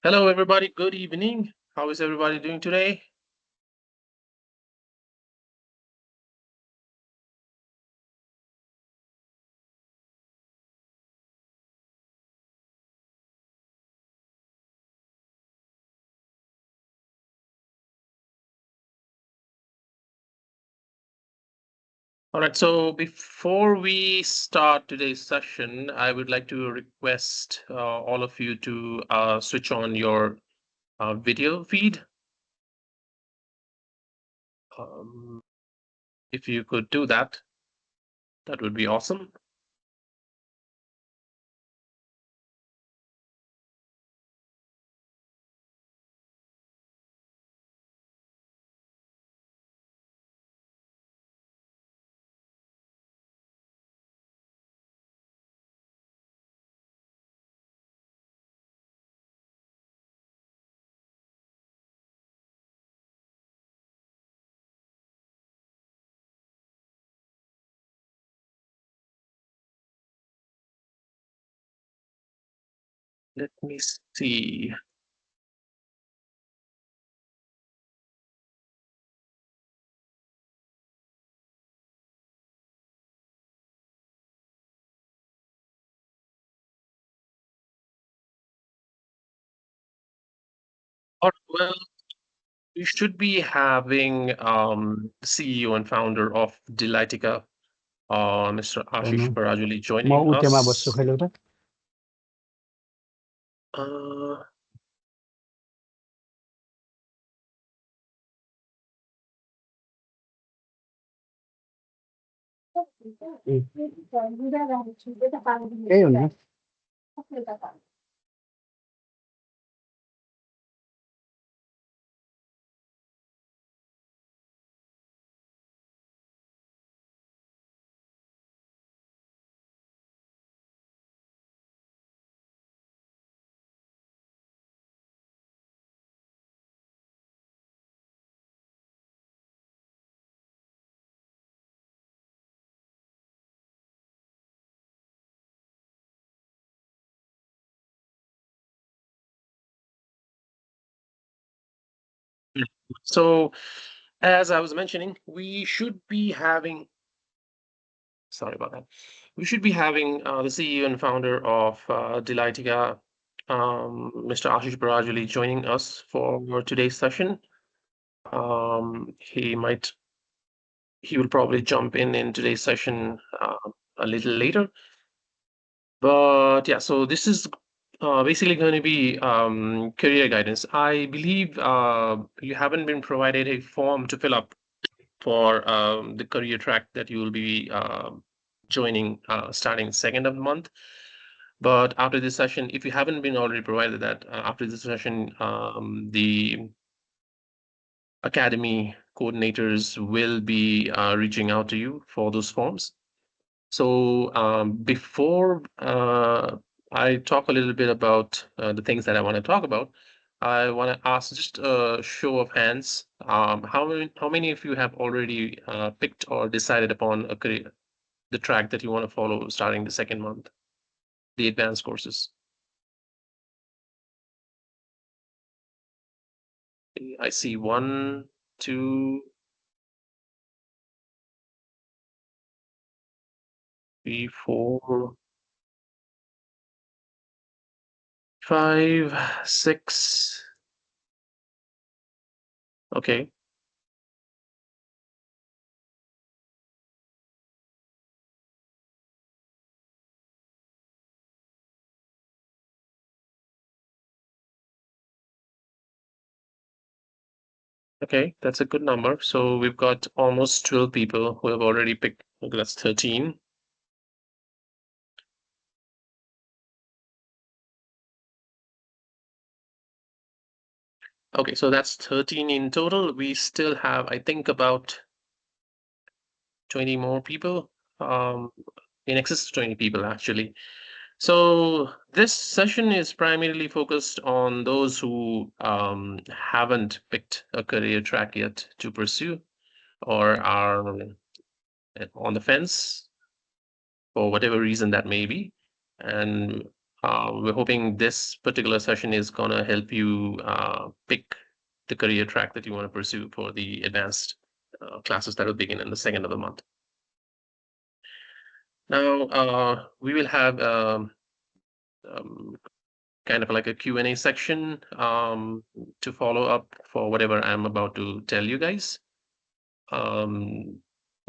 Hello, everybody. Good evening. How is everybody doing today? All right. So before we start today's session, I would like to request all of you to switch on your video feed. Um, if you could do that, that would be awesome. Let me see. All right, well, We should be having CEO and founder of Dlytica, Mr. Ashish Parajuli, joining us. Uh, so, as I was mentioning, we should be having, sorry about that. We should be having the CEO and founder of Dlytica, Mr. Ashish Parajuli, joining us for today's session. He will probably jump in today's session a little later. But yeah, so this is basically going to be career guidance. I believe you haven't been provided a form to fill up for the career track that you will be joining starting second of the month. But after this session, if you haven't been already provided that, after this session, the academy coordinators will be reaching out to you for those forms. So before I talk a little bit about the things that I want to talk about, I want to ask just a show of hands. How many of you have already picked or decided upon a career, the track that you want to follow starting the second month, the advanced courses? I see one, two, three, four, five, six. Okay. Okay, that's a good number. So we've got almost 12 people who have already picked. Okay, that's 13. Okay, so that's 13 in total. We still have, I think, about 20 more people, um, in excess of 20 people, actually. So this session is primarily focused on those who haven't picked a career track yet to pursue or are on the fence for whatever reason that may be. And we're hoping this particular session is going to help you pick the career track that you want to pursue for the advanced classes that will begin in the second of the month. Now, we will have um, kind of like a Q&A section to follow up for whatever I'm about to tell you guys.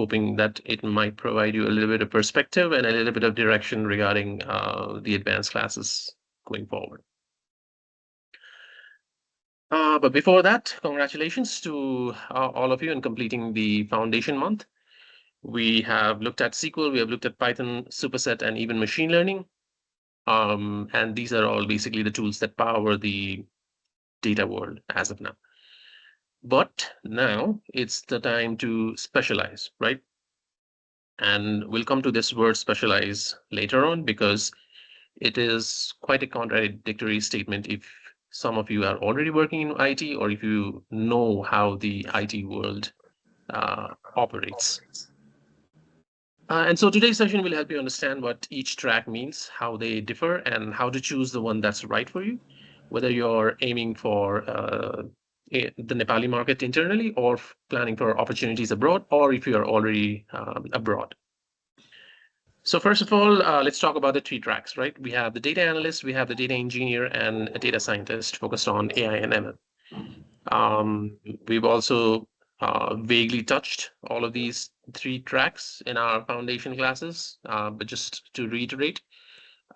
Hoping that it might provide you a little bit of perspective and a little bit of direction regarding the advanced classes going forward. But before that, congratulations to all of you in completing the foundation month. We have looked at SQL, we have looked at Python, superset, and even machine learning. And these are all basically the tools that power the data world as of now. But now it's the time to specialize, right? And we'll come to this word specialize later on because it is quite a contradictory statement if some of you are already working in IT or if you know how the IT world operates. And so today's session will help you understand what each track means, how they differ, and how to choose the one that's right for you, whether you're aiming for the Nepali market internally or planning for opportunities abroad, or if you're already abroad. So first of all, let's talk about the three tracks, right? We have the data analyst, we have the data engineer, and a data scientist focused on AI and ML. We've also vaguely touched all of these three tracks in our foundation classes, but just to reiterate,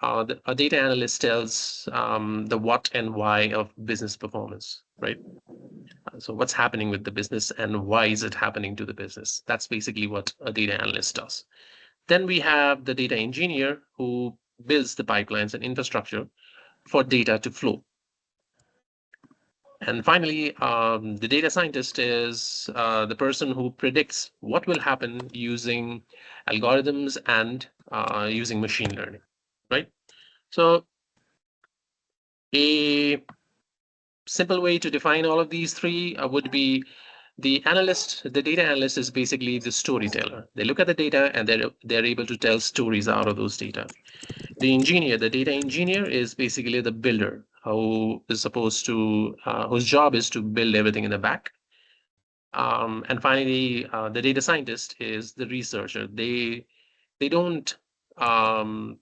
a data analyst tells the what and why of business performance, right? So what's happening with the business and why is it happening to the business? That's basically what a data analyst does. Then we have the data engineer who builds the pipelines and infrastructure for data to flow. And finally, the data scientist is the person who predicts what will happen using algorithms and using machine learning, right? So a simple way to define all of these three would be the data analyst is basically the storyteller. They look at the data and they're able to tell stories out of those data. The data engineer is basically the builder who is supposed to, whose job is to build everything in the back. And finally, the data scientist is the researcher. They don't, um,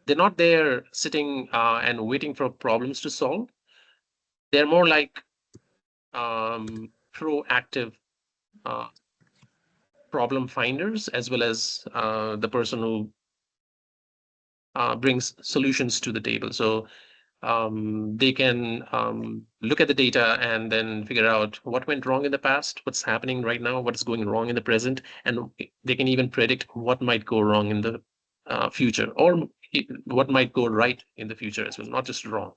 they're not there sitting and waiting for problems to solve. They're more like proactive uh, problem finders, as well as the person who brings solutions to the table. So they can look at the data and then figure out what went wrong in the past, what's happening right now, what's going wrong in the present, and they can even predict what might go wrong in the future, or what might go right in the future as well, not just wrong.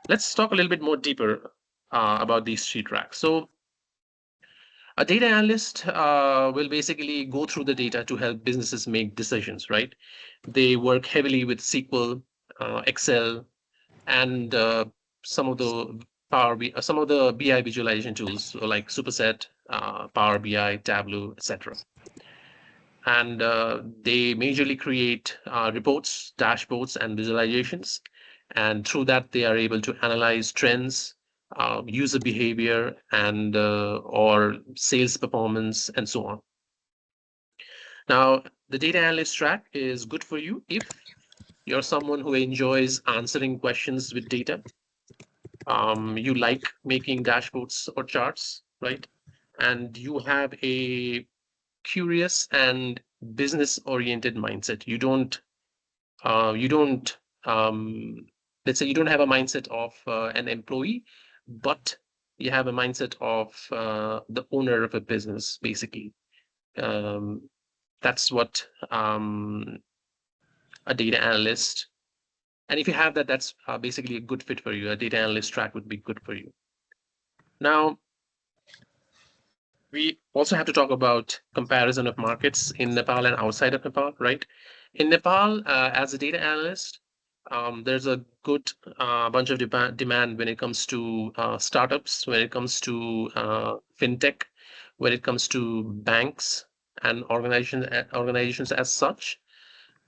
Let's talk a little bit more deeper about these three tracks. So a data analyst will basically go through the data to help businesses make decisions, right? They work heavily with SQL, Excel, and some of the some of the BI visualization tools like Superset, Power BI, Tableau, etc. And they majorly create reports, dashboards, and visualizations. And through that, they are able to analyze trends, user behavior, and or sales performance, and so on. Now, the data analyst track is good for you if you're someone who enjoys answering questions with data. You like making dashboards or charts, right? And you have a curious and business-oriented mindset. You don't, let's say you don't have a mindset of an employee, but you have a mindset of the owner of a business, basically. Um, that's what a data analyst, and if you have that, that's basically a good fit for you. A data analyst track would be good for you. Now, we also have to talk about comparison of markets in Nepal and outside of Nepal, right? In Nepal, as a data analyst, there's a good bunch of demand when it comes to startups, when it comes to fintech, when it comes to banks and organizations as such.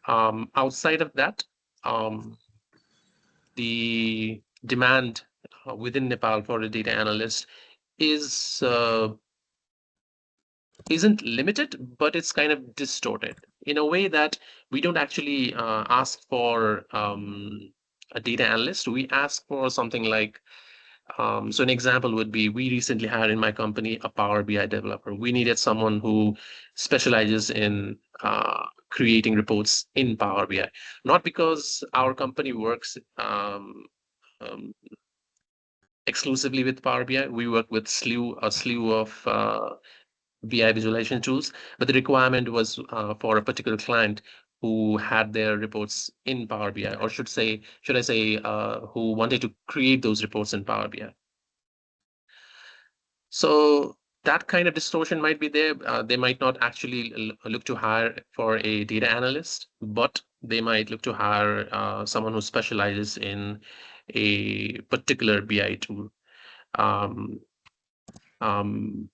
Outside of that, the demand within Nepal for a data analyst is isn't limited, but it's kind of distorted in a way that we don't actually ask for a data analyst. We ask for something like, so an example would be, we recently hired in my company a Power BI developer. We needed someone who specializes in creating reports in Power BI, not because our company works um, exclusively with Power BI. We work with a slew of BI visualization tools, but the requirement was for a particular client who had their reports in Power BI, or should I say, who wanted to create those reports in Power BI. So that kind of distortion might be there. They might not actually look to hire for a data analyst, but they might look to hire someone who specializes in a particular BI tool.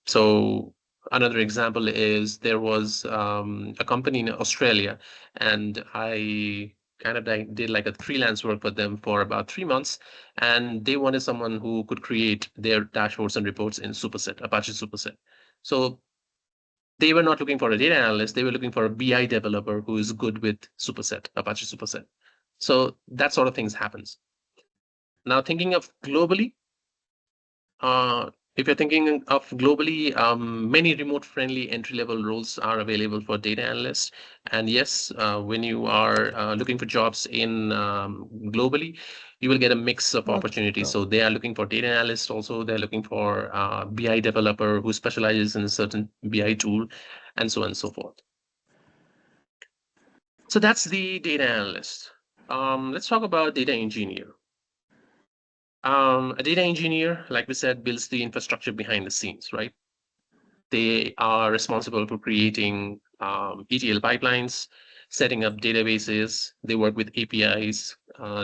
So another example is, there was a company in Australia, and I kind of did like a freelance work for them for about 3 months, and they wanted someone who could create their dashboards and reports in Superset, Apache Superset. So they were not looking for a data analyst, they were looking for a BI developer who is good with Superset, Apache Superset. So that sort of things happens. Now, thinking of globally, If you're thinking of globally, many remote-friendly entry-level roles are available for data analysts. And yes, when you are looking for jobs in globally, you will get a mix of opportunities. So they are looking for data analysts also. They're looking for BI developer who specializes in a certain BI tool, and so on and so forth. So that's the data analyst. Let's talk about data engineer. A data engineer, like we said, builds the infrastructure behind the scenes, right? They are responsible for creating ETL pipelines, setting up databases. They work with APIs.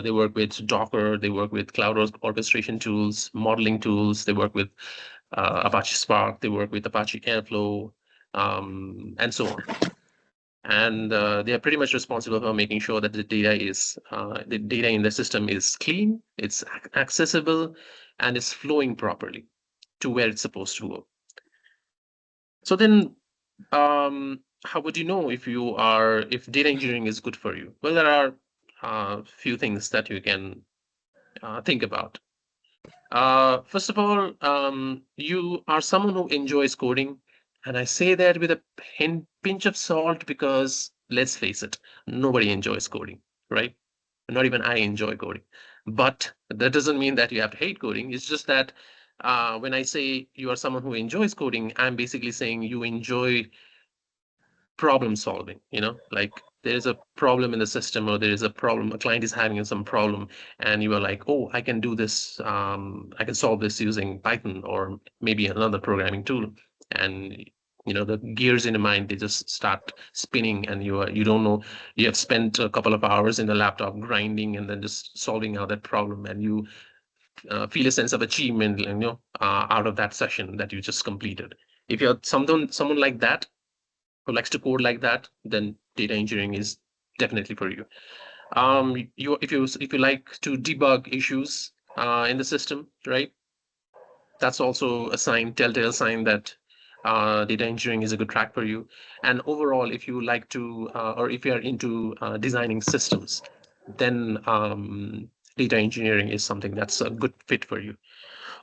They work with Docker. They work with cloud orchestration tools, modeling tools. They work with Apache Spark. They work with Apache Airflow, and so on. And they are pretty much responsible for making sure that the data in the system is clean, it's accessible, and is flowing properly to where it's supposed to go. So then, how would you know if if data engineering is good for you? Well, there are a few things that you can think about. First of all, you are someone who enjoys coding, and I say that with a pinch of salt because let's face it, nobody enjoys coding, right? Not even I enjoy coding. But that doesn't mean that you have to hate coding. It's just that when I say you are someone who enjoys coding, I'm basically saying you enjoy problem solving, like there is a problem in the system, or there is a problem, a client is having some problem, and you are like, oh, I can do this, I can solve this using Python or maybe another programming tool. And the gears in your mind, they just start spinning, and you don't know, you have spent a couple of hours in the laptop grinding and then just solving out that problem, and you feel a sense of achievement, out of that session that you just completed. If you're someone like that, who likes to code like that, then data engineering is definitely for you. If you like to debug issues in the system, right? That's also a telltale sign that data engineering is a good track for you. And overall, if you like to, or if you are into designing systems, then data engineering is something that's a good fit for you.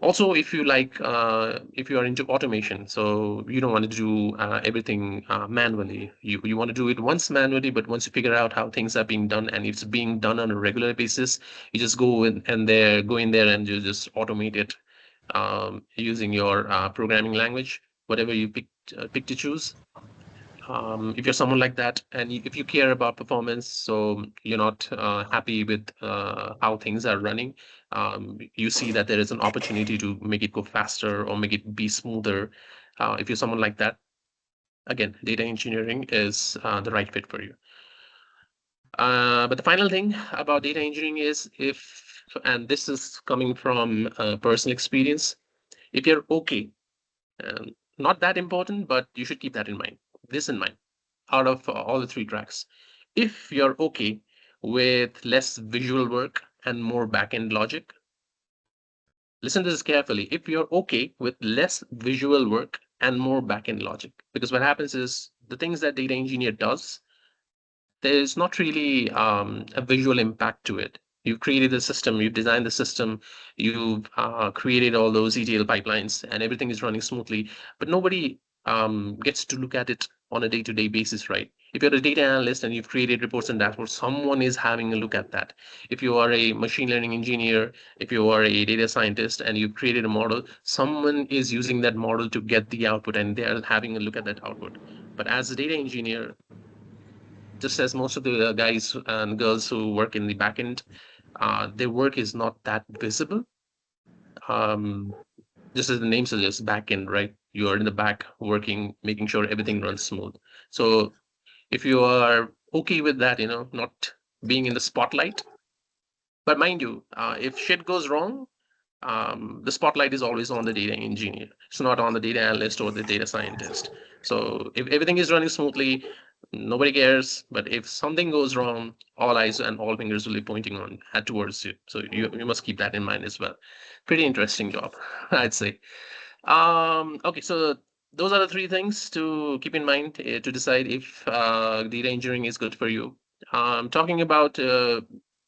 Also, if you are into automation, so you don't want to do everything manually. You want to do it once manually, but once you figure out how things are being done and it's being done on a regular basis, you just go in there and you just automate it using your programming language, whatever you pick to choose. If you're someone like that, and if you care about performance, so you're not happy with how things are running, you see that there is an opportunity to make it go faster or make it be smoother. If you're someone like that, again, data engineering is the right fit for you. But the final thing about data engineering is and this is coming from personal experience, if you're okay, not that important, but you should keep that in mind. This in mind, out of all the three tracks. If you're okay with less visual work and more back-end logic, listen to this carefully. If you're okay with less visual work and more back-end logic, because what happens is the things that data engineer does, there's not really a visual impact to it. You've created the system, you've designed the system, you've created all those ETL pipelines, and everything is running smoothly. But nobody gets to look at it on a day-to-day basis, right? If you're a data analyst and you've created reports and dashboards, someone is having a look at that. If you are a machine learning engineer, if you are a data scientist and you've created a model, someone is using that model to get the output and they're having a look at that output. But as a data engineer, just as most of the guys and girls who work in the backend, their work is not that visible. Um, just as the name suggests, backend, right? You are in the back working, making sure everything runs smooth. So if you are okay with that, not being in the spotlight, but mind you, if shit goes wrong, the spotlight is always on the data engineer. It's not on the data analyst or the data scientist. So if everything is running smoothly, nobody cares. But if something goes wrong, all eyes and all fingers will be pointing towards you. So you must keep that in mind as well. Pretty interesting job, I'd say. Okay, so those are the three things to keep in mind to decide if data engineering is good for you. Talking about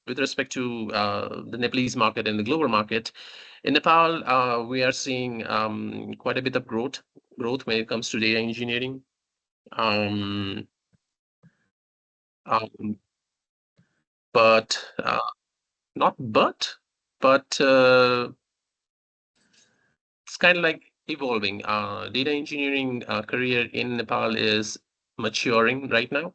with respect to the Nepalese market and the global market, in Nepal, we are seeing quite a bit of growth when it comes to data engineering. Um, um, but not but it's kind of like evolving. Data engineering career in Nepal is maturing right now,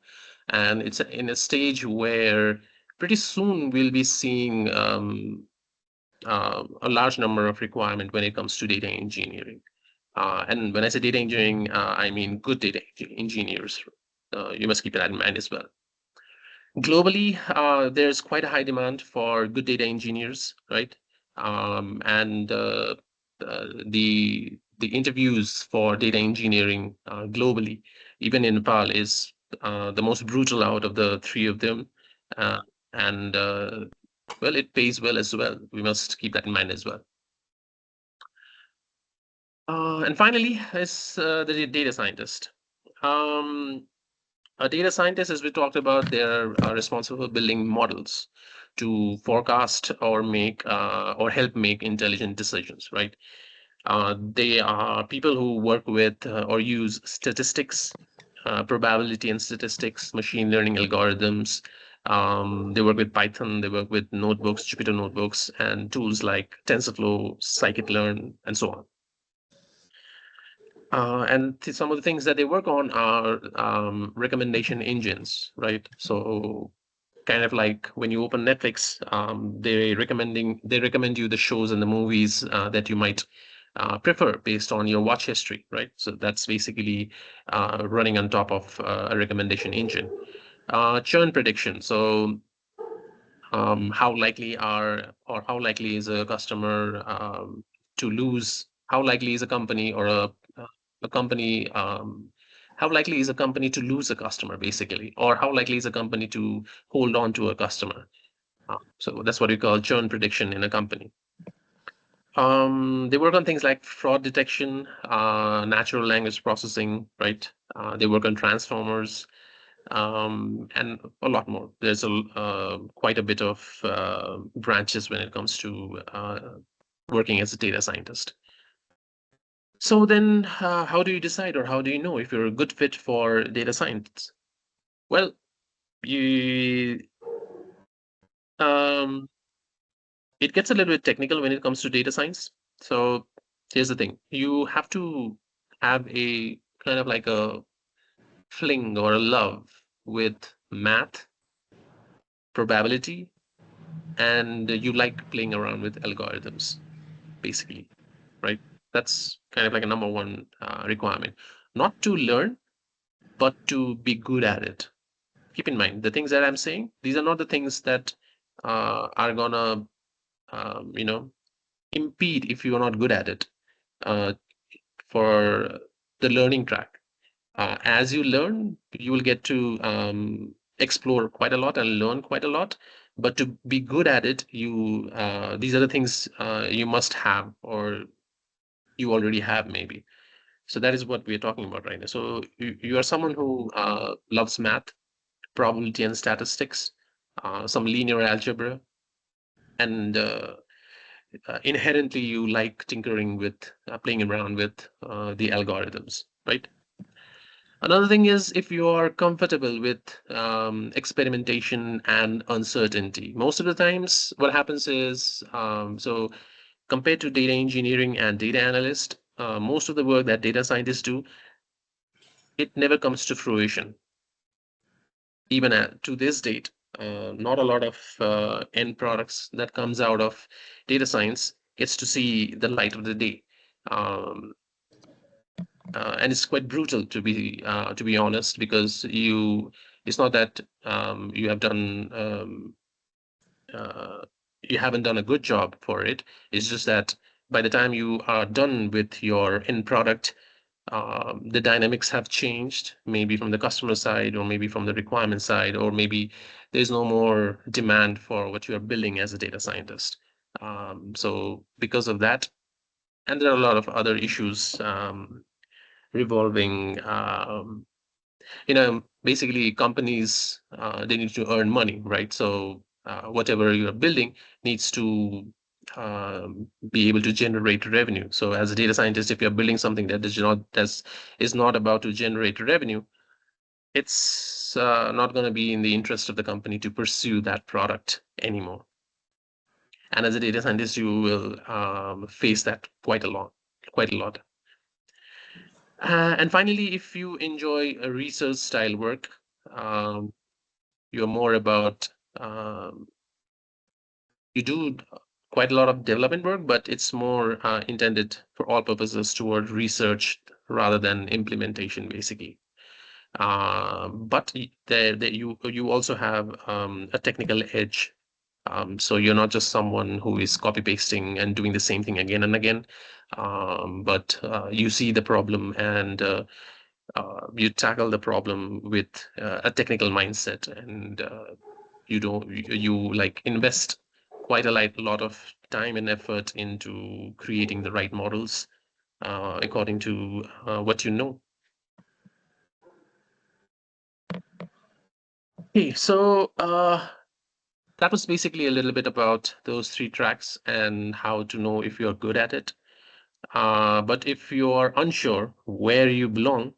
and it's in a stage where pretty soon we'll be seeing a large number of requirement when it comes to data engineering. And when I say data engineering, I mean good data engineers. You must keep that in mind as well. Globally, there's quite a high demand for good data engineers, right? And the interviews for data engineering globally, even in Nepal, is the most brutal out of the three of them. Uh, and well, it pays well as well. We must keep that in mind as well. And finally, is the data scientist. Um, A data scientist, as we talked about, they're responsible for building models to forecast or make or help make intelligent decisions, right? They are people who work with or use statistics, probability and statistics, machine learning algorithms. They work with Python, they work with notebooks, Jupyter notebooks, and tools like TensorFlow, scikit-learn, and so on. And some of the things that they work on are recommendation engines, right? So kind of like when you open Netflix, they recommend you the shows and the movies that you might prefer based on your watch history, right? So that's basically running on top of a recommendation engine. Churn prediction. So how likely are or how likely is a customer to lose? How likely is a company or a company? How likely is a company to lose a customer, basically, or how likely is a company to hold on to a customer? So that's what we call churn prediction in a company. They work on things like fraud detection, natural language processing, right? They work on transformers, and a lot more. There's quite a bit of branches when it comes to working as a data scientist. So then, how do you decide, or how do you know if you're a good fit for data science? Well, you um, it gets a little bit technical when it comes to data science. So here's the thing: you have to have a kind of like a fling or a love with math, probability, and you like playing around with algorithms, basically, right? That's kind of like a number one requirement. Not to learn, but to be good at it. Keep in mind the things that I'm saying. These are not the things that are gonna, you know, impede if you are not good at it uh, for the learning track. As you learn, you will get to explore quite a lot and learn quite a lot. But to be good at it, these are the things you must have, or you already have maybe. So that is what we are talking about right now. So you are someone who loves math, probability and statistics, some linear algebra, and inherently you like tinkering with, playing around with the algorithms, right? Another thing is if you are comfortable with experimentation and uncertainty. Most of the times, what happens is, so compared to data engineering and data analyst, most of the work that data scientists do, it never comes to fruition. Even to this date, not a lot of end products that comes out of data science gets to see the light of the day. Um, and it's quite brutal to be honest, because it's not that you have done uh, you haven't done a good job for it. It's just that by the time you are done with your end product, the dynamics have changed, maybe from the customer side, or maybe from the requirement side, or maybe there's no more demand for what you are building as a data scientist. So because of that, and there are a lot of other issues revolving, basically companies, they need to earn money, right? So whatever you're building needs to be able to generate revenue. So as a data scientist, if you're building something that is not about to generate revenue, it's not going to be in the interest of the company to pursue that product anymore. And as a data scientist, you will face that quite a lot, quite a lot. And finally, if you enjoy a research style work, um, you're more about you do quite a lot of development work, but it's more intended for all purposes toward research rather than implementation, basically. But you also have a technical edge. So you're not just someone who is copy pasting and doing the same thing again and again, but you see the problem and you tackle the problem with a technical mindset, and you like invest quite a lot of time and effort into creating the right models according to what you know. Okay, so that was basically a little bit about those 3 tracks and how to know if you're good at it. But if you're unsure where you belong,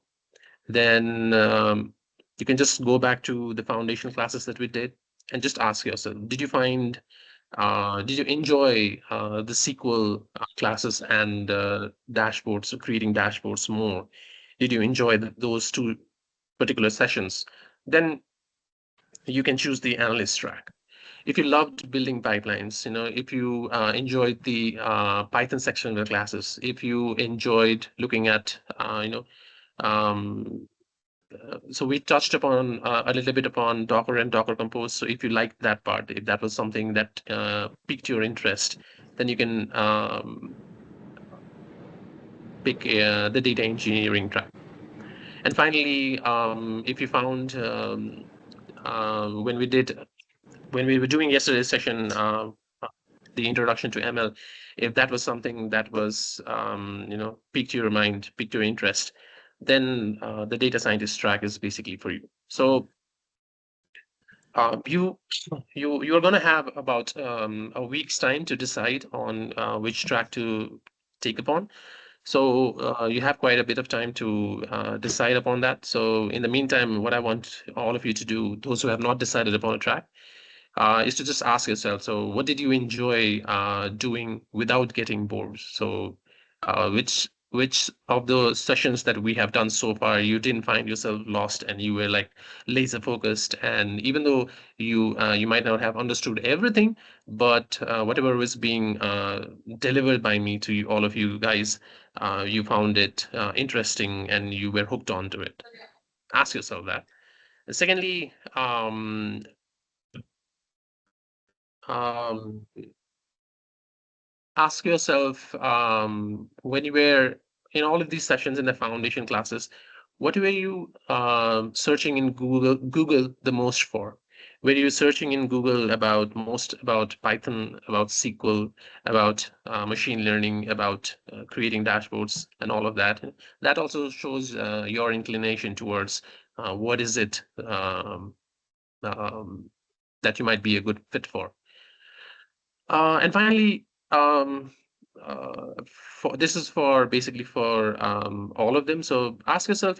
then you can just go back to the foundation classes that we did and just ask yourself, did you enjoy the SQL classes and dashboards, creating dashboards more? Did you enjoy those 2 particular sessions? Then you can choose the analyst track. If you loved building pipelines, if you enjoyed the Python section of the classes, if you enjoyed looking at, um, so we touched upon a little bit upon Docker and Docker Compose. So if you liked that part, if that was something that piqued your interest, then you can pick the data engineering track. And finally, if you found when we were doing yesterday's session, the introduction to ML, if that was something that was piqued your mind, piqued your interest, then the data scientist track is basically for you. So you're going to have about a week's time to decide on which track to take upon. So you have quite a bit of time to decide upon that. So in the meantime, what I want all of you to do, those who have not decided upon a track, is to just ask yourself, so what did you enjoy doing without getting bored? So which of the sessions that we have done so far, you didn't find yourself lost and you were like laser focused, and even though you might not have understood everything, but whatever was being delivered by me to all of you guys, you found it interesting and you were hooked onto it. Ask yourself that. And secondly, um, ask yourself, when you were in all of these sessions in the foundation classes, what were you searching in Google the most for? Were you searching in Google most about Python, about SQL, about machine learning, about creating dashboards and all of that? That also shows your inclination towards what is it that you might be a good fit for. And finally, this is for basically for all of them. So ask yourself,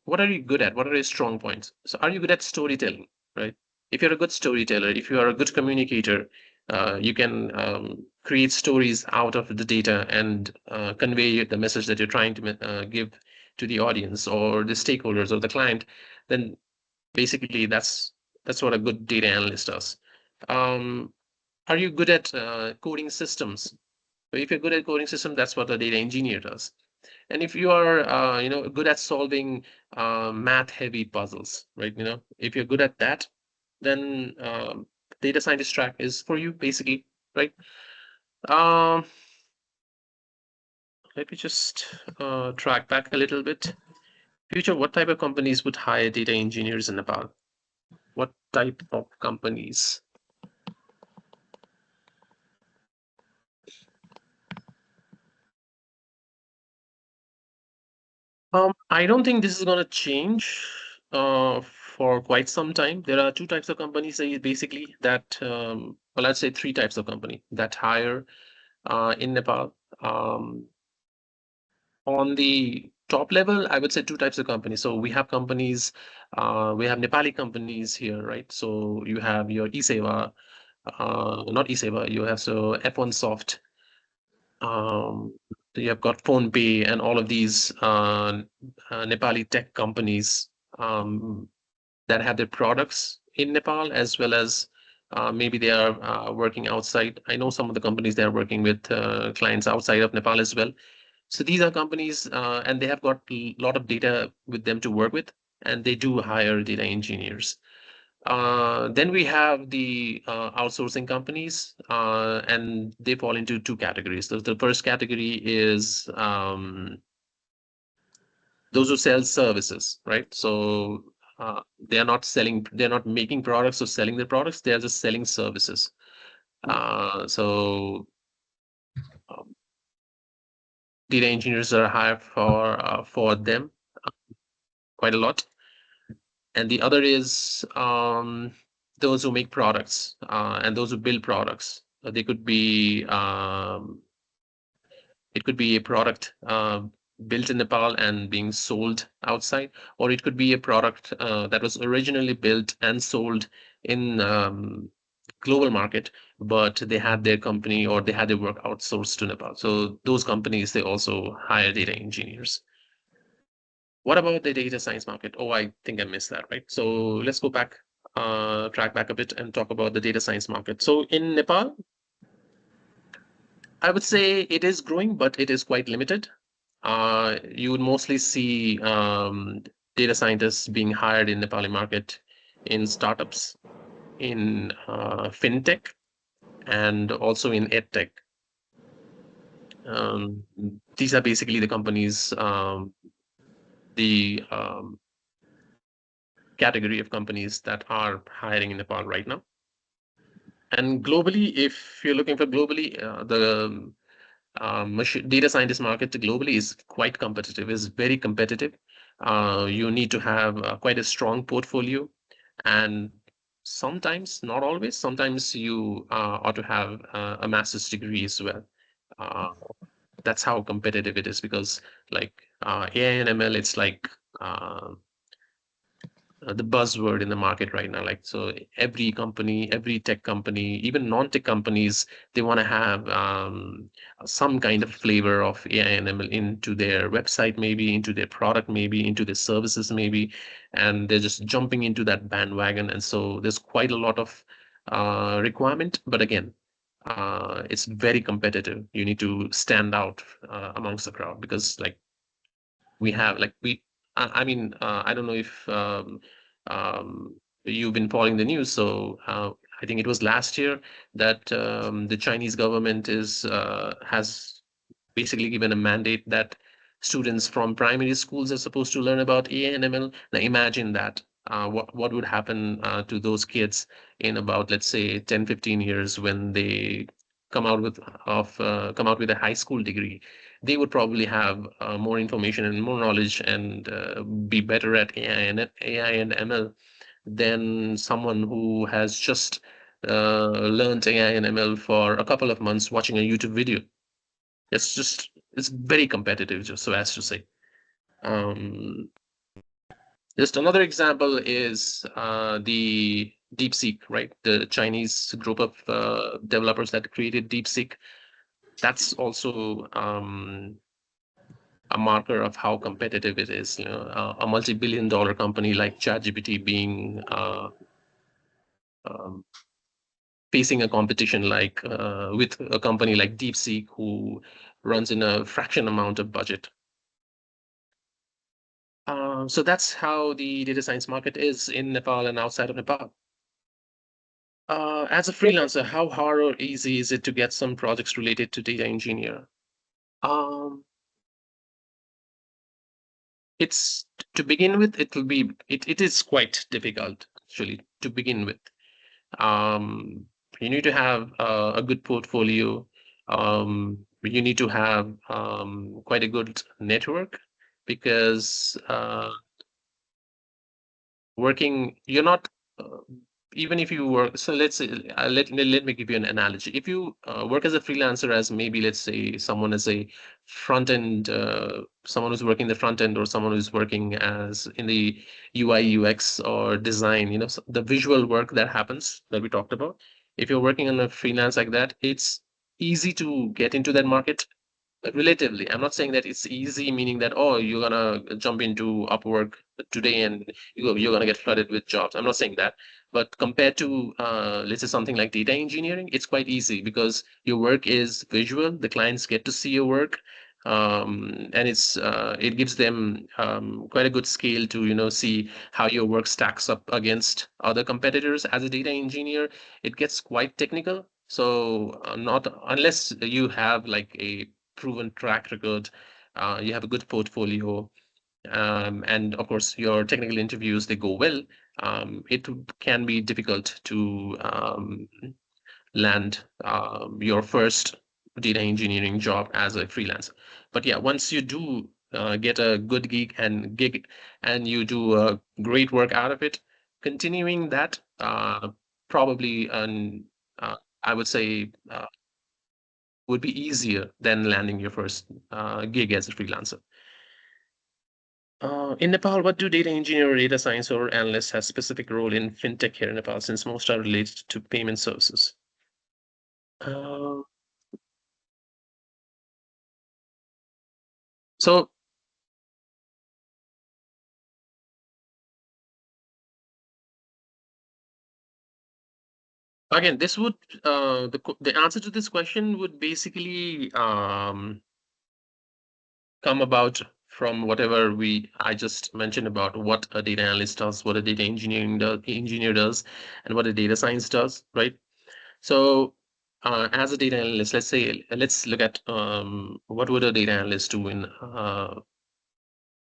what are you good at? What are your strong points? So are you good at storytelling, right? If you're a good storyteller, if you are a good communicator, you can create stories out of the data and convey the message that you're trying to give to the audience or the stakeholders or the client. Then basically that's what a good data analyst does. Um, are you good at coding systems? So if you're good at coding systems, that's what a data engineer does. And if you are, good at solving math-heavy puzzles, right? If you're good at that, then data scientist track is for you, basically, right? Um, Let me just track back a little bit. Future, what type of companies would hire data engineers in Nepal? What type of companies? I don't think this is going to change for quite some time. There are two types of companies basically that, well, I'd say three types of company that hire in Nepal. Um, on the top level, I would say two types of companies. So we have companies, we have Nepali companies here, right? So you have your eSeva, not eSeva, you have so F1 Soft, um, you have got PhonePe and all of these Nepali tech companies that have their products in Nepal as well as maybe they are working outside. I know some of the companies they are working with clients outside of Nepal as well. So these are companies and they have got a lot of data with them to work with, and they do hire data engineers. Then we have the outsourcing companies, and they fall into two categories. So the first category is those who sell services, right? So they are not selling, they're not making products or selling their products, they're just selling services. So um, data engineers are hired for them quite a lot. And the other is those who make products and those who build products. They could be it could be a product built in Nepal and being sold outside, or it could be a product that was originally built and sold in global market, but they had their company or they had their work outsourced to Nepal. So those companies, they also hire data engineers. What about the data science market? Oh, I think I missed that, right? So let's go back, track back a bit and talk about the data science market. So in Nepal, I would say it is growing, but it is quite limited. You would mostly see data scientists being hired in Nepali market in startups, in fintech, and also in edtech. These are basically the companies, the category of companies that are hiring in Nepal right now. And globally, if you're looking for globally, the data scientist market globally is quite competitive, is very competitive. You need to have quite a strong portfolio, and sometimes, not always, sometimes you ought to have a master's degree as well. Uh, that's how competitive it is because like AI and ML, it's like uh, the buzzword in the market right now. Like, so every company, every tech company, even non-tech companies, they want to have some kind of flavor of AI and ML into their website, maybe into their product, maybe into their services, maybe, and they're just jumping into that bandwagon. And so there's quite a lot of requirement, but again, it's very competitive. You need to stand out amongst the crowd because like we have like I mean I don't know if um, you've been following the news. So I think it was last year that the Chinese government is has basically given a mandate that students from primary schools are supposed to learn about AI and ML. Now imagine that. What would happen to those kids in about, let's say, 10, 15 years when they come out with come out with a high school degree? They would probably have more information and more knowledge and be better at AI and ML than someone who has just learned AI and ML for a couple of months watching a YouTube video. It's very competitive, just so as to say. Um, just another example is the DeepSeek, right? The Chinese group of developers that created DeepSeek. That's also a marker of how competitive it is. You know, a multi-billion-dollar company like ChatGPT being um, facing a competition like with a company like DeepSeek, who runs in a fraction amount of budget. So that's how the data science market is in Nepal and outside of Nepal. As a freelancer, how hard or easy is it to get some projects related to data engineer? Um, it's to begin with, it is quite difficult actually to begin with. Um, you need to have a good portfolio. You need to have quite a good network because working, you're not, uh, even if you work, so let's say, let me give you an analogy. If you work as a freelancer, as maybe, let's say, someone is a front end, someone who's working the front end, or someone who's working as in the UI, UX, or design, the visual work that happens that we talked about. If you're working on a freelance like that, it's easy to get into that market. Relatively, I'm not saying that it's easy, meaning that, oh, you're gonna jump into Upwork today and you're gonna get flooded with jobs. I'm not saying that. But compared to, let's say, something like data engineering, it's quite easy because your work is visual. The clients get to see your work, and it gives them quite a good scale to see how your work stacks up against other competitors. As a data engineer, it gets quite technical. So not unless you have like a proven track record, you have a good portfolio, and of course your technical interviews, they go well. Can be difficult to land your first data engineering job as a freelancer. But yeah, once you do get a good gig and you do great work out of it, continuing that probably, I would say, would be easier than landing your first gig as a freelancer. In Nepal, what do data engineer or data science or analysts have specific role in fintech here in Nepal, since most are related to payment services? Uh, so again, this would the answer to this question would basically come about from whatever we I just mentioned about what a data analyst does, what a data engineer does, and what a data science does, right? So, as a data analyst, let's look at what would a data analyst do in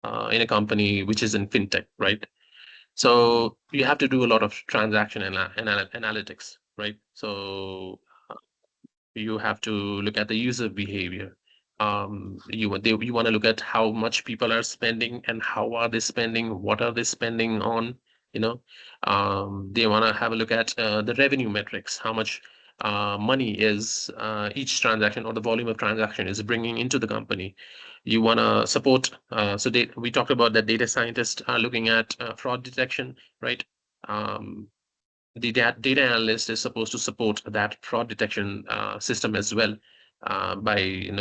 a company which is in fintech, right? So you have to do a lot of transaction analytics, right? So you have to look at the user behavior. You want to look at how much people are spending and how are they spending, what are they spending on, you know. They want to have a look at the revenue metrics, how much money is each transaction or the volume of transaction is bringing into the company. You want to support, we talked about that data scientists are looking at fraud detection, right? Um, the data analyst is supposed to support that fraud detection system as well, by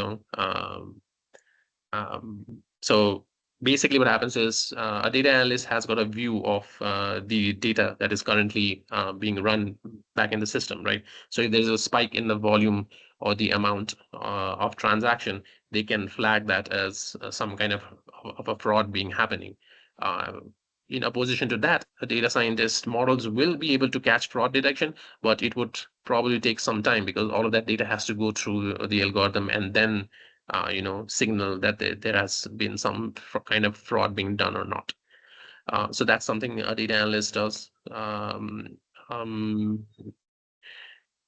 so basically what happens is, a data analyst has got a view of the data that is currently being run back in the system, right? So if there's a spike in the volume or the amount of transaction, they can flag that as some kind of a fraud being happening. Uh, in opposition to that, a data scientist models will be able to catch fraud detection, but it would probably take some time because all of that data has to go through the algorithm and then signal that there has been some kind of fraud being done or not. So that's something a data analyst does. Um,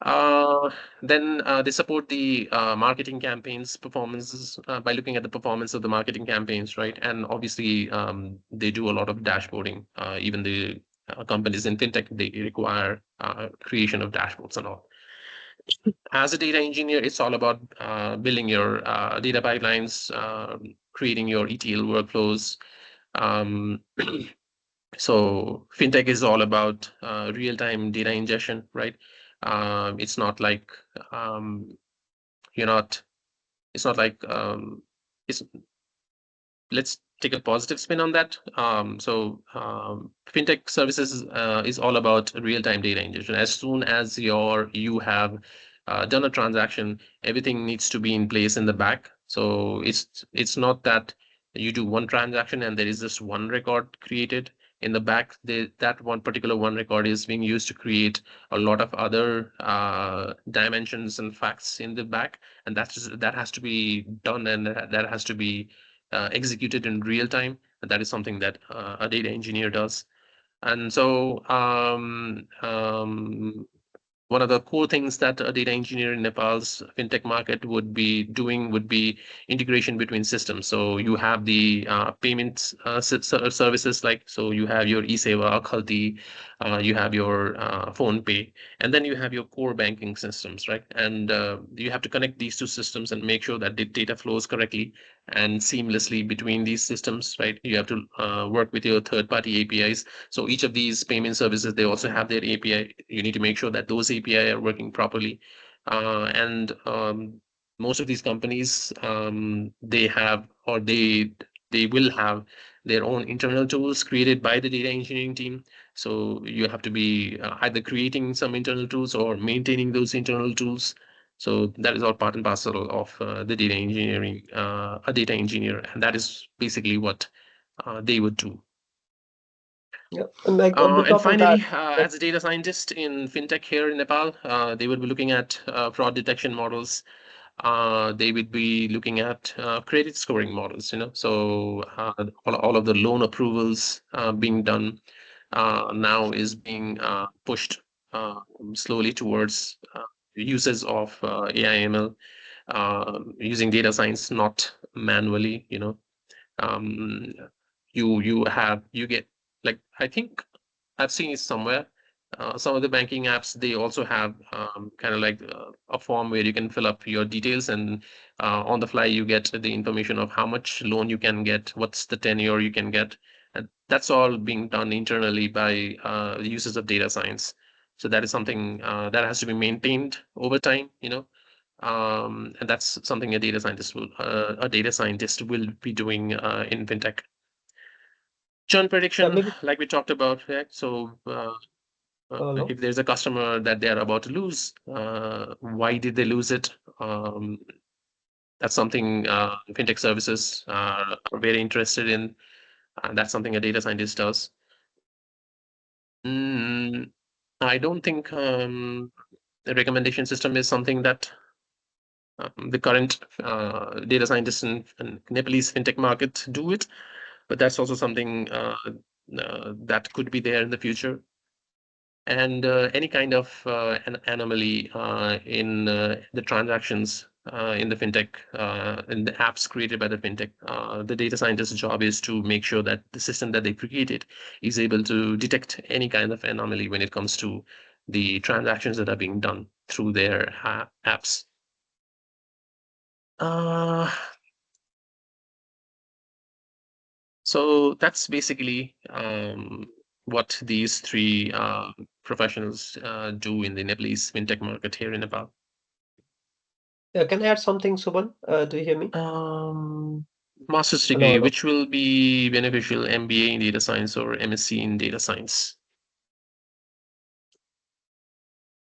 uh, then they support the marketing campaigns performances by looking at the performance of the marketing campaigns, right? And obviously, they do a lot of dashboarding. Even the companies in fintech, they require creation of dashboards and all. As a data engineer, it's all about building your data pipelines, creating your ETL workflows. Um, so fintech is all about real-time data ingestion, right? It's not like you're not. It's not like it's let's take a positive spin on that. Fintech services is all about real-time data ingestion. As soon as you have done a transaction, everything needs to be in place in the back. So it's not that you do one transaction and there is just one record created in the back. That one particular one record is being used to create a lot of other dimensions and facts in the back, and that has to be done, and that has to be executed in real time. And that is something that a data engineer does. And so one of the core things that a data engineer in Nepal's fintech market would be doing would be integration between systems. So you have the payment services, like so you have your eSeva, Khalti, you have your phone pay, and then you have your core banking systems, right? And you have to connect these two systems and make sure that the data flows correctly and seamlessly between these systems, right? You have to work with your third-party APIs. So each of these payment services, they also have their API. You need to make sure that those API are working properly. And most of these companies, they have or they will have their own internal tools created by the data engineering team. So you have to be either creating some internal tools or maintaining those internal tools. So that is all part and parcel of the data engineering, a data engineer, and that is basically what they would do. Yeah, and like on the And top of that, finally, as a data scientist in fintech here in Nepal, they would be looking at fraud detection models. They would be looking at credit scoring models. So all of the loan approvals being done now is being pushed uh, slowly towards uses of AI/ML, using data science, not manually. Um, you get, like, I think I've seen it somewhere. Some of the banking apps, they also have kind of like a form where you can fill up your details, and on the fly you get the information of how much loan you can get, what's the tenure you can get. And that's all being done internally by the uses of data science. So that is something that has to be maintained over time. And that's something a data scientist will be doing in fintech. Churn yeah, prediction, maybe like we talked about, right? So hello. if there's a customer that they're about to lose, why did they lose it? That's something fintech services are very interested in. That's something a data scientist does. Mm, I don't think the recommendation system is something that the current data scientists in Nepalese fintech market do it, but that's also something that could be there in the future. And any kind of an anomaly in the transactions in the fintech, in the apps created by the fintech, the data scientist's job is to make sure that the system that they created is able to detect any kind of anomaly when it comes to the transactions that are being done through their apps. Uh, so that's basically what these three professionals do in the Nepalese fintech market here in Nepal. Can I add something, Subal? Do you hear me? Um, Master's Hello, degree, hello. which will be beneficial, MBA in data science or MSc in data science.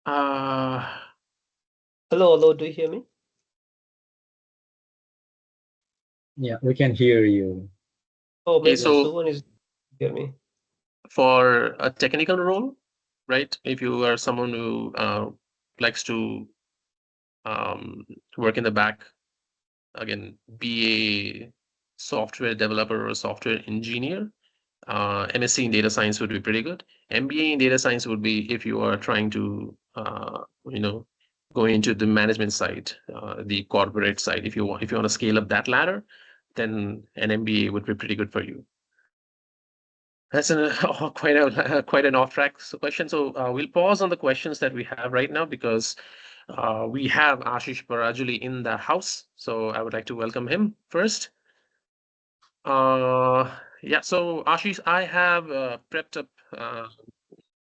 Uh, Hello, hello. Do you hear me? Yeah, we can hear you. Oh, okay, maybe so Subal is hear me. for a technical role, right? If you are someone who likes to um, work in the back, again, be a software developer or a software engineer, MSc in data science would be pretty good. MBA in data science would be if you are trying to, go into the management side, the corporate side. If you want to scale up that ladder, then an MBA would be pretty good for you. That's quite an off-track question. So we'll pause on the questions that we have right now because we have Ashish Parajuli in the house. So I would like to welcome him first. Yeah, so Ashish, I have prepped up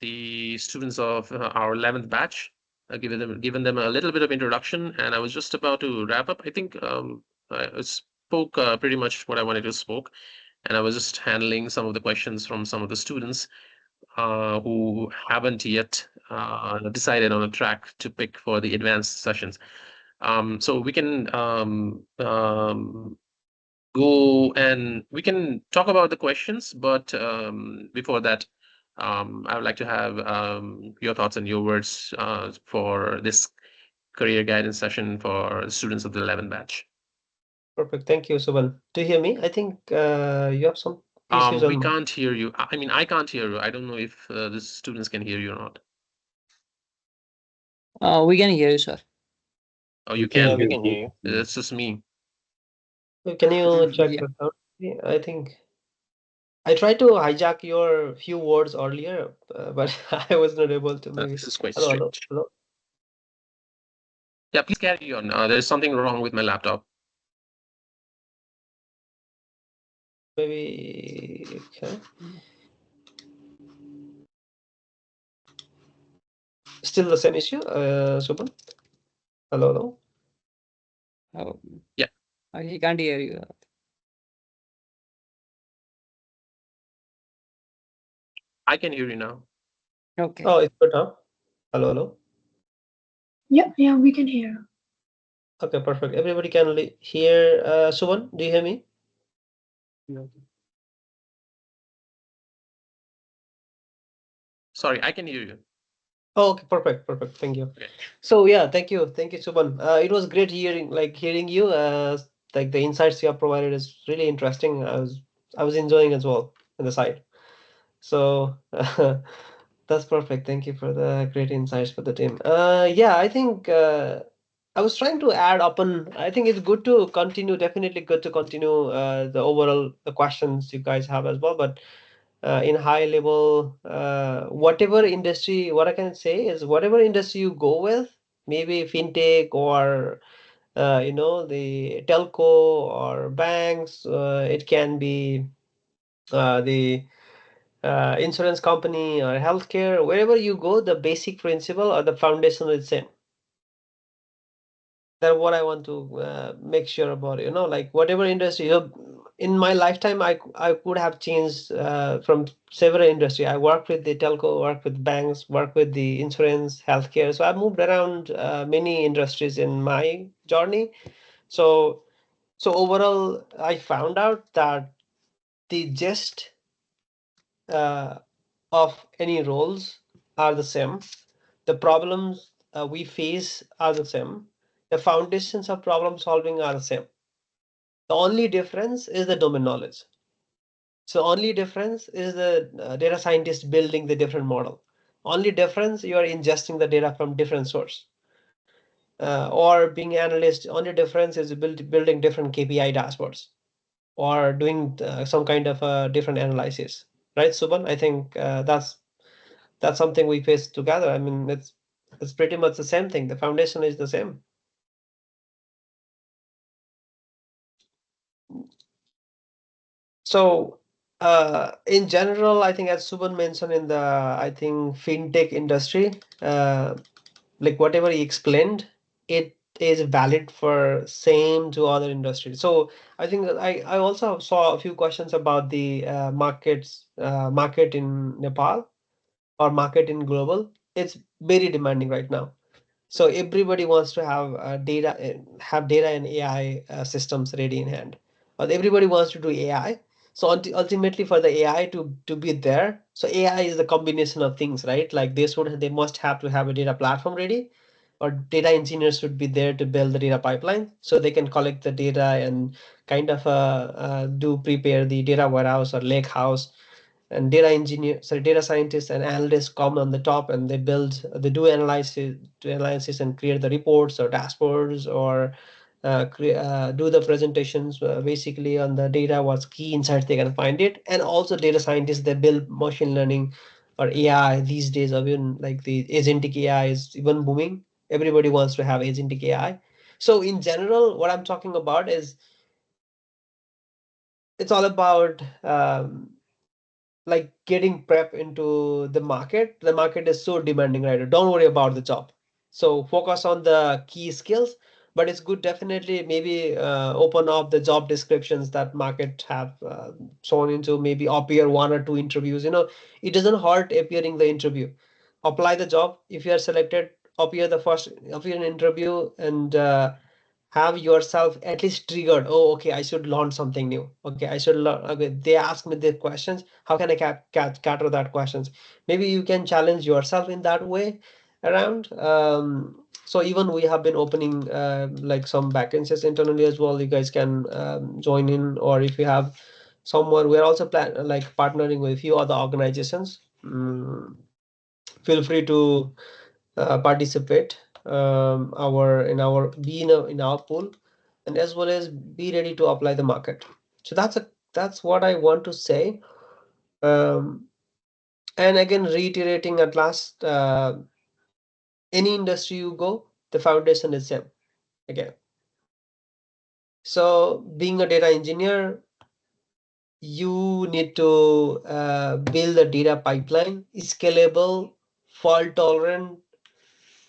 the students of our 11th batch, given them a little bit of introduction, and I was just about to wrap up. I think I spoke pretty much what I wanted to spoke, and I was just handling some of the questions from some of the students who haven't yet decided on a track to pick for the advanced sessions. So we can go and we can talk about the questions, but before that, I would like to have your thoughts and your words for this career guidance session for students of the 11th batch. Perfect. Thank you, Subal. Do you hear me? I think you have some issues We on. can't hear you. I mean, I can't hear you. I don't know if the students can hear you or not. We can hear you, sir. Oh, you Yeah, can. we can hear you. It's just me. Can you check Yeah. the sound? Yeah, I think I tried to hijack your few words earlier, but I was not able to. Maybe. This is quite Hello, hello, strange. hello. Yeah, please carry on. There's something wrong with my laptop. Maybe. Okay. Still the same issue, Subhan? Hello, hello. Oh, Yeah. he can't hear you. I can hear you now. Okay. Oh, it's good, huh? Hello, hello. Yeah, we can hear. Okay, perfect. Everybody can hear. Subhan, do you hear me? Sorry, I can hear you. Oh, okay, perfect, perfect. Thank you. Okay. So yeah, thank you, Subhan. It was great hearing you. Like the insights you have provided is really interesting. I was enjoying as well on the side. So that's perfect. Thank you for the great insights for the team. Yeah, I think I was trying to add upon. I think it's good to continue. Definitely good to continue the overall the questions you guys have as well. But in high level, whatever industry, what I can say is whatever industry you go with, maybe fintech or the telco or banks, it can be the insurance company or healthcare, wherever you go, the basic principle or the foundation is same. That's what I want to make sure about. Like whatever industry. In my lifetime, I could have changed from several industry. I worked with the telco, worked with banks, worked with the insurance, healthcare. So I moved around many industries in my journey. So overall, I found out that the gist uh, of any roles are the same. The problems we face are the same. The foundations of problem solving are the same. The only difference is the domain knowledge. So only difference is the data scientist building the different model. Only difference you are ingesting the data from different source. Or being analyst, only difference is building different KPI dashboards or doing some kind of different analysis. Right, Subhan? I think that's something we face together. I mean, it's pretty much the same thing. The foundation is the same. So in general, I think as Subhan mentioned in the I think fintech industry, like whatever he explained, it is valid for same to other industries. So I think that I also saw a few questions about the market in Nepal or market in global. It's very demanding right now. So everybody wants to have have data and AI systems ready in hand. Everybody wants to do AI. So ultimately, for the AI to be there, so AI is the combination of things, right? Like they must have to have a data platform ready, or data engineers should be there to build the data pipeline, so they can collect the data and kind of do prepare the data warehouse or lake house, and data scientists and analysts come on the top, and they do analysis and create the reports or dashboards, or do the presentations basically on the data, what's key insights they can find it. And also data scientists, they build machine learning or AI these days. Even like the agentic AI is even booming. Everybody wants to have agentic AI. So in general, what I'm talking about is it's all about like getting prep into the market. The market is so demanding right now. Don't worry about the job. So focus on the key skills. But it's good, definitely, maybe open up the job descriptions that market have shown into, maybe appear one or two interviews. It doesn't hurt appearing the interview. Apply the job. If you are selected, appear in interview, and have yourself at least triggered. Oh, okay, I should learn something new. Okay, I should learn. Okay, they ask me the questions, how can I cater that questions? Maybe you can challenge yourself in that way around. So even we have been opening like some vacancies internally as well. You guys can join in, or if you have someone, we're also like partnering with a few other organizations. Feel free to participate. in our pool, and as well as be ready to apply the market. So that's what I want to say. And again, reiterating at last, any industry you go, the foundation is same again. So being a data engineer, you need to build a data pipeline, scalable, fault tolerant.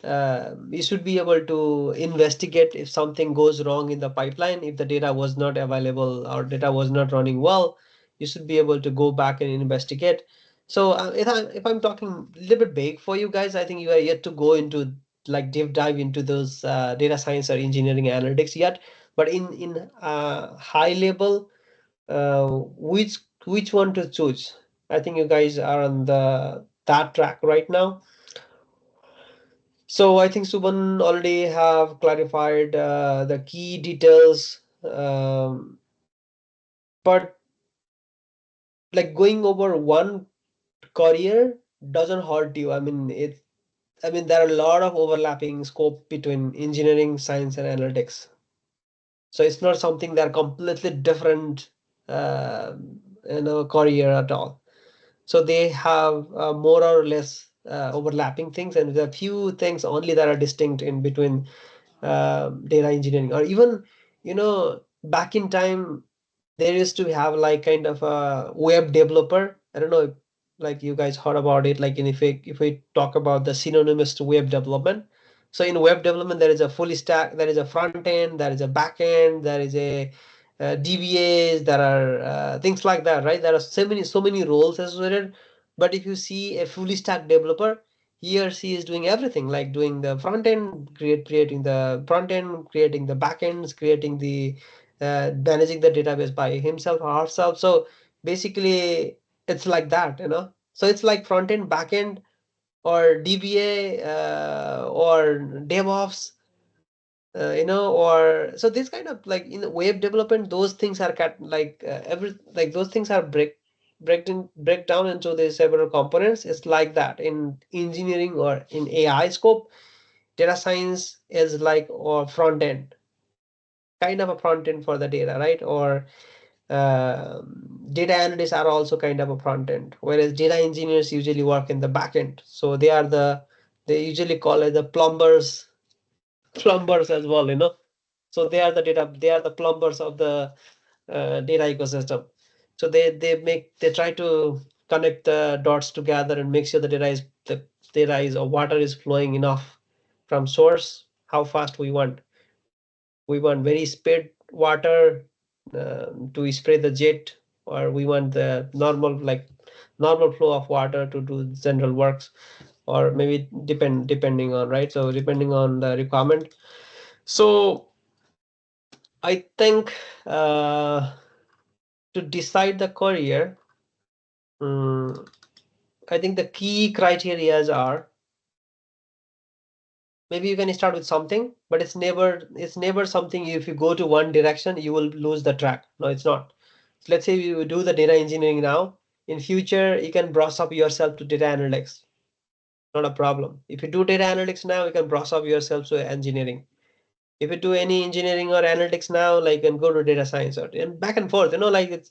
You should be able to investigate if something goes wrong in the pipeline, if the data was not available or data was not running well. You should be able to go back and investigate. So if I'm talking a little bit big for you guys, I think you are yet to go into like deep dive into those data science or engineering analytics yet. But in high level, which one to choose? I think you guys are on that track right now. So I think Subhan already have clarified the key details, but like going over one career doesn't hurt you. I mean there are a lot of overlapping scope between engineering, science, and analytics. So it's not something that are completely different, career at all. So they have more or less overlapping things, and there are few things only that are distinct in between data engineering. Or even, back in time, there used to have like kind of a web developer. I don't know if like you guys heard about it. Like if we talk about the synonymous to web development. So in web development, there is a full stack, there is a front end, there is a back end, there is a DBAs, there are things like that, right? There are so many roles associated. But if you see a fully stack developer, he or she is doing everything, like doing the front end, creating the front end, creating the back ends, creating the managing the database by himself or herself. So basically, it's like that. So it's like front end, back end, or DBA, or DevOps, or so this kind of like in web development, those things are those things are break down into the several components. It's like that in engineering or in AI scope. Data science is like or front end, kind of a front end for the data, right? Or data analysts are also kind of a front end, whereas data engineers usually work in the back end. So they usually call it the plumbers as well. So they are the plumbers of the data ecosystem. So they try to connect the dots together and make sure the data is or water is flowing enough from source, how fast we want very speed water to spray the jet, or we want the normal flow of water to do general works, or maybe depending on, right? So depending on the requirement. So I think to decide the career, I think the key criterias are, maybe you can start with something, but it's never something, if you go to one direction you will lose the track. No, it's not. So let's say you do the data engineering now, in future you can brush up yourself to data analytics, not a problem. If you do data analytics now, you can brush up yourself to engineering. If you do any engineering or analytics now, like, you can go to data science, or and back and forth, like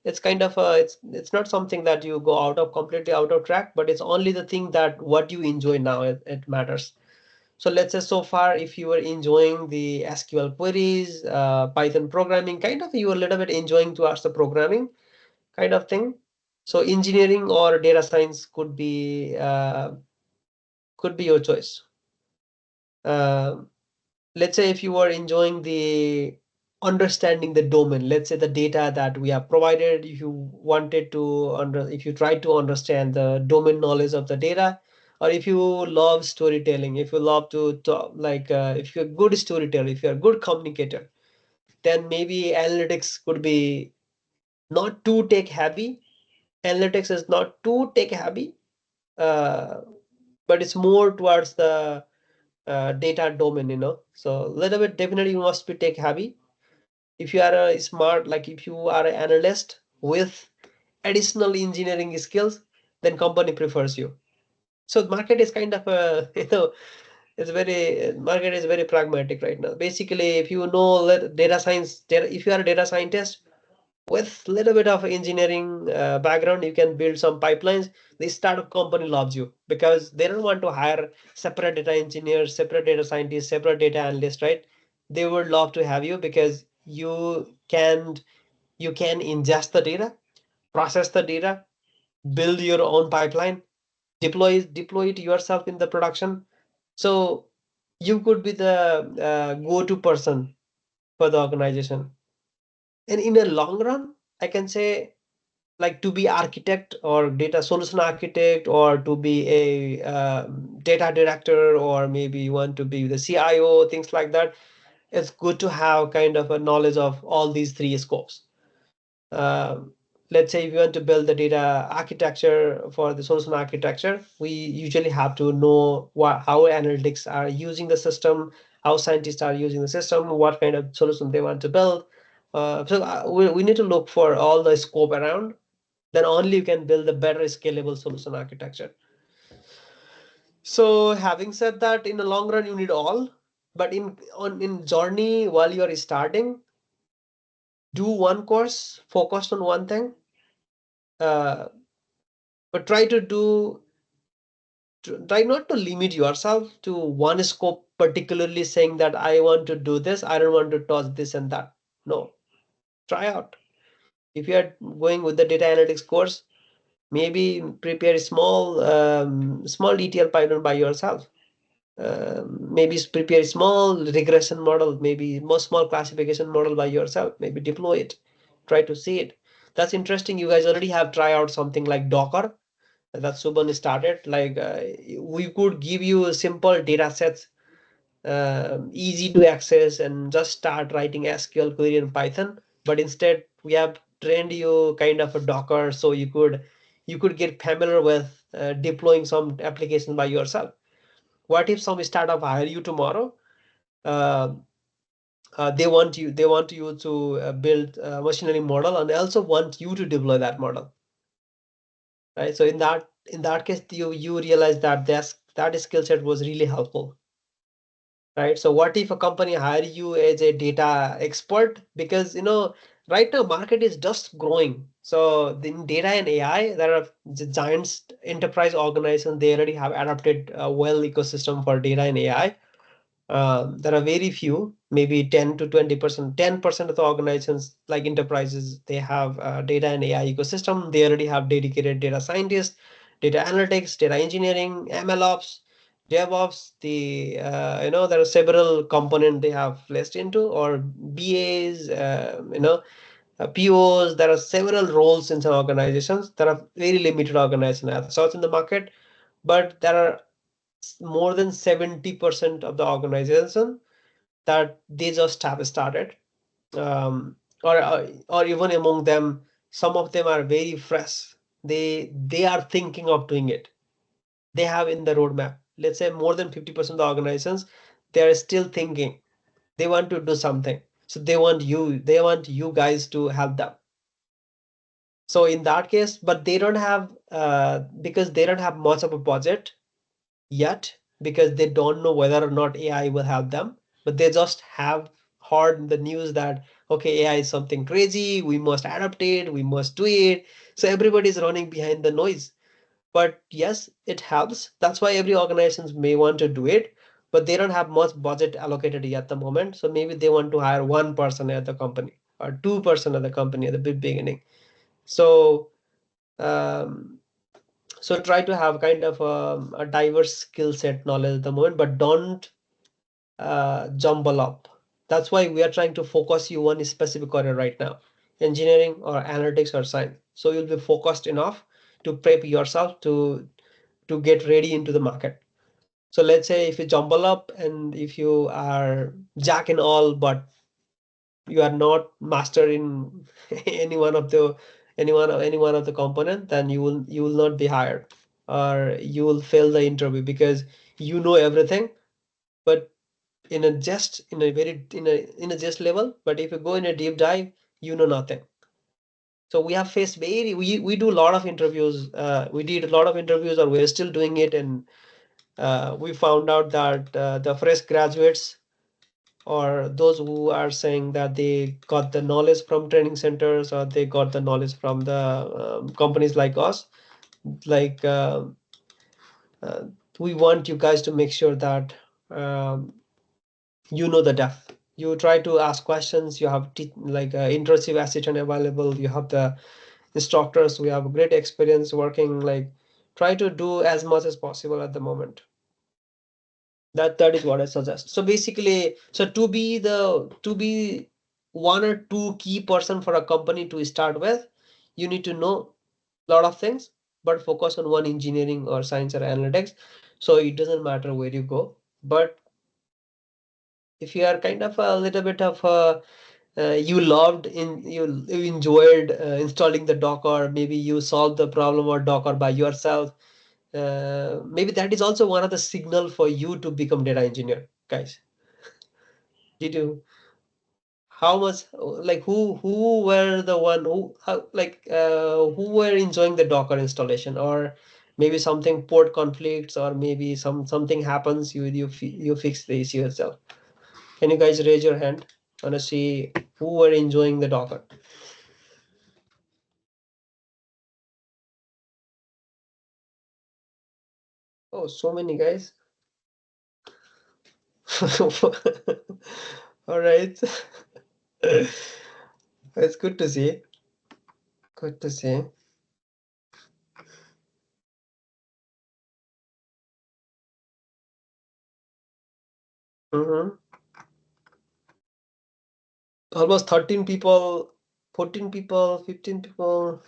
it's kind of it's not something that you go completely out of track, but it's only the thing that what you enjoy now, it matters. So let's say so far, if you were enjoying the SQL queries, Python programming, kind of you were a little bit enjoying towards the programming kind of thing. So engineering or data science could be your choice. Let's say if you are enjoying the understanding the domain, let's say the data that we have provided, if you wanted to if you try to understand the domain knowledge of the data, or if you love storytelling, if you love to talk, like if you're a good storyteller, if you're a good communicator, then maybe analytics could be not too tech heavy. Analytics is not too tech heavy, uh, but it's more towards the data domain. So a little bit definitely you must be tech heavy. If you are a smart, like if you are an analyst with additional engineering skills, then company prefers you. So the market is kind of a it's very market is very pragmatic right now. Basically, if you know data science, if you are a data scientist with little bit of engineering background, you can build some pipelines. This startup company loves you because they don't want to hire separate data engineers, separate data scientists, separate data analysts, right? They would love to have you because you can ingest the data, process the data, build your own pipeline, deploy it yourself in the production. So you could be the go-to person for the organization. And in a long run, I can say, like, to be architect or data solution architect, or to be a data director, or maybe you want to be the CIO, things like that. It's good to have kind of a knowledge of all these three scopes. Um, let's say if you want to build the data architecture for the solution architecture, we usually have to know how analytics are using the system, how scientists are using the system, what kind of solution they want to build. We need to look for all the scope around. Then only you can build a better scalable solution architecture. So having said that, in the long run, you need all. But in journey, while you are starting, do one course, focused on one thing. But try not to limit yourself to one scope, particularly saying that I want to do this, I don't want to touch this and that. No, try out. If you are going with the data analytics course, maybe prepare a small ETL pipeline by yourself. Maybe prepare a small regression model, maybe more small classification model by yourself, maybe deploy it, try to see it. That's interesting. You guys already have tried out something like Docker that Subhan started. Like we could give you simple data sets, easy to access, and just start writing SQL query in Python. But instead, we have trained you kind of a Docker, so you could get familiar with deploying some application by yourself. What if some startup hire you tomorrow? Uh, they want you to build a machine learning model, and they also want you to deploy that model, right? So in that case, you realize that that skill set was really helpful, right? So what if a company hire you as a data expert? Because right now market is just growing. So in data and AI, there are giants enterprise organizations. They already have adopted a well ecosystem for data and AI. There are very few, maybe 10 to 20%, 10% of the organizations like enterprises, they have data and AI ecosystem. They already have dedicated data scientists, data analytics, data engineering, MLOps, DevOps. There are several components they have placed into, or BAs, POs. There are several roles in some organizations. There are very limited organizations as such in the market, but there are more than 70% of the organization that they just have started, or even among them, some of them are very fresh. They are thinking of doing it. They have in the roadmap. Let's say more than 50% of the organizations, they are still thinking. They want to do something. So they want you guys to help them. So in that case, but they don't have because they don't have much of a budget yet, because they don't know whether or not AI will help them. But they just have heard the news that, okay, AI is something crazy, we must adapt it, we must do it. So everybody is running behind the noise. But yes, it helps. That's why every organizations may want to do it, but they don't have much budget allocated at the moment. So maybe they want to hire one person at the company, or 2% of the company at the beginning. So um, so try to have kind of a diverse skill set knowledge at the moment, but don't jumble up. That's why we are trying to focus you on a specific area right now, engineering or analytics or science. So you'll be focused enough to prep yourself to get ready into the market. So let's say if you jumble up and if you are jack in all, but you are not master in any one of the component, then you will not be hired, or you will fail the interview because you know everything, but in a just level. But if you go in a deep dive, you know nothing. So we have faced we do a lot of interviews. We did a lot of interviews, or we're still doing it, and we found out that the fresh graduates or those who are saying that they got the knowledge from training centers or they got the knowledge from the companies like us, like uh, we want you guys to make sure that um, you know the depth. You try to ask questions. You have like internship assistant available. You have the instructors. We have great experience working. Like try to do as much as possible at the moment. That is what I suggest. So basically, so to be one or two key person for a company to start with, you need to know a lot of things, but focus on one engineering or science or analytics. So it doesn't matter where you go. But if you are kind of a little bit of a you enjoyed installing the Docker, maybe you solved the problem or Docker by yourself. Maybe that is also one of the signal for you to become data engineer, guys. Did you how much like who were the one who who were enjoying the Docker installation, or maybe something port conflicts, or maybe something happens, you fix the issue yourself? Can you guys raise your hand? I want to see who were enjoying the Docker. Oh, so many guys. All right. It's good to see. Good to see. Mm-hmm. Almost 13 people, 14 people, 15 people.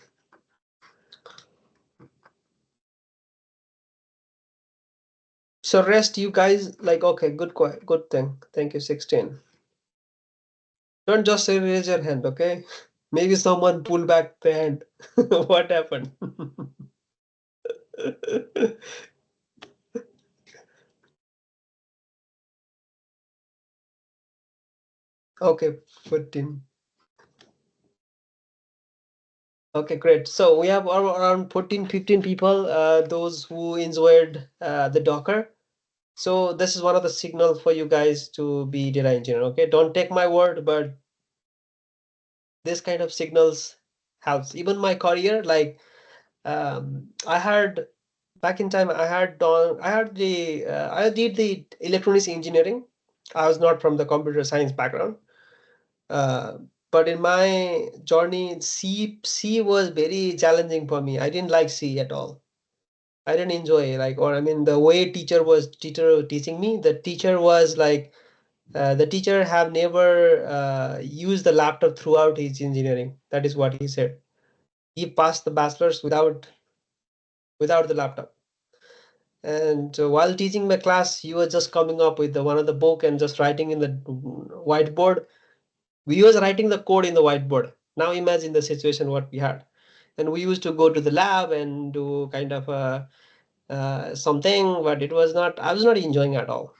So rest you guys like, okay, good thing. Thank you, 16. Don't just say raise your hand, okay? Maybe someone pull back the hand. What happened? Okay, 14. Okay, great. So we have around 14, 15 people, those who enjoyed the Docker. So this is one of the signals for you guys to be data engineer. Okay, don't take my word, but this kind of signals helps. Even my career, like I had back in time, I did the electronics engineering. I was not from the computer science background. Uh, but in my journey, C was very challenging for me. I didn't like C at all. I didn't enjoy like, or I mean, the way teacher teaching me, the teacher was like, the teacher have never used the laptop throughout his engineering. That is what he said. He passed the bachelor's without the laptop. And while teaching my class, he was just coming up with one of the book and just writing in the whiteboard. We was writing the code in the whiteboard. Now imagine the situation what we had. And we used to go to the lab and do kind of something, but it was not, I was not enjoying at all.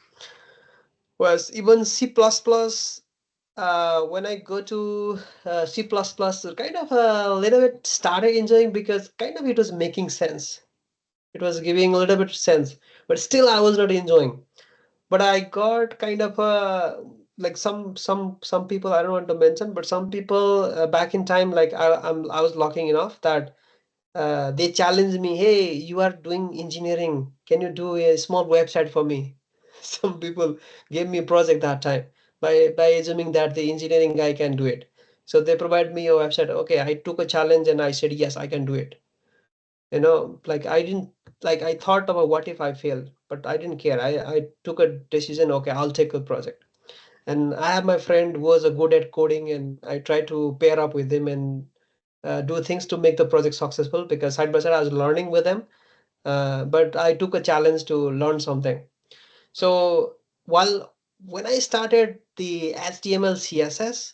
Was even C++, when I go to C++, kind of a little bit started enjoying because kind of it was making sense. It was giving a little bit sense, but still I was not enjoying. But I got kind of a like some people I don't want to mention, but some people back in time, like I was lucky enough that they challenged me. Hey, you are doing engineering. Can you do a small website for me? Some people gave me a project that time by assuming that the engineering guy can do it. So they provide me a website. Okay, I took a challenge and I said yes, I can do it. You know, like I didn't like I thought about what if I fail, but I didn't care. I took a decision. Okay, I'll take a project. And I have my friend who was a good at coding, and I tried to pair up with him and do things to make the project successful because side by side I was learning with them. But I took a challenge to learn something. So while when I started the HTML CSS,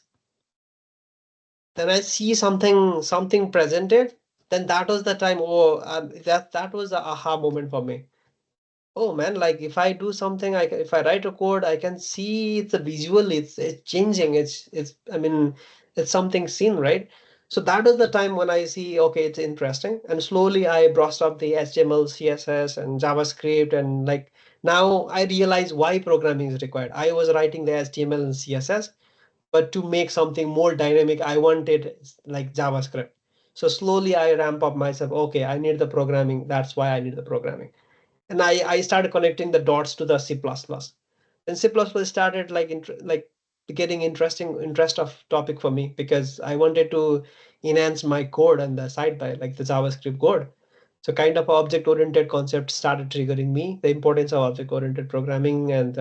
then I see something presented, then that was the time. Oh, that was the aha moment for me. Oh man, like if I do something, if I write a code, I can see it's a visual, it's changing. It's I mean, it's something seen, right? So that was the time when I see, okay, it's interesting. And slowly I brushed up the HTML, CSS, and JavaScript, and like Now I realize why programming is required. I was writing the HTML and CSS, but to make something more dynamic, I wanted like JavaScript. So slowly I ramp up myself. Okay, I need the programming. That's why I need the programming. And I started connecting the dots to the C++. And C++ started like getting interest of topic for me because I wanted to enhance my code on the side by like the JavaScript code. So kind of object-oriented concept started triggering me, the importance of object-oriented programming and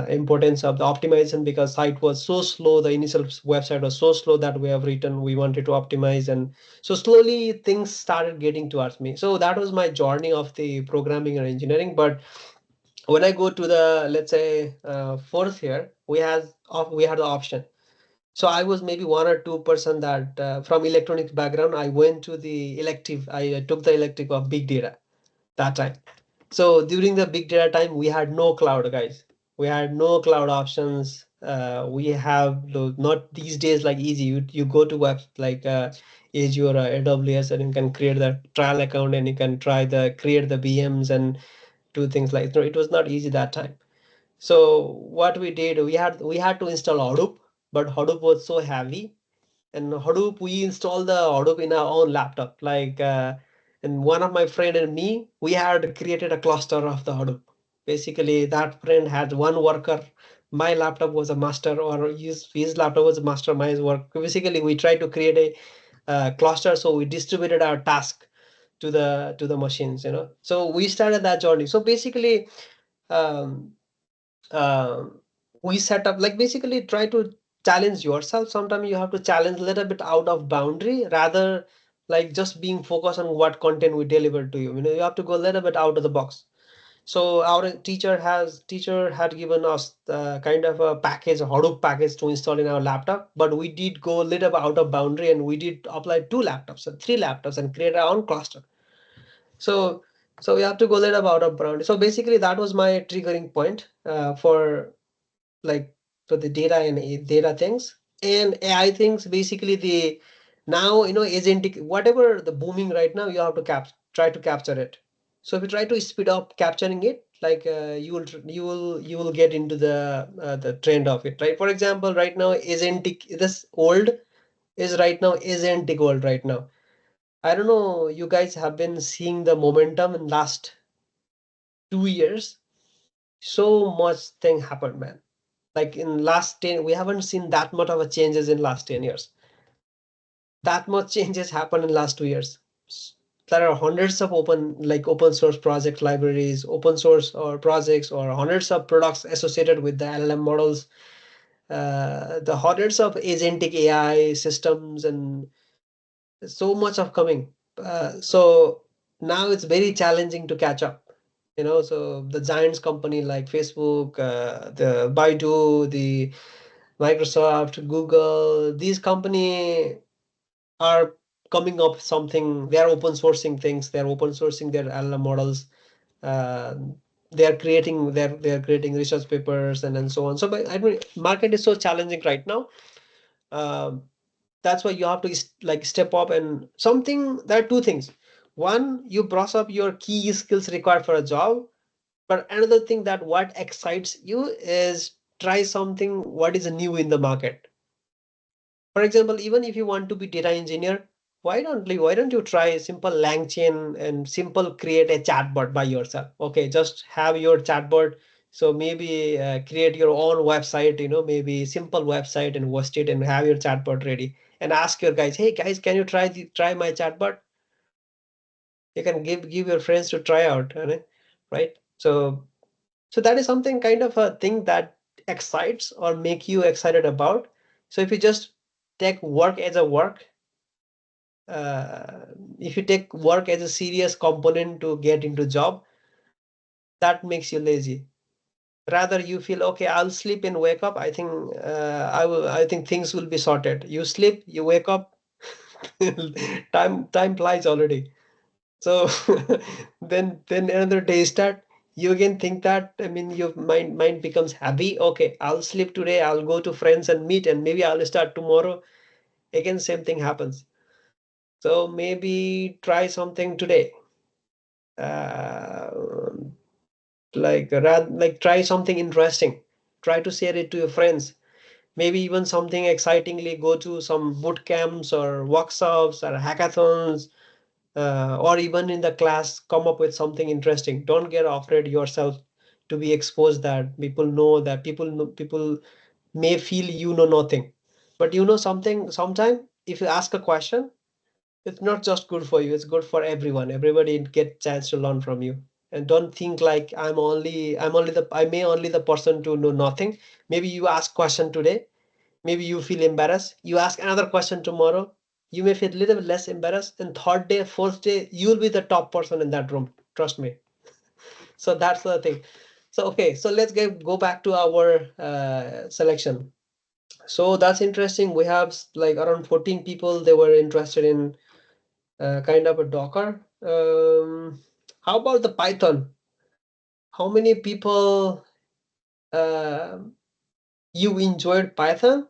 importance of the optimization because site was so slow. The initial website was so slow that we wanted to optimize. And so slowly things started getting towards me. So that was my journey of the programming and engineering. But when I go to the, let's say, fourth year, we had the option. So I was maybe 1 or 2% that from electronics background, I went to the elective. I took the elective of big data that time. So during the big data time, we had no cloud, guys. We had no cloud options. We have not these days like easy. You go to web like Azure or AWS and you can create the trial account and you can create the VMs and do things like no, it was not easy that time. So what we did, we had to install Hadoop, but Hadoop was so heavy. And Hadoop, we installed the Hadoop in our own laptop. And one of my friend and me, we had created a cluster of the Hadoop. Basically, that friend had one worker. My laptop was a master, or his laptop was a master. My work. Basically, we tried to create a cluster, so we distributed our task to the machines. So we started that journey. So basically, um, um, we set up like basically try to challenge yourself. Sometimes you have to challenge a little bit out of boundary rather like just being focused on what content we deliver to you. You have to go a little bit out of the box. So our teacher had given us kind of a package, a Hadoop package to install in our laptop, but we did go a little bit out of boundary and we did apply 2 laptops and 3 laptops and create our own cluster. So so we have to go a little bit out of boundary. So basically that was my triggering point for like for the data and data things and AI things. Basically the now agentic whatever the booming right now, you have to try to capture it. So if you try to speed up capturing it, like you will get into the trend of it, right? For example, right now agentic this old is right now agentic world right now. I don't know, you guys have been seeing the momentum in last 2 years. So much thing happened, man. Like in last 10, we haven't seen that much of a changes in last 10 years. That much changes happened in last 2 years. There are hundreds of open source project libraries, open source or projects, or hundreds of products associated with the LLM models, the hundreds of agentic AI systems, and so much of coming. So now it's very challenging to catch up. So the giants company like Facebook, the Baidu, the Microsoft, Google, these company are coming up something. They are open sourcing things. They are open sourcing their LLM models. Uh, they're creating research papers and so on. So but I mean, market is so challenging right now. Um, that's why you have to like step up and something. There are two things. One, you brush up your key skills required for a job. But another thing that what excites you is try something what is new in the market. For example, even if you want to be data engineer, why don't you try a simple LangChain and simple create a chatbot by yourself? Okay, just have your chatbot. So maybe create your own website, maybe simple website and host it and have your chatbot ready. And ask your guys, hey guys, can you try my chatbot? You can give your friends to try out, right? So that is something kind of a thing that excites or make you excited about. So if you just take work as a work, uh, if you take work as a serious component to get into job, that makes you lazy. Rather you feel okay, I'll sleep and wake up. I think I think things will be sorted. You sleep, you wake up, time flies already. So then another day start. You again think that, I mean, your mind becomes heavy. Okay, I'll sleep today, I'll go to friends and meet, and maybe I'll start tomorrow. Again, same thing happens. So maybe try something today. Uh, Like try something interesting. Try to share it to your friends. Maybe even something excitingly, go to some boot camps or workshops or hackathons, or even in the class, come up with something interesting. Don't get afraid yourself to be exposed, that people may feel you know nothing, but you know something. Sometime if you ask a question, it's not just good for you, it's good for everyone. Everybody get chance to learn from you. And don't think like I may only the person to know nothing. Maybe you ask question today, maybe you feel embarrassed, you ask another question tomorrow, you may feel a little bit less embarrassed, and third day, fourth day, you'll be the top person in that room, trust me. So that's the thing. So okay, so let's go back to our selection. So that's interesting. We have like around 14 people, they were interested in kind of a Docker. How about the Python? How many people uh, you enjoyed Python?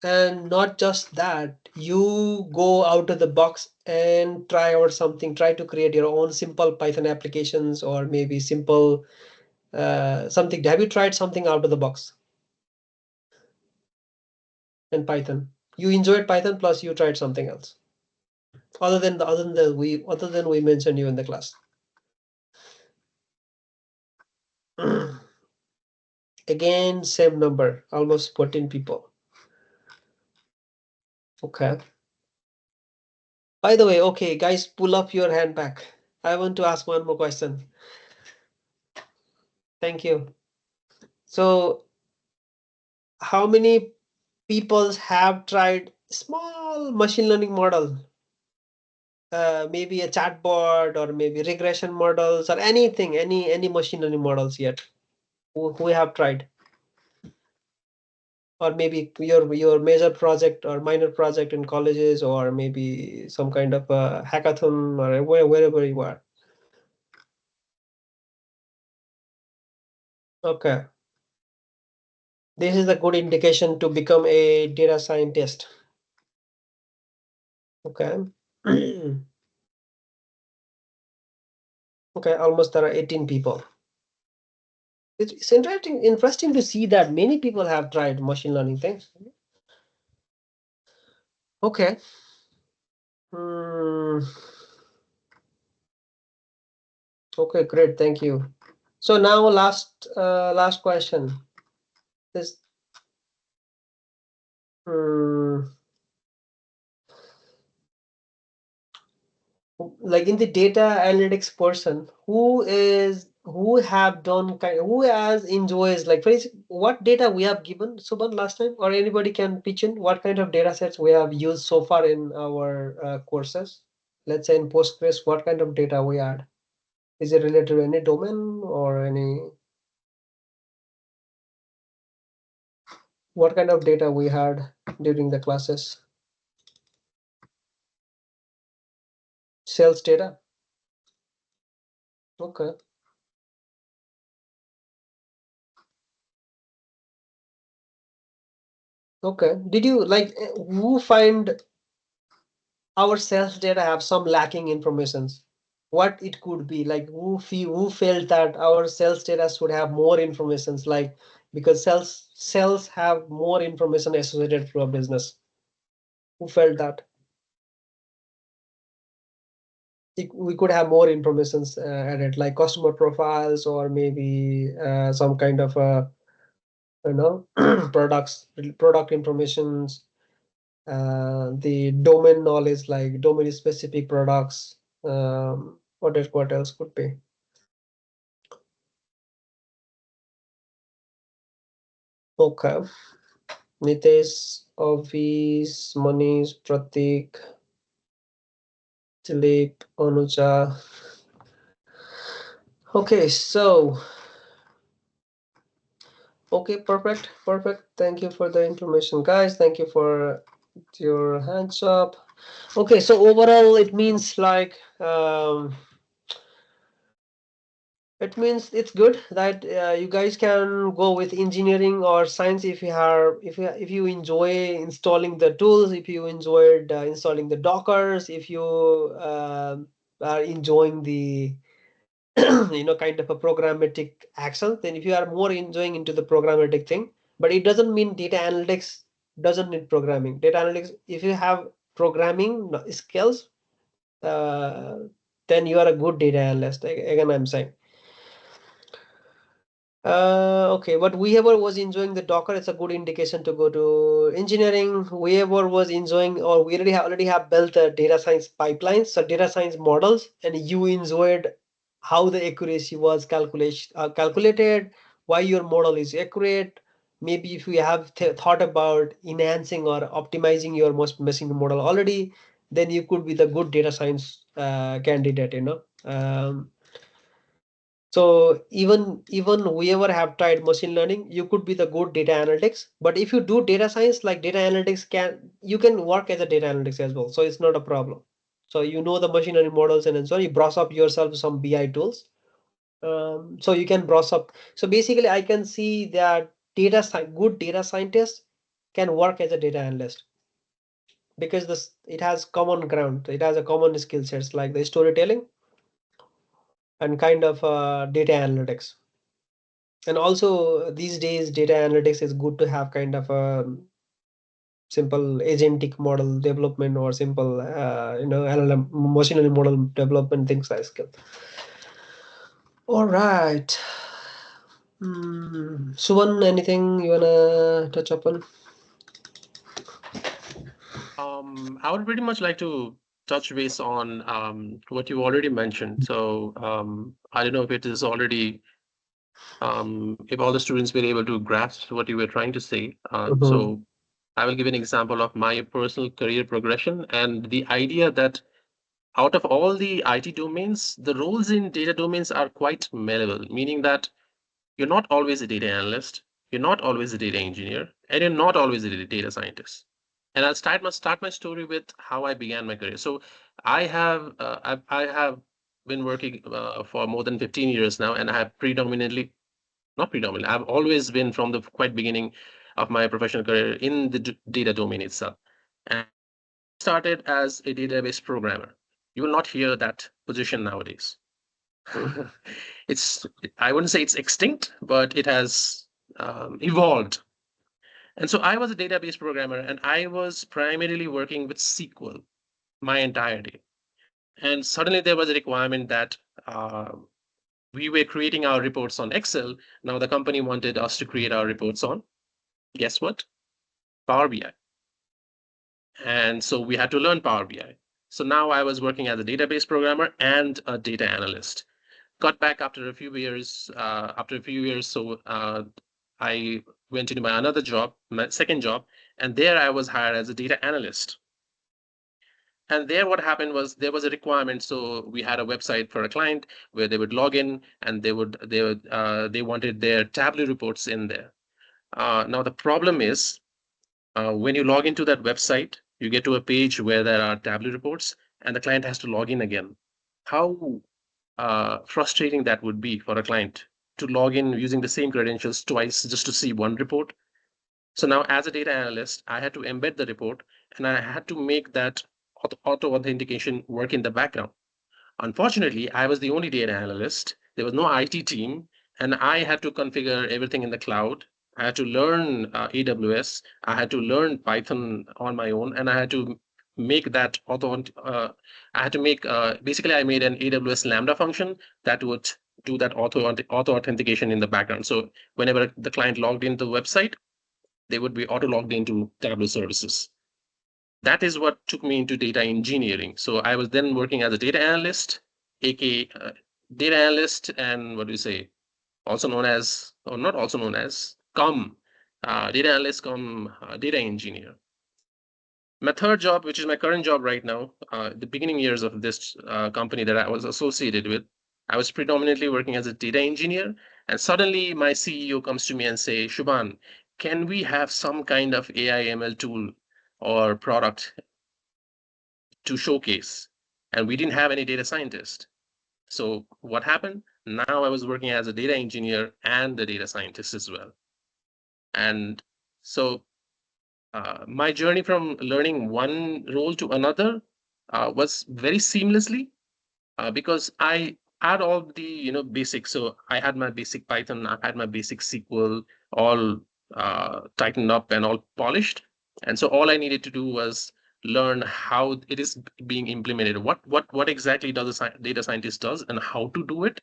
And not just that, you go out of the box and try out something, try to create your own simple Python applications, or maybe simple something. Have you tried something out of the box in Python? You enjoyed Python plus you tried something else other than we mentioned you in the class. Again, same number, almost 14 people. Okay. By the way, okay, guys, pull up your hand back. I want to ask one more question. Thank you. So, how many people have tried small machine learning model? Maybe a chatbot, or maybe regression models, or anything, any machine learning models yet? Who have tried? Or maybe your major project or minor project in colleges, or maybe some kind of a hackathon, or wherever you are. Okay. This is a good indication to become a data scientist. Okay. Okay, almost there are 18 people. It's interesting to see that many people have tried machine learning things. Okay. Okay, great, thank you. So now last question. This like in the data analytics person, who has enjoys, like what data we have given Subhan last time, or anybody can pitch in what kind of data sets we have used so far in our courses. Let's say in Postgres, what kind of data we had? Is it related to any domain or any? What kind of data we had during the classes? Sales data. Okay. Okay. Did you like who find our sales data have some lacking informations? What it could be like, who felt that our sales data should have more informations, like because sales have more information associated to a business. Who felt that we could have more informations added, like customer profiles, or maybe some kind of you know product informations, the domain knowledge, like domain specific products. What else could be? Okay. Nitesh, Office, Manish, Pratik, Dilip, Anuja. Okay, so okay, perfect. Thank you for the information, guys. Thank you for your hands up. Okay, so overall, it means like it means it's good that you guys can go with engineering or science if you enjoy installing the tools, if you enjoyed installing the Dockers, if you are enjoying the kind of a programmatic action, then if you are more enjoying into the programmatic thing, but it doesn't mean data analytics doesn't need programming. Data analytics, if you have programming skills, then you are a good data analyst. Again, I'm saying. Okay, but whoever was enjoying the Docker, it's a good indication to go to engineering. Whoever was enjoying, or we already have built a data science pipelines, so data science models, and you enjoyed how the accuracy was calculated, why your model is accurate. Maybe if you have thought about enhancing or optimizing your most machine model already, then you could be the good data science candidate. So even whoever have tried machine learning, you could be the good data analytics. But if you do data science, like data analytics, you can work as a data analytics as well. So it's not a problem. So you know the machine learning models, and so on. You brush up yourself some BI tools. So you can brush up. So basically, I can see that good data scientists can work as a data analyst, because it has common ground. It has a common skill sets like the storytelling and kind of data analytics. And also these days data analytics is good to have kind of a simple agentic model development, or simple LLM machine learning model development, things like skill. All right. Suvan, anything you wanna touch upon? I would pretty much like to touch base on what you already mentioned. So I don't know if it is already if all the students were able to grasp what you were trying to say. So I will give an example of my personal career progression and the idea that out of all the IT domains, the roles in data domains are quite malleable, meaning that you're not always a data analyst, you're not always a data engineer, and you're not always a data scientist. And I'll start my story with how I began my career. So I have been working for more than 15 years now, and I have not predominantly, I've always been from the quite beginning of my professional career in the data domain itself. And started as a database programmer. You will not hear that position nowadays. It's I wouldn't say it's extinct, but it has evolved. And so I was a database programmer, and I was primarily working with SQL my entire day. And suddenly there was a requirement that we were creating our reports on Excel. Now the company wanted us to create our reports on, guess what? Power BI. And so we had to learn Power BI. So now I was working as a database programmer and a data analyst. Got back after a few years. So I went into my another job, my second job, and there I was hired as a data analyst. And there what happened was there was a requirement. So we had a website for a client where they would log in, and they wanted their Tableau reports in there. Now the problem is when you log into that website, you get to a page where there are Tableau reports, and the client has to log in again. How frustrating that would be for a client to log in using the same credentials twice just to see one report. So now, as a data analyst, I had to embed the report, and I had to make that auto authentication work in the background. Unfortunately, I was the only data analyst. There was no IT team, and I had to configure everything in the cloud. I had to learn AWS. I had to learn Python on my own, and I had to make that I had to make basically I made an AWS Lambda function that would do that auto authentication in the background. So whenever the client logged into the website, they would be auto logged into Tableau services. That is what took me into data engineering. So I was then working as a data analyst, aka data analyst, and what do you say? Also known as, or not also known as, data analyst, data engineer. My third job, which is my current job right now, the beginning years of this company that I was associated with, I was predominantly working as a data engineer, and suddenly my CEO comes to me and say, Shubhan, can we have some kind of AI ML tool or product to showcase? And we didn't have any data scientist. So what happened? Now I was working as a data engineer and a data scientist as well. And so my journey from learning one role to another was very seamlessly because I had all the basics. So I had my basic Python, I had my basic SQL, all tightened up and all polished. And so all I needed to do was learn how it is being implemented. What exactly does a data scientist does and how to do it.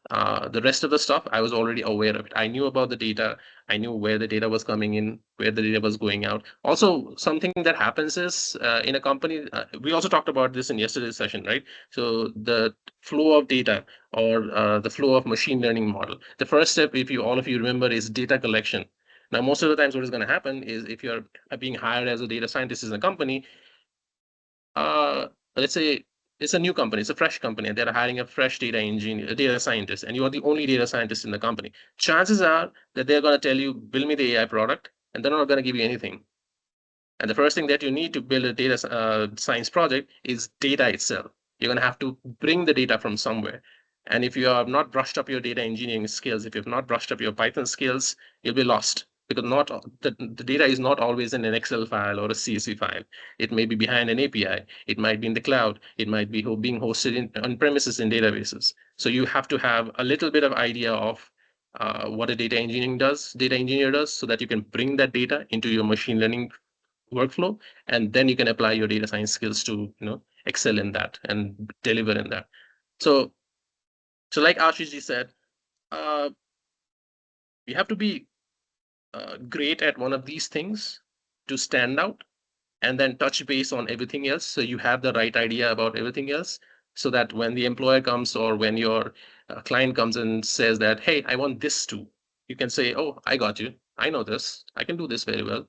The rest of the stuff, I was already aware of it. I knew about the data. I knew where the data was coming in, where the data was going out. Also, something that happens is in a company, we also talked about this in yesterday's session, right? So the flow of data or the flow of machine learning model. The first step, if you all of you remember, is data collection. Now, most of the times, what is going to happen is if you're being hired as a data scientist in a company, uh, let's say it's a new company, it's a fresh company, and they're hiring a fresh data engineer, a data scientist, and you are the only data scientist in the company. Chances are that they're going to tell you, build me the AI product, and they're not going to give you anything. And the first thing that you need to build a data science project is data itself. You're going to have to bring the data from somewhere. And if you have not brushed up your data engineering skills, if you've not brushed up your Python skills, you'll be lost because not the data is not always in an Excel file or a CSV file. It may be behind an API. It might be in the cloud. It might be being hosted on premises in databases. So you have to have a little bit of idea of what a data engineer does, so that you can bring that data into your machine learning workflow, and then you can apply your data science skills to excel in that and deliver in that. So like Ashish said, uh, you have to be great at one of these things to stand out, and then touch base on everything else, so you have the right idea about everything else, so that when the employer comes or when your client comes and says that, hey, I want this too, you can say, oh, I got you, I know this, I can do this very well.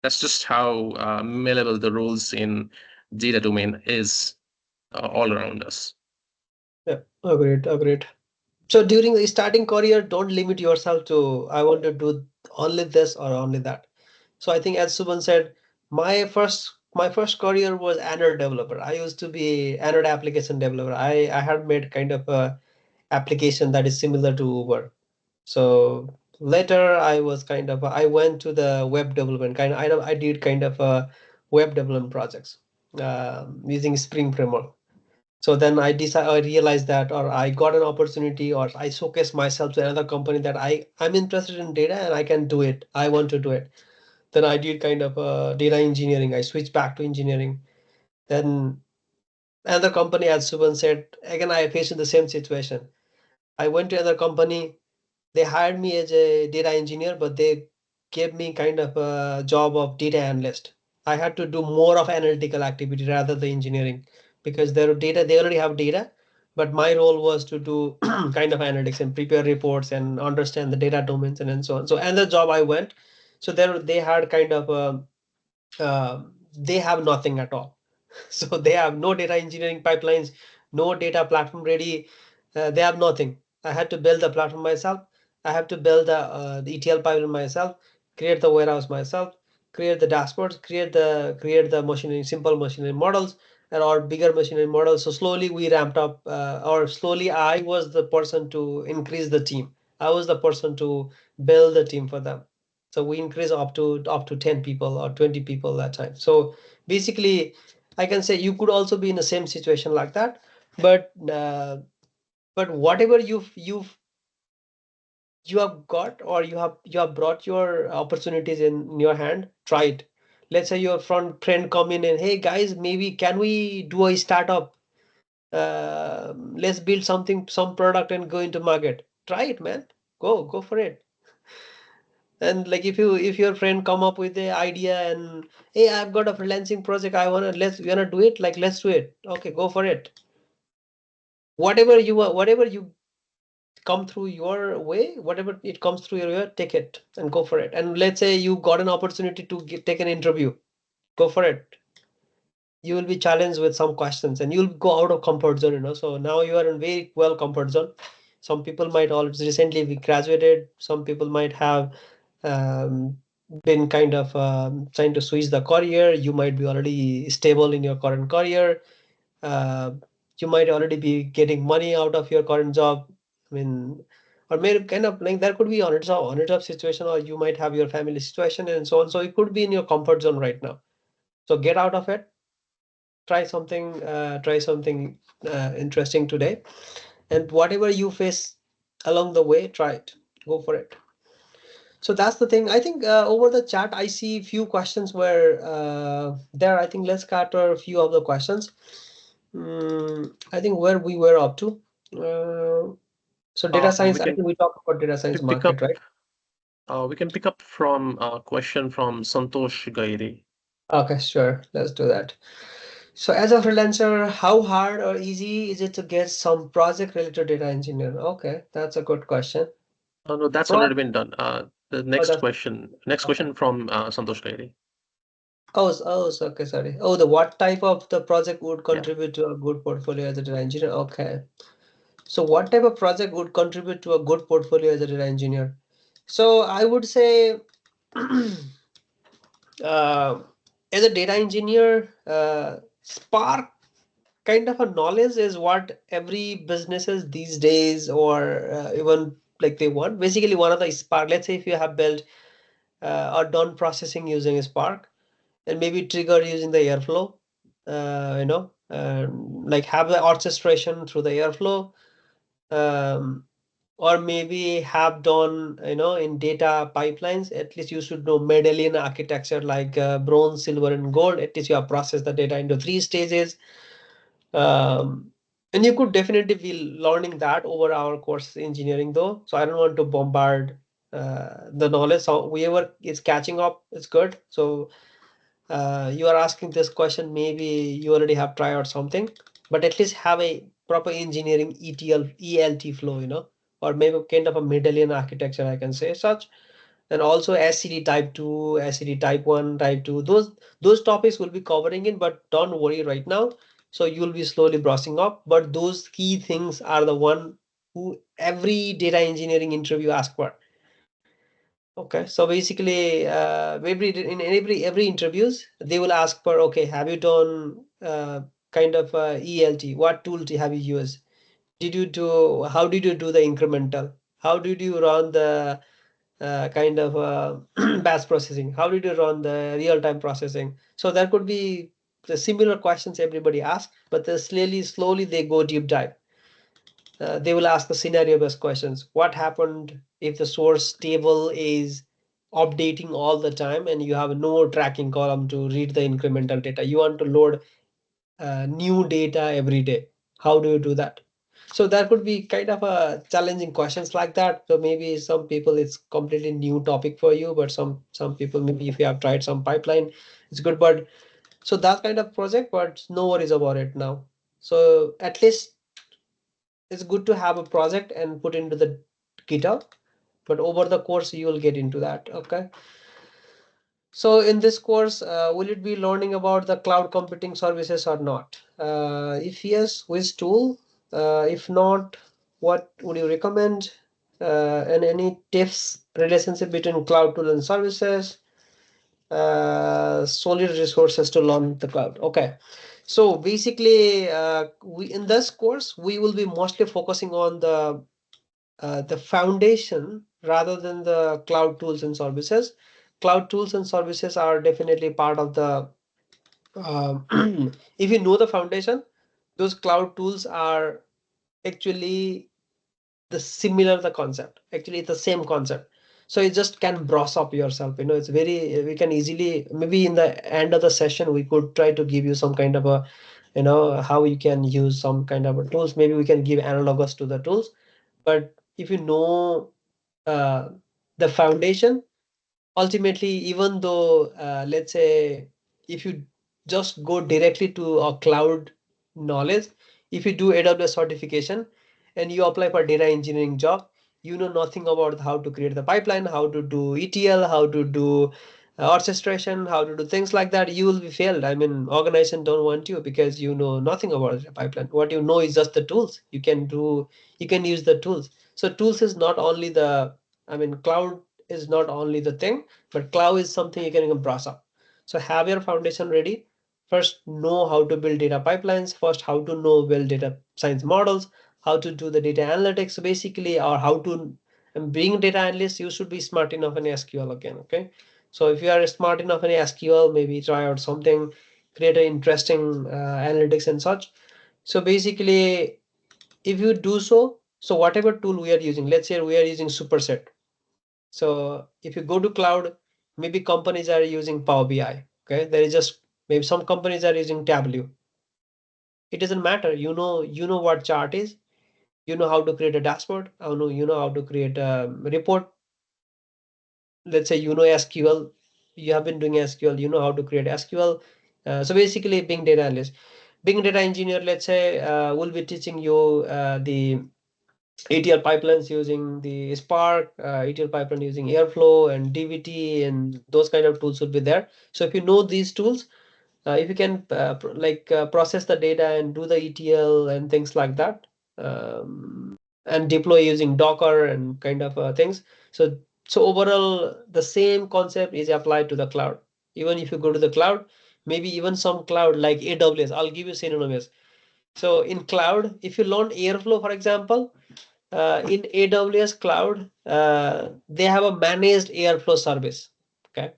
That's just how malleable the roles in data domain is all around us. Yeah, agreed. So during the starting career, don't limit yourself to I want to do only this or only that. So I think as Subhan said, my first career was Android developer. I used to be Android application developer. I had made kind of a application that is similar to Uber. So later I went to the web development kind of I did kind of a web development projects using Spring Framework. So then I realized that, or I got an opportunity, or I showcased myself to another company that I'm interested in data and I can do it. I want to do it. Then I did kind of data engineering. I switched back to engineering. Then another company, as Subhan said, again I faced the same situation. I went to another company. They hired me as a data engineer, but they gave me kind of a job of data analyst. I had to do more of analytical activity rather than engineering, because their data, they already have data, but my role was to do kind of analytics and prepare reports and understand the data domains and so on. So and the job I went, so there they had kind of they have nothing at all. So they have no data engineering pipelines, no data platform ready. They have nothing. I had to build the platform myself. I have to build the ETL pipeline myself, create the warehouse myself, create the dashboards, create the machine learning, simple machine learning models, and or bigger machine learning models. So slowly we ramped up, or slowly I was the person to increase the team. I was the person to build the team for them. So we increase up to 10 people or 20 people that time. So basically I can say you could also be in the same situation like that, but whatever you have got, or you have brought your opportunities in your hand, try it. Let's say your friend come in and, hey guys, maybe can we do a startup? Let's build some product and go into market. Try it, man. Go for it. And like if your friend come up with the idea and, hey, I've got a freelancing project, we wanna do it, like let's do it. Okay, go for it. Whatever you come through your way, whatever it comes through your way, take it and go for it. And let's say you got an opportunity to take an interview, go for it. You will be challenged with some questions and you'll go out of comfort zone, so now you are in very well comfort zone. Some people might all recently be graduated, some people might have um, been kind of trying to switch the career. You might be already stable in your current career. uh, you might already be getting money out of your current job. I mean, or maybe kind of like there could be on a job situation, or you might have your family situation and so on. So it could be in your comfort zone right now. So get out of it. Try something interesting today. and whatever you face along the way, try it, go for it. So that's the thing. I think over the chat, I see few questions where there. I think let's cater a few of the questions. I think where we were up to. So data science. We I can think we talked about data science pick up. market, right? We can pick up from a question from Santosh Gairi. Okay, sure. Let's do that. So as a freelancer, how hard or easy is it to get some project related data engineer? Okay, that's a good question. Oh, no, that's Pro already been done. The oh, next that's question. Next okay. question from Santosh Gairi. Okay, sorry. Oh, the what type of the project would Yeah. contribute to a good portfolio as a data engineer? Okay. So what type of project would contribute to a good portfolio as a data engineer? So I would say as a data engineer, Spark kind of a knowledge is what every businesses these days or even like they want. Basically, one of the Spark, let's say if you have built or done processing using Spark and maybe trigger using the Airflow, like have the orchestration through the Airflow, um, or maybe have done, in data pipelines, at least you should know medallion architecture like bronze, silver, and gold. At least you have processed the data into 3 stages. And you could definitely be learning that over our course engineering though. So I don't want to bombard the knowledge. So whoever is catching up, it's good. So you are asking this question, maybe you already have tried or something, but at least have a proper engineering ELT flow, or maybe kind of a medallion architecture, I can say such. And also SCD type 2, SCD type 1, type 2, those topics will be covering in, but don't worry right now. So you'll be slowly brushing up, but those key things are the one who every data engineering interview ask for. Okay, so basically, every interviews they will ask for, okay, have you done kind of ELT? What tool have you used? Did you do? How did you do the incremental? How did you run the kind of batch processing? How did you run the real-time processing? So that could be the similar questions everybody asks, but then slowly they go deep dive. They will ask the scenario based questions. What happened if the source table is updating all the time and you have no tracking column to read the incremental data? You want to load new data every day. How do you do that? So that could be kind of a challenging questions like that. So maybe some people it's completely new topic for you, but some people maybe if you have tried some pipeline, it's good. But so that kind of project, but no worries about it now. So at least it's good to have a project and put into the GitHub, but over the course you will get into that. Okay. So in this course, will it be learning about the cloud computing services or not? If yes, which tool? If not, what would you recommend? And any tips, relationship between cloud tool and services, solid resources to learn the cloud. Okay. So basically, we in this course, we will be mostly focusing on the foundation rather than the cloud tools and services. Cloud tools and services are definitely part of the if you know the foundation, those cloud tools are actually the concept. Actually, it's the same concept. So you just can brush up yourself. It's very we can easily maybe in the end of the session we could try to give you some kind of a how you can use some kind of a tools. Maybe we can give analogous to the tools. But if you know uh, the foundation, ultimately, even though let's say if you just go directly to a cloud knowledge, if you do AWS certification and you apply for data engineering job, you know nothing about how to create the pipeline, how to do ETL, how to do orchestration, how to do things like that, you will be failed. I mean, organization don't want you because you know nothing about the pipeline. What you know is just the tools. You can use the tools. So tools is not only the, I mean, cloud is not only the thing, but cloud is something you can even brush up. So have your foundation ready. First, know how to build data pipelines. First, how to know build data science models, how to do the data analytics, basically, or how to and being data analyst, you should be smart enough in SQL again. Okay. So if you are smart enough in SQL, maybe try out something, create an interesting analytics and such. So basically, If you do so, so whatever tool we are using, let's say we are using Superset. So if you go to cloud, maybe companies are using Power BI. Okay, there is just maybe some companies are using Tableau. It doesn't matter. You know what chart is. You know how to create a dashboard. You know how to create a report. Let's say you know SQL. You have been doing SQL. You know how to create SQL. So basically, being data analyst, being data engineer. Let's say will be teaching you the ETL pipelines using the Spark, ETL pipeline using Airflow and DBT, and those kind of tools will be there. So if you know these tools, if you can process the data and do the ETL and things like that, and deploy using Docker and kind of things. So overall, the same concept is applied to the cloud. Even if you go to the cloud, maybe even some cloud like AWS, I'll give you synonyms. So in cloud, if you learn Airflow, for example, in AWS cloud, they have a managed Airflow service. Okay.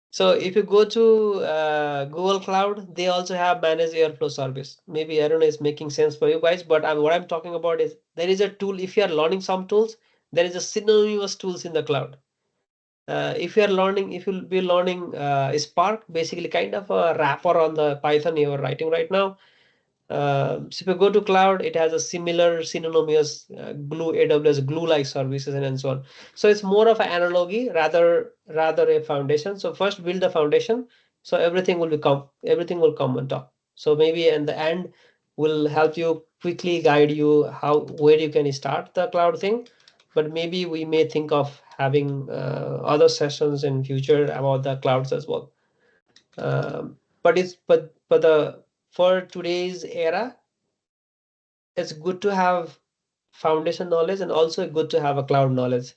So if you go to Google Cloud, they also have managed Airflow service. Maybe I don't know, it's making sense for you guys, but what I'm talking about is there is a tool. If you are learning some tools, there is a synonymous tools in the cloud. If you are learning, if you'll be learning Spark, basically kind of a wrapper on the Python you are writing right now. So if you go to cloud, it has a similar synonymous glue AWS glue-like services and so on. So it's more of an analogy rather a foundation. So first build the foundation, so everything will come on top. So maybe in the end will help you quickly guide you where you can start the cloud thing. But maybe we may think of having other sessions in future about the clouds as well. But for today's era, it's good to have foundation knowledge and also good to have a cloud knowledge.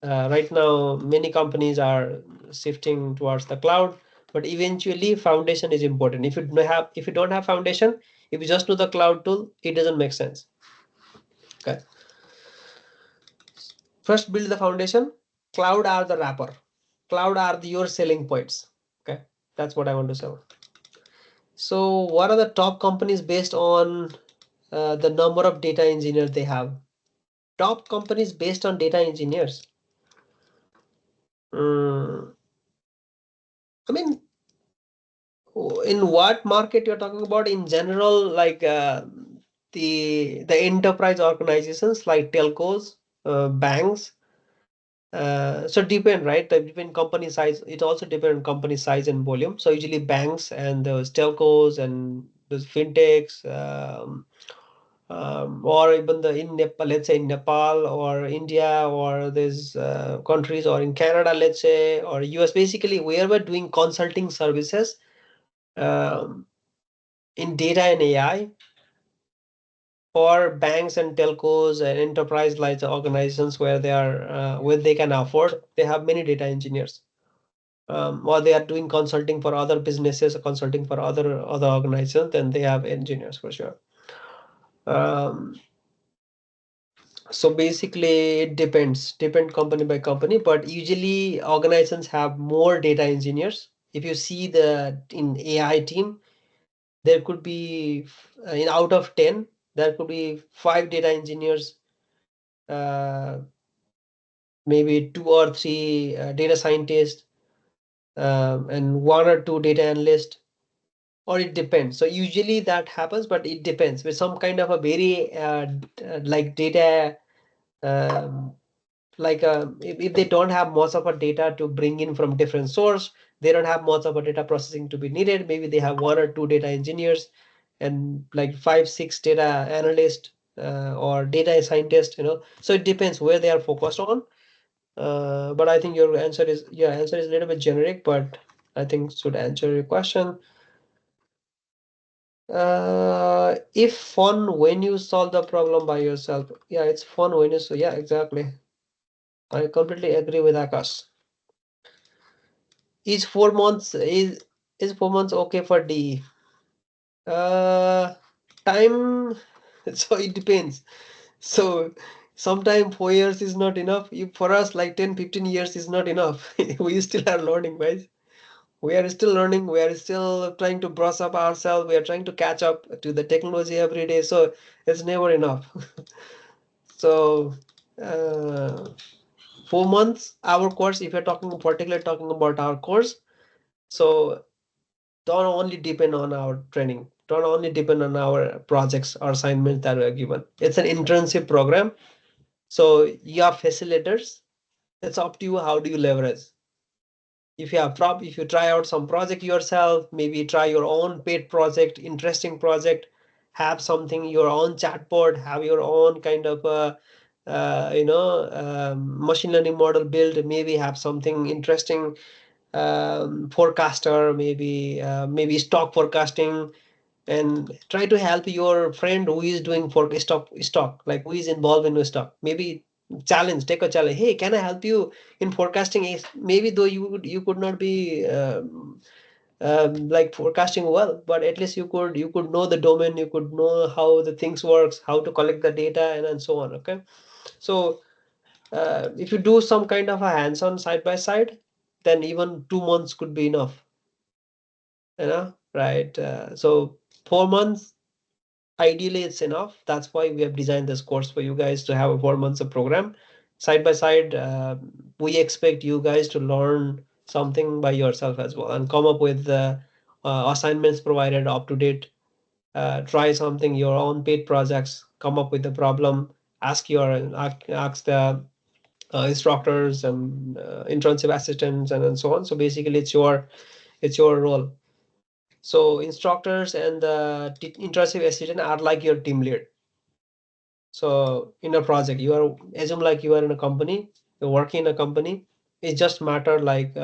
Right now, many companies are shifting towards the cloud, but eventually foundation is important. If you don't have foundation, if you just know the cloud tool, it doesn't make sense. Okay. First build the foundation. Cloud are the wrapper. Cloud are your selling points. Okay. That's what I want to say. So what are the top companies based on the number of data engineers they have? Top companies based on data engineers. I mean, in what market you're talking about? In general, like the enterprise organizations like telcos, banks. So depend, right? Depend company size. It also depends on company size and volume. So usually banks and those telcos and those fintechs. Or even in Nepal, let's say in Nepal or India or these countries, or in Canada, let's say, or US, basically where we're doing consulting services um, in data and AI, or banks and telcos and enterprise like organizations where where they can afford, they have many data engineers. Or they are doing consulting for other businesses, or consulting for other organizations, then they have engineers for sure. So basically it depend company by company, but usually organizations have more data engineers. If you see in AI team, there could be in out of 10, there could be 5 data engineers, maybe 2 or 3 data scientists, and 1 or 2 data analysts, or it depends. So usually that happens, but it depends with some kind of a very like data um, if they don't have most of our data to bring in from different source, they don't have most of our data processing to be needed. Maybe they have 1 or 2 data engineers and like 5 6 data analysts or data scientists, so it depends where they are focused on. But I think your answer is a little bit generic, but I think should answer your question. If fun when you solve the problem by yourself. Yeah, it's fun when you yeah, exactly. I completely agree with Akash. Is 4 months is 4 months okay for D? Time. So it depends. So sometimes 4 years is not enough. For us, like 10, 15 years is not enough. We still are learning, guys. We are still learning. We are still trying to brush up ourselves. We are trying to catch up to the technology every day. So it's never enough. So 4 months, our course, if you're talking particularly talking about our course, so don't only depend on our training, don't only depend on our projects or assignments that were given. It's an internship program. So you have facilitators. It's up to you. How do you leverage? If you have if you try out some project yourself, maybe try your own paid project, interesting project, have something, your own chatbot, have your own kind of machine learning model build, maybe have something interesting, forecaster, maybe stock forecasting, and try to help your friend who is doing for stock, like who is involved in the stock. Maybe take a challenge. Hey, can I help you in forecasting? Maybe though you could not be like forecasting well, but at least you could know the domain, you could know how the things works, how to collect the data, and so on. Okay, so if you do some kind of a hands-on side by side, then even 2 months could be enough, right? So 4 months ideally it's enough. That's why we have designed this course for you guys to have a 4 months of program side by side. We expect you guys to learn something by yourself as well and come up with assignments provided up to date. Try something, your own paid projects, come up with the problem, ask the instructors and internship assistants and so on. So basically it's your role. So instructors and the internship assistant are like your team lead. So in a project, you are assume like you are in a company, you're working in a company. It just matter like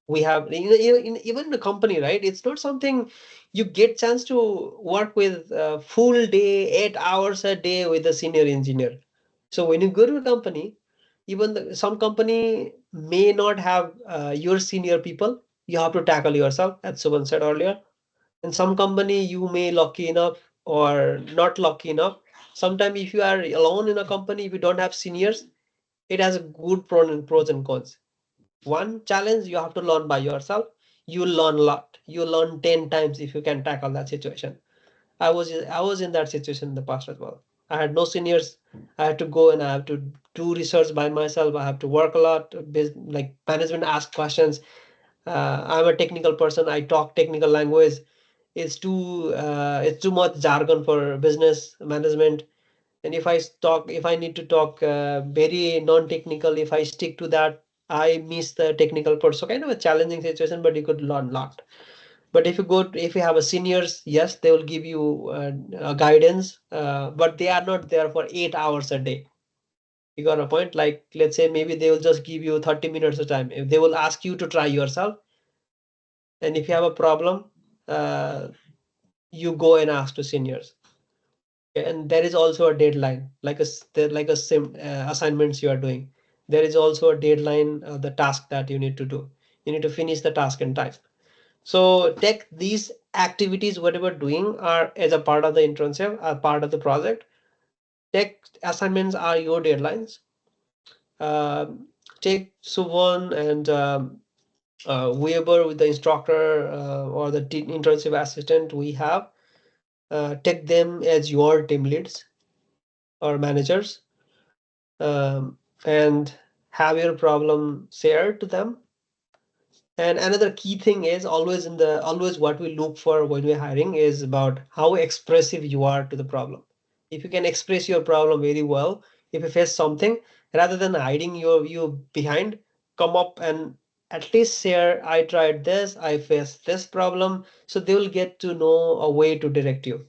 we have even in a company, right? It's not something you get chance to work with full day, 8 hours a day with a senior engineer. So when you go to a company, even some company may not have your senior people. You have to tackle yourself, as someone said earlier. In some company you may lucky enough or not lucky enough. Sometimes if you are alone in a company, if you don't have seniors, it has a good pros and cons. One challenge, you have to learn by yourself. You learn a lot, you learn 10 times if you can tackle that situation. I was in that situation in the past as well. I had no seniors. I had to go and I have to do research by myself. I have to work a lot, like management ask questions. I'm a technical person, I talk technical language. It's too much jargon for business management. And if I need to talk very non-technical, if I stick to that, I miss the technical part. So kind of a challenging situation, but you could learn a lot. But if you have a seniors, yes, they will give you guidance, but they are not there for 8 hours a day. You got a point? Like, let's say maybe they will just give you 30 minutes of time. If they will ask you to try yourself, and if you have a problem, uh, you go and ask to seniors. And there is also a deadline, like like a assignments you are doing. There is also a deadline of the task that you need to do. You need to finish the task in time. So take these activities, whatever doing are as a part of the internship, a part of the project. Take assignments are your deadlines. Take Suvan and Weber with the instructor or the internship assistant we have. Take them as your team leads or managers, and have your problem shared to them. And another key thing is always what we look for when we're hiring is about how expressive you are to the problem. If you can express your problem very well, if you face something, rather than hiding you behind, come up and at least share, I tried this, I faced this problem. So they will get to know a way to direct you.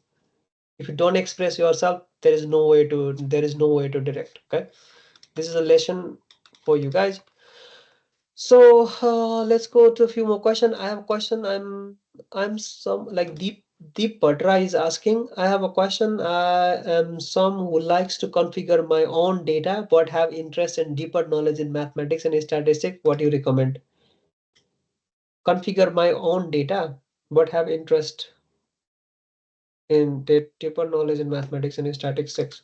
If you don't express yourself, there is no way to direct. Okay, this is a lesson for you guys. So let's go to a few more questions. I have a question. I'm some like Deep Patra is asking. I have a question. I am some who likes to configure my own data but have interest and deeper knowledge in mathematics and statistics. What do you recommend? Configure my own data but have interest in deeper knowledge in mathematics and statistics.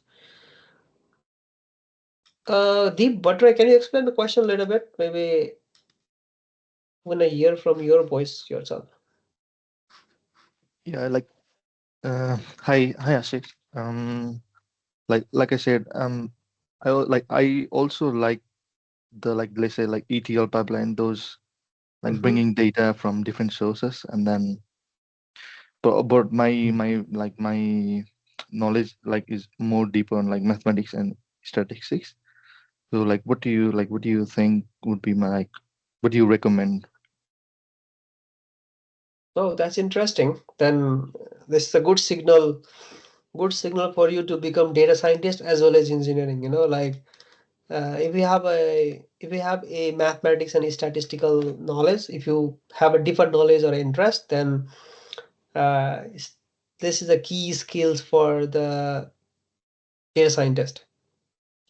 Deep Patra, can you explain the question a little bit? Maybe want to hear from your voice yourself. Yeah, hi Ashish. Like I said, I also like the, like, let's say, like ETL pipeline, those, like, Mm-hmm. bringing data from different sources. And then, but my knowledge, like, is more deeper on, like, mathematics and statistics. So, like, what do you think would be my, like, what do you recommend? Oh, that's interesting. Then this is a good signal for you to become data scientist as well as engineering. Like if you have a mathematics and statistical knowledge, if you have a different knowledge or interest, then this is a key skills for the data scientist.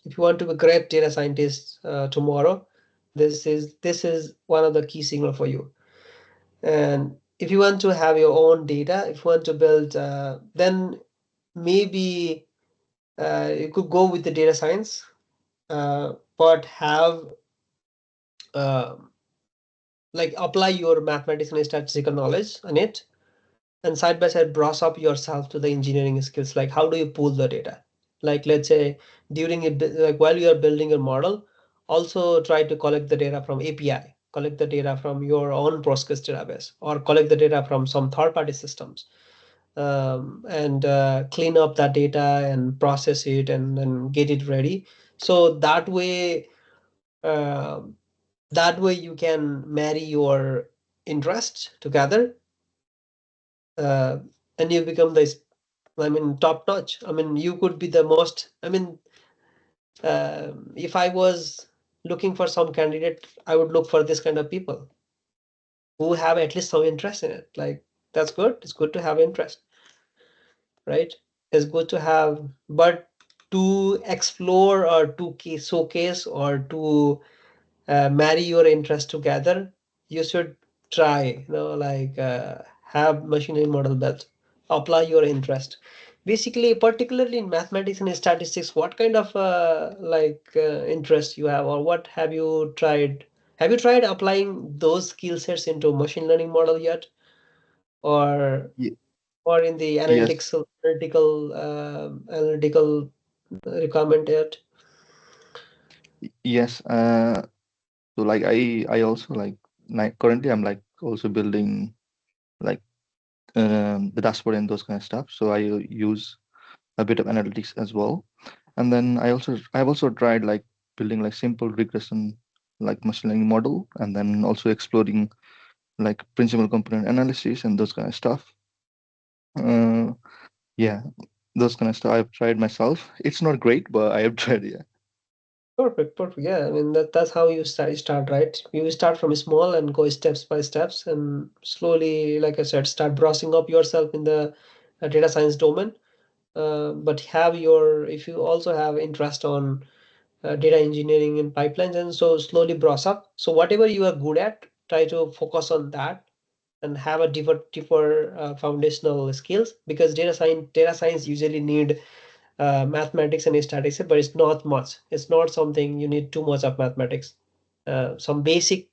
If you want to be a great data scientist tomorrow, this is one of the key signal for you. And if you want to have your own data, if you want to build, then maybe you could go with the data science, but have uh, like apply your mathematics and statistical knowledge on it, and side by side brush up yourself to the engineering skills. Like how do you pull the data? Like let's say during it, like while you are building your model, also try to collect the data from API, collect the data from your own Postgres database, or collect the data from some third-party systems, and clean up that data and process it and then get it ready. So um that way you can marry your interests together, uh, and you become this, I mean, top notch. I mean, you could be the most, I mean, if I was looking for some candidate, I would look for this kind of people who have at least some interest in it. Like that's good. It's good to have interest, right? It's good to have, but to explore or to showcase or to marry your interest together, you should try, like have machine learning model built, apply your interest. Basically, particularly in mathematics and statistics, what kind of interest you have, or what have you tried? Have you tried applying those skill sets into machine learning model yet, or Ye- in the yes. analytical requirement yet? Yes. So, like, I also, like currently I'm, like, also building, like, the dashboard and those kind of stuff. So I use a bit of analytics as well. And then I've also tried, like, building, like, simple regression, like, machine learning model, and then also exploring, like, principal component analysis and those kind of stuff. Uh, yeah, those kind of stuff I've tried myself. It's not great, but I have tried. Yeah. Perfect, perfect. Yeah, I mean that's how you start, right? You start from small and go steps by steps, and slowly, like I said, start brushing up yourself in the data science domain. But have your, if you also have interest on data engineering and pipelines, and so slowly brush up. So whatever you are good at, try to focus on that and have a deeper foundational skills, because data science usually need mathematics and statistics, but it's not much. It's not something you need too much of mathematics. Some basic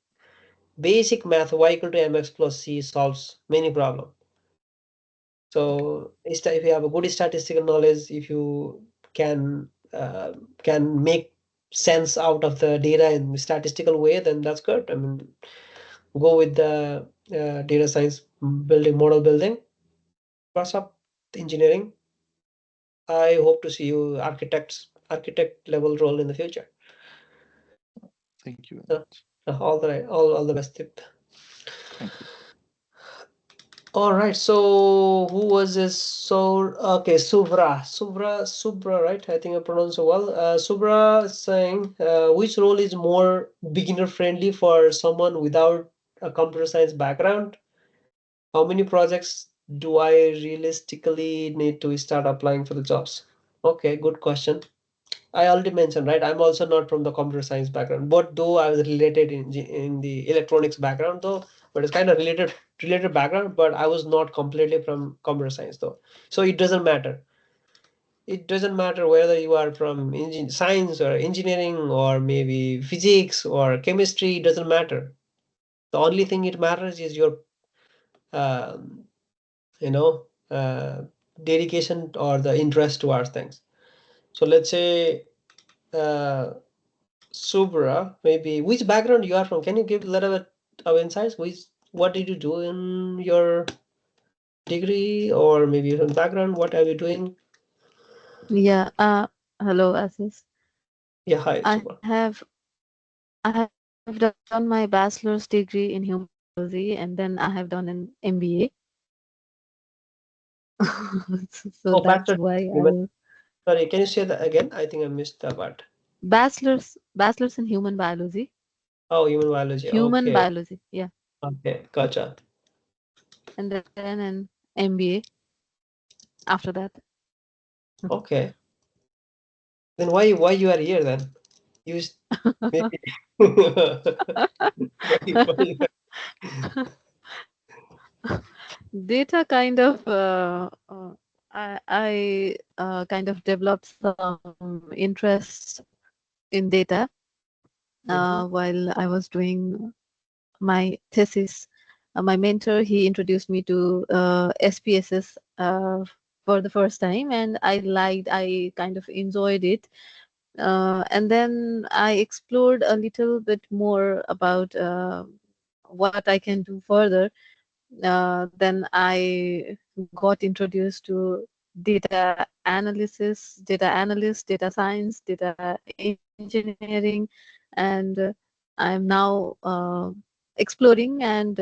math, y equal to mx plus c solves many problems. So if you have a good statistical knowledge, if you can make sense out of the data in statistical way, then that's good. I mean, go with the data science building, model building, plus up engineering. I hope to see you architect level role in the future. Thank you very Uh, much. all the best. Tip. Thank you. All right. So who was this? So okay, Subra, right? I think I pronounced it well. Subra is saying, which role is more beginner friendly for someone without a computer science background? How many projects do I realistically need to start applying for the jobs? Okay, good question. I already mentioned, right? I'm also not from the computer science background, but though I was related in the electronics background though, but it's kind of related background, but I was not completely from computer science though. So it doesn't matter. It doesn't matter whether you are from science or engineering or maybe physics or chemistry, it doesn't matter. The only thing it matters is your um, dedication or the interest towards things. So let's say Subra, maybe which background you are from? Can you give a little bit of insights? What did you do in your degree, or maybe some background? What are you doing? Yeah, hello, Asis. Yeah, hi, I Subra. have done my bachelor's degree in human biology, and then I have done an MBA. So Oh, that's bachelor. why You meant- Sorry, can you say that again? I think I missed that part. bachelor's in Oh, human biology. human Okay, biology, yeah, okay, gotcha. and then an MBA after that. Okay, then why you are here then? You maybe why Data kind of I kind of developed some interest in data Mhm. while I was doing my thesis. My mentor, he introduced me to SPSS for the first time, and I kind of enjoyed it. And then I explored a little bit more about what I can do further. Then I got introduced to data analysis, data analyst, data science, data engineering, and I'm now exploring and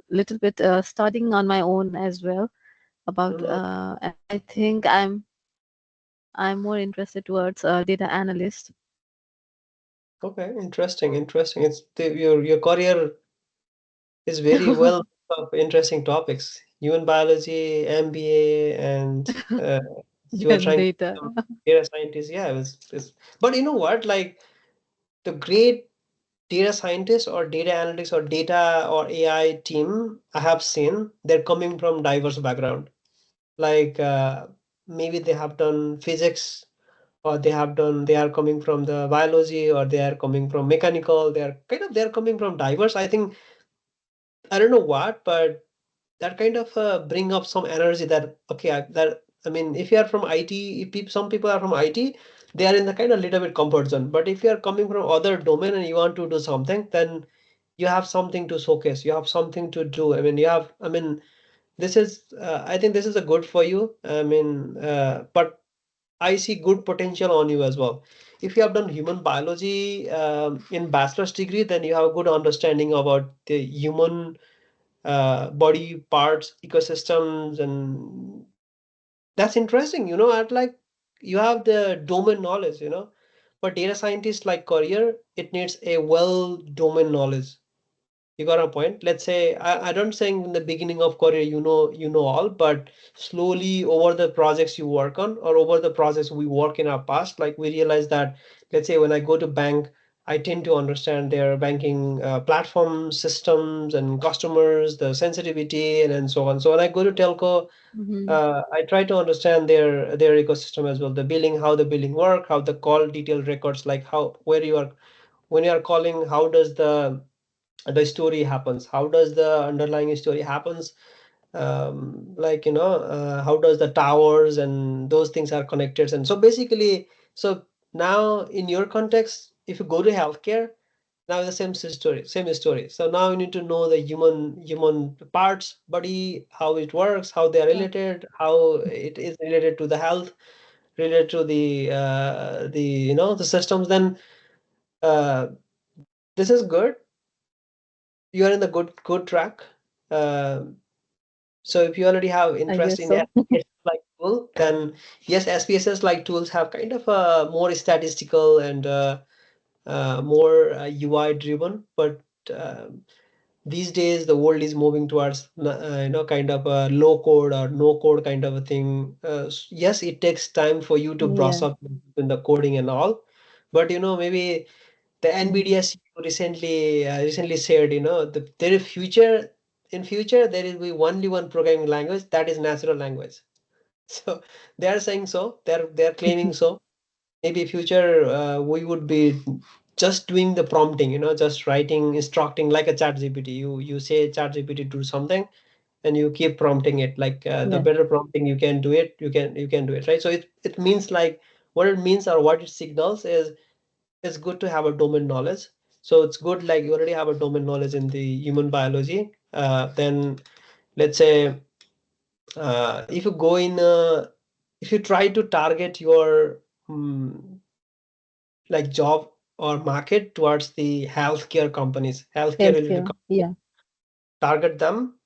little bit studying on my own as well about. Mm, And I think I'm more interested towards data analyst. okay, interesting, interesting. Your career is very well of interesting topics. Human biology, MBA, and you are And trying to data. become data scientist. Yeah, but you know what? Like the great data scientists or data analytics or data or AI team I have seen, they're coming from diverse background. Like maybe they have done physics, or they are coming from the biology, or they are coming from mechanical. They're coming from diverse. I think I don't know what, but that kind of bring up some energy that okay I mean if you are from IT, some people are from IT, they are in the kind of little bit comfort zone. But if you are coming from other domain and you want to do something, then you have something to showcase, you have something to do. I mean this is I think this is a good for you. But I see good potential on you as well. If you have done human biology in bachelor's degree, then you have a good understanding about the human body parts, ecosystems, and that's interesting. I'd like you have the domain knowledge. For data scientists like career, it needs a well domain knowledge. You got a point. Let's say I don't saying in the beginning of career you know all, but slowly over the projects you work on or over the projects we work in our past, like we realize that let's say when I go to bank, I tend to understand their banking platform systems and customers, the sensitivity, and so on. So when I go to telco, Mhm. I try to understand their ecosystem as well, the billing, how the billing work, how the call detail records, like how where you are when you are calling, how does the story happens, how does the underlying story happens, how does the towers and those things are connected. And so basically, so now in your context, if you go to healthcare, now the same story. So now you need to know the human parts, body, how it works, how they are Yeah. related, how it is related to the health, related to the systems. Then uh, this is good. You are in the good track. Um so if you already have I interest guess in so. SPSS like tool, then yes, SPSS like tools have kind of more statistical and more UI driven. But these days the world is moving towards kind of a low code or no code kind of a thing. Yes, it takes time for you to brush Yeah. up in the coding and all, but maybe the Mhm. NVIDIA CEO recently said, there is future. In future, there will be only one programming language, that is natural language. So they are saying so. They're claiming so. Maybe future we would be just doing the prompting, just writing, instructing like a chat GPT. You say chat GPT do something, and you keep prompting it. Like the Yeah. better prompting you can do it, you can do it, right? So it means like what it means or what it signals is it's good to have a domain knowledge. So it's good like you already have a domain knowledge in the human biology. Then let's say if you go in if you try to target your like job or market towards the healthcare companies, healthcare related Healthcare. Yeah. target them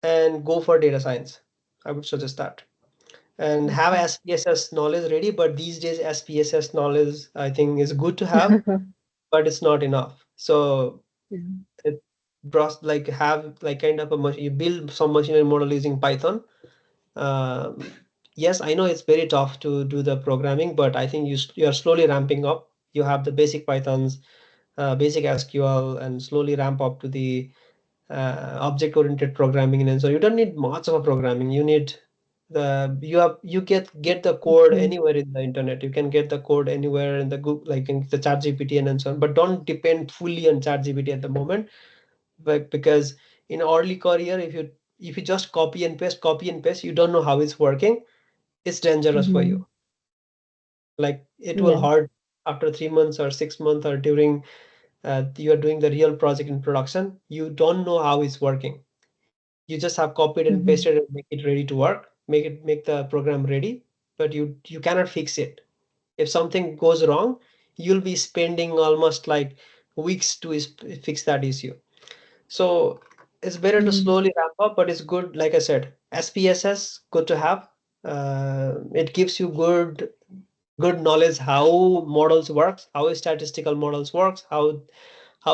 and go for data science. I would suggest that. And have Okay. SPSS knowledge ready, but these days SPSS knowledge I think is good to have, but it's not enough. So Yeah. it like have like kind of a machine, you build some machine learning model using Python. Um, yes, I know it's very tough to do the programming, but I think you are slowly ramping up. You have the basic Pythons, basic SQL, and slowly ramp up to the object-oriented programming. And so you don't need much of a programming. You need you get the code Okay. anywhere in the internet. You can get the code anywhere in the Google, like in the ChatGPT and so on. But don't depend fully on ChatGPT at the moment, but because in early career, if you just copy and paste, you don't know how it's working. It's dangerous for Mm-hmm. you. Like it will Yeah. hurt after 3 months or 6 months or during you are doing the real project in production. You don't know how it's working. You just have copied and Mm-hmm. pasted and make it ready to work, make the program ready, but you cannot fix it. If something goes wrong, you'll be spending almost like weeks to fix that issue. So it's better to Mm-hmm. slowly ramp up, but it's good, like I said, SPSS good to have. It gives you good knowledge how models works, how statistical models works, how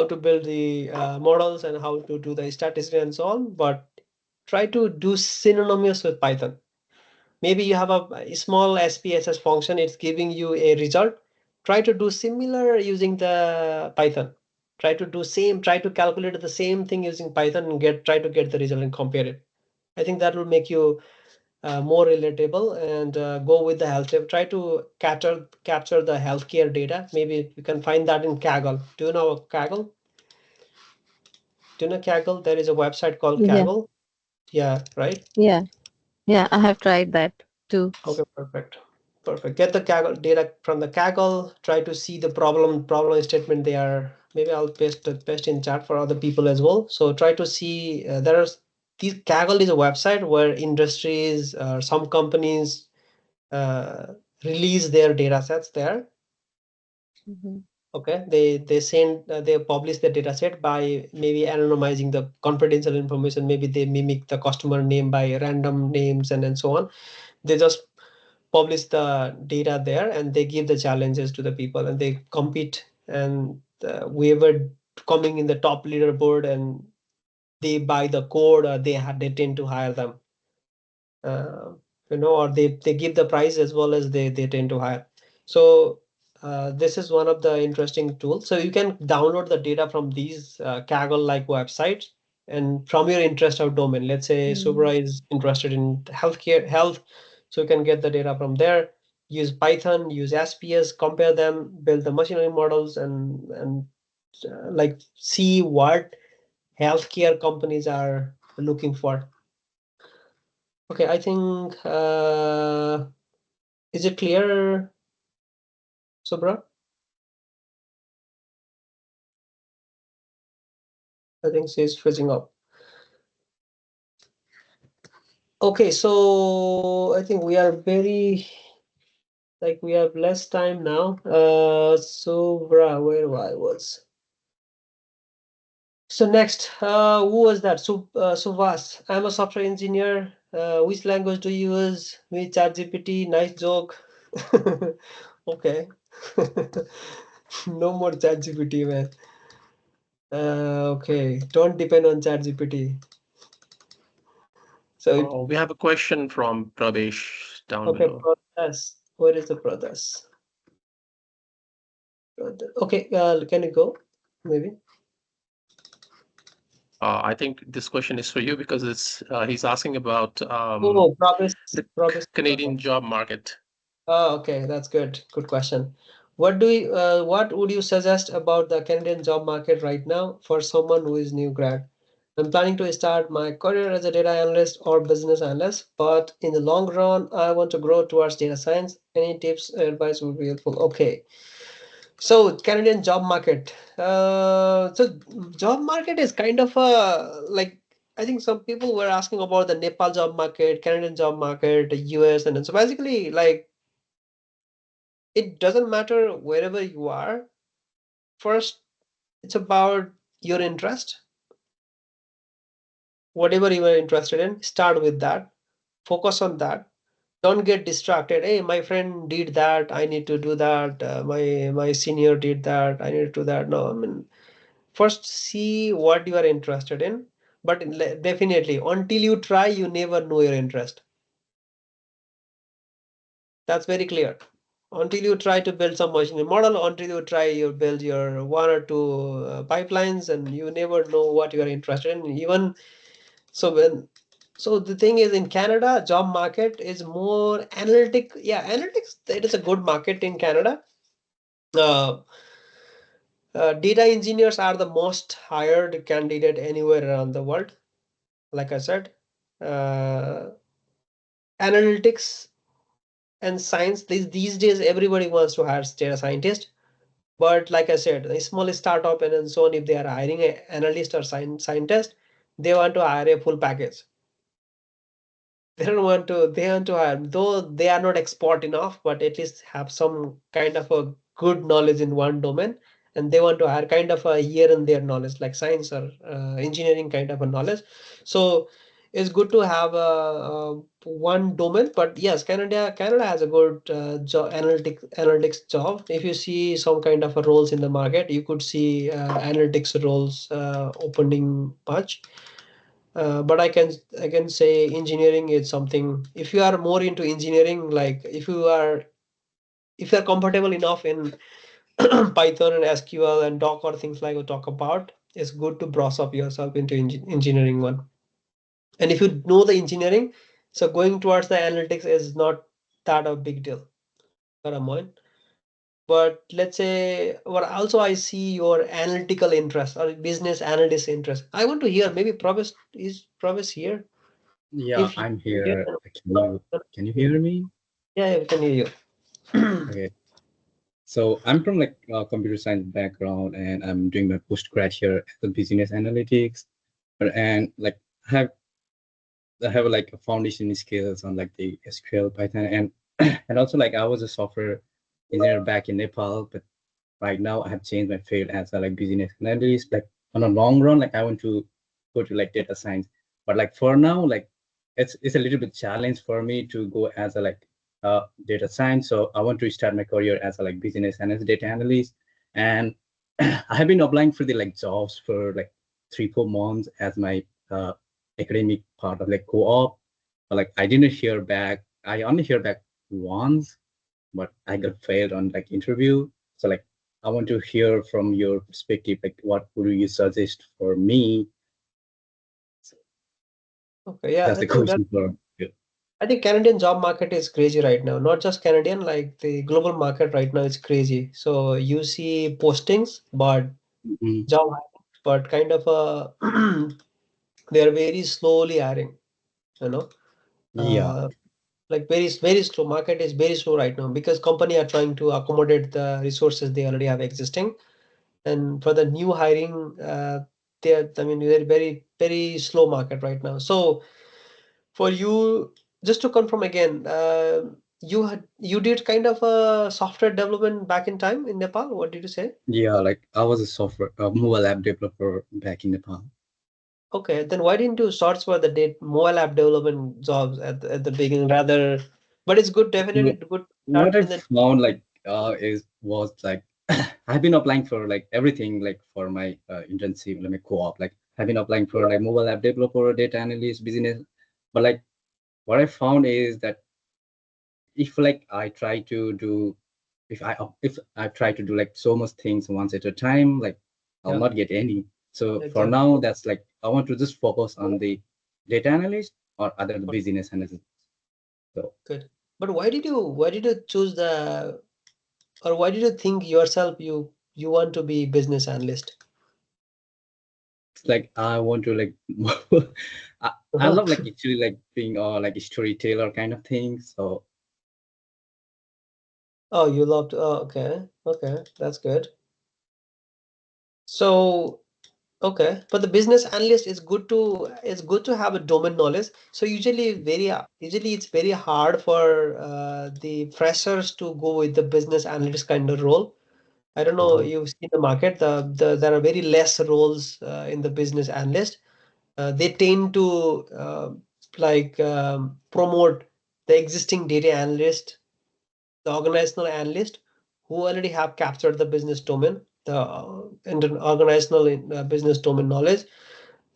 to build the models and how to do the statistics and so on. But try to do synonymous with Python. Maybe you have a small SPSS function, it's giving you a result. Try to do similar using the Python. Try to calculate the same thing using Python and try to get the result and compare it. I think that will make you more relatable and go with the health. Try to capture the healthcare data. Maybe you can find that in Kaggle. Do you know Kaggle? Do you know Kaggle? There is a website called Yeah. Kaggle. Yeah, right. Yeah. Yeah. I have tried that too. Okay, perfect. Perfect. Get the Kaggle data from the Kaggle. Try to see the problem statement there. Maybe I'll paste in chat for other people as well. So try to see these Kaggle is a website where industries, some companies uh, release their data sets there. Mm-hmm. Okay, they publish the data set by maybe anonymizing the confidential information. Maybe they mimic the customer name by random names and so on. They just publish the data there and they give the challenges to the people and they compete, and whoever coming in the top leaderboard and they buy the code or they tend to hire them, uh, or they give the price as well as they tend to hire. So this is one of the interesting tools. So you can download the data from these Kaggle like websites and from your interest of domain. Let's say Mm-hmm. Subra is interested in health, so you can get the data from there. Use Python, use SPS, compare them, build the machine learning models, and like see what healthcare companies are looking for. Okay, I think is it clear, Subra? I think she's freezing up. Okay, so I think we are very like we have less time now. Subra, where I was. So next, who was that? Suvas. I'm a software engineer. Which language do you use? With ChatGPT. Nice joke. Okay. No more ChatGPT, man. Okay, don't depend on ChatGPT. So We have a question from Pradesh down okay, below. process. Where is the process? Okay, can you go? Maybe. I think this question is for you because he's asking about Oh, Probis. the Probis. Canadian job market. Oh, okay, that's good. Good question. what would you suggest about the Canadian job market right now for someone who is new grad? I'm planning to start my career as a data analyst or business analyst, but in the long run, I want to grow towards data science. Any tips or advice would be helpful. Okay. So Canadian job market. So job market is kind of a like I think some people were asking about the Nepal job market, Canadian job market, the US, and so basically like it doesn't matter wherever you are. First, it's about your interest. Whatever you are interested in, start with that. Focus on that. Don't get distracted. Hey, my friend did that. I need to do that. My senior did that. I need to do that. No, I mean, first see what you are interested in. But definitely, until you try, you never know your interest. That's very clear. Until you try to build some machine model, until you try you build your one or two pipelines, and you never know what you are interested in. Even so the thing is in Canada, job market is more analytic. Yeah, analytics, it is a good market in Canada. Uh, Data engineers are the most hired candidate anywhere around the world. Like I said, uh, analytics and science, these days everybody wants to hire data scientist. But like I said, a small startup and so on, if they are hiring an analyst or scientist, they want to hire a full package. They want to hire, though they are not expert enough, but at least have some kind of a good knowledge in one domain, and they want to hire kind of a here and there knowledge like science or engineering kind of a knowledge. So it's good to have a one domain. But yes, Canada has a good job, analytics job. If you see some kind of a roles in the market, you could see analytics roles opening much. But I can say engineering is something. If you are more into engineering, like if you are comfortable enough in Python and SQL and Docker things like we talk about, it's good to brush up yourself into engineering one. And if you know the engineering, so going towards the analytics is not that a big deal for a moment. But let's say, well, also I see your analytical interest or business analyst interest. I want to hear maybe Pravesh here? Yeah, If I'm you here. Can you hear me? yeah, we can hear you. Okay. So I'm from like a computer science background, and I'm doing my postgrad here at the business analytics. And like I have like a foundation skills on like the SQL, Python, and and also like I was a software engineer back in Nepal, but right now I have changed my field as a like business analyst. Like on a long run, like I want to go to like data science, but like for now, like it's a little bit challenge for me to go as a like data science. So I want to start my career as a like business analyst, data analyst, and I have been applying for the like jobs for like 3-4 months as my academic part of like co-op, but like I didn't hear back. I only hear back once, but I got failed on like interview. So like I want to hear from your perspective, like what would you suggest for me? Okay, yeah, That's the question for you. I think Canadian job market is crazy right now. Not just Canadian, like the global market right now is crazy. So you see postings, but Mhm. job hiring, but kind of they are very slowly hiring, you know. Yeah, Uh, like very slow. Market is very slow right now because company are trying to accommodate the resources they already have existing. And for the new hiring, I mean, they're very slow market right now. So for you, just to confirm again, you did kind of a software development back in time in Nepal. What did you say? yeah. Like I was a software mobile app developer back in Nepal. Okay, then why didn't you search for the mobile app development jobs at the beginning rather? But it's good, definitely No, good to what start I in the. found like is was like I've been applying for like everything like for my internship, like my co-op. Like I've been applying for like mobile app developer, data analyst, business. But like what I found is that if like I try to do if I try to do like so much things once at a time, like I'll Yeah, not get any. So for exactly. now, that's like I want to just focus on the data analyst or other business analyst. So Good. But why did you choose the or why did you think yourself you want to be business analyst? It's like I want to like I love like actually like being like a storyteller kind of thing. So Oh, you loved. Oh, okay, that's good. So okay, but the business analyst is good to have a domain knowledge. So usually it's very hard for the freshers to go with the business analyst kind of role. I don't know, mhm. you've seen the market, there are very less roles in the business analyst. They tend to promote the existing data analyst, the organizational analyst who already have captured the business domain, the organizational business domain knowledge,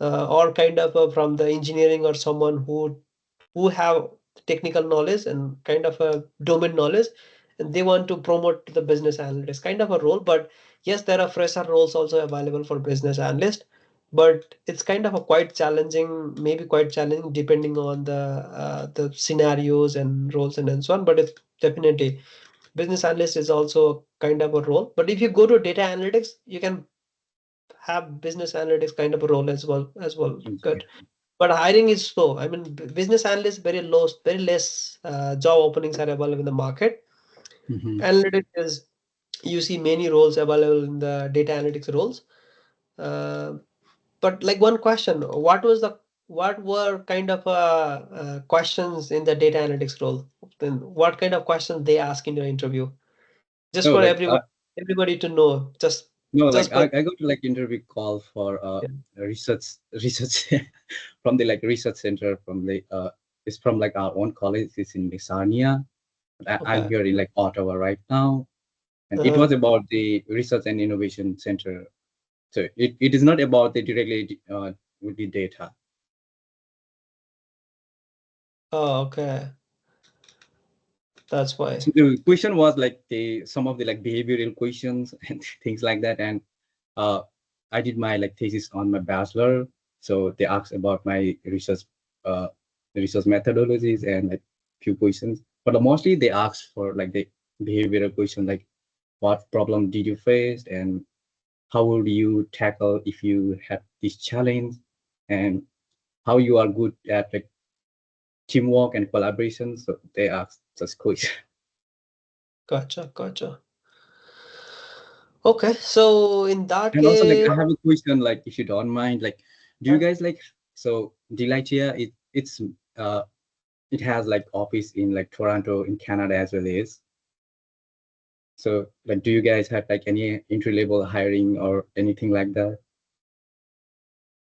or kind of from the engineering or someone who have technical knowledge and kind of a domain knowledge, and they want to promote the business analyst kind of a role. But yes, there are fresher roles also available for business analyst, but it's kind of a quite challenging, maybe quite challenging depending on the scenarios and roles and so on. But it's definitely business analyst is also kind of a role. But if you go to data analytics, you can have business analytics kind of a role as well. Good. Exactly. But hiring is slow. I mean, business analysts very low, very less job openings are available in the market. Mhm. Analytics is, you see many roles available in the data analytics roles. Uh, but like one question, what were kind of questions in the data analytics role? Then what kind of questions they ask in your interview? Just No, for like everybody to know. no, like Just for I got to like interview call for yeah. a research from the like research center from the it's from like our own college. It's in Sarnia. I'm Okay. here in like Ottawa right now, and it Uh-huh. was about the research and innovation center. So it is not about the directly with the data. Oh, okay. That's why. So the question was like the some of the like behavioral questions and things like that. And uh, I did my like thesis on my bachelor, so they asked about my uh, research methodologies and like few questions. But mostly they asked for like the behavioral question, like what problem did you face and how would you tackle if you have this challenge, and how you are good at like teamwork and collaboration. So they asked such questions. Gotcha. Okay, so in that And also, like, case, I have a question, like, if you don't mind, like, do you yeah. guys like, so Delightia, uh, it has like office in like Toronto in Canada as well as. So, like, do you guys have like any entry level hiring or anything like that?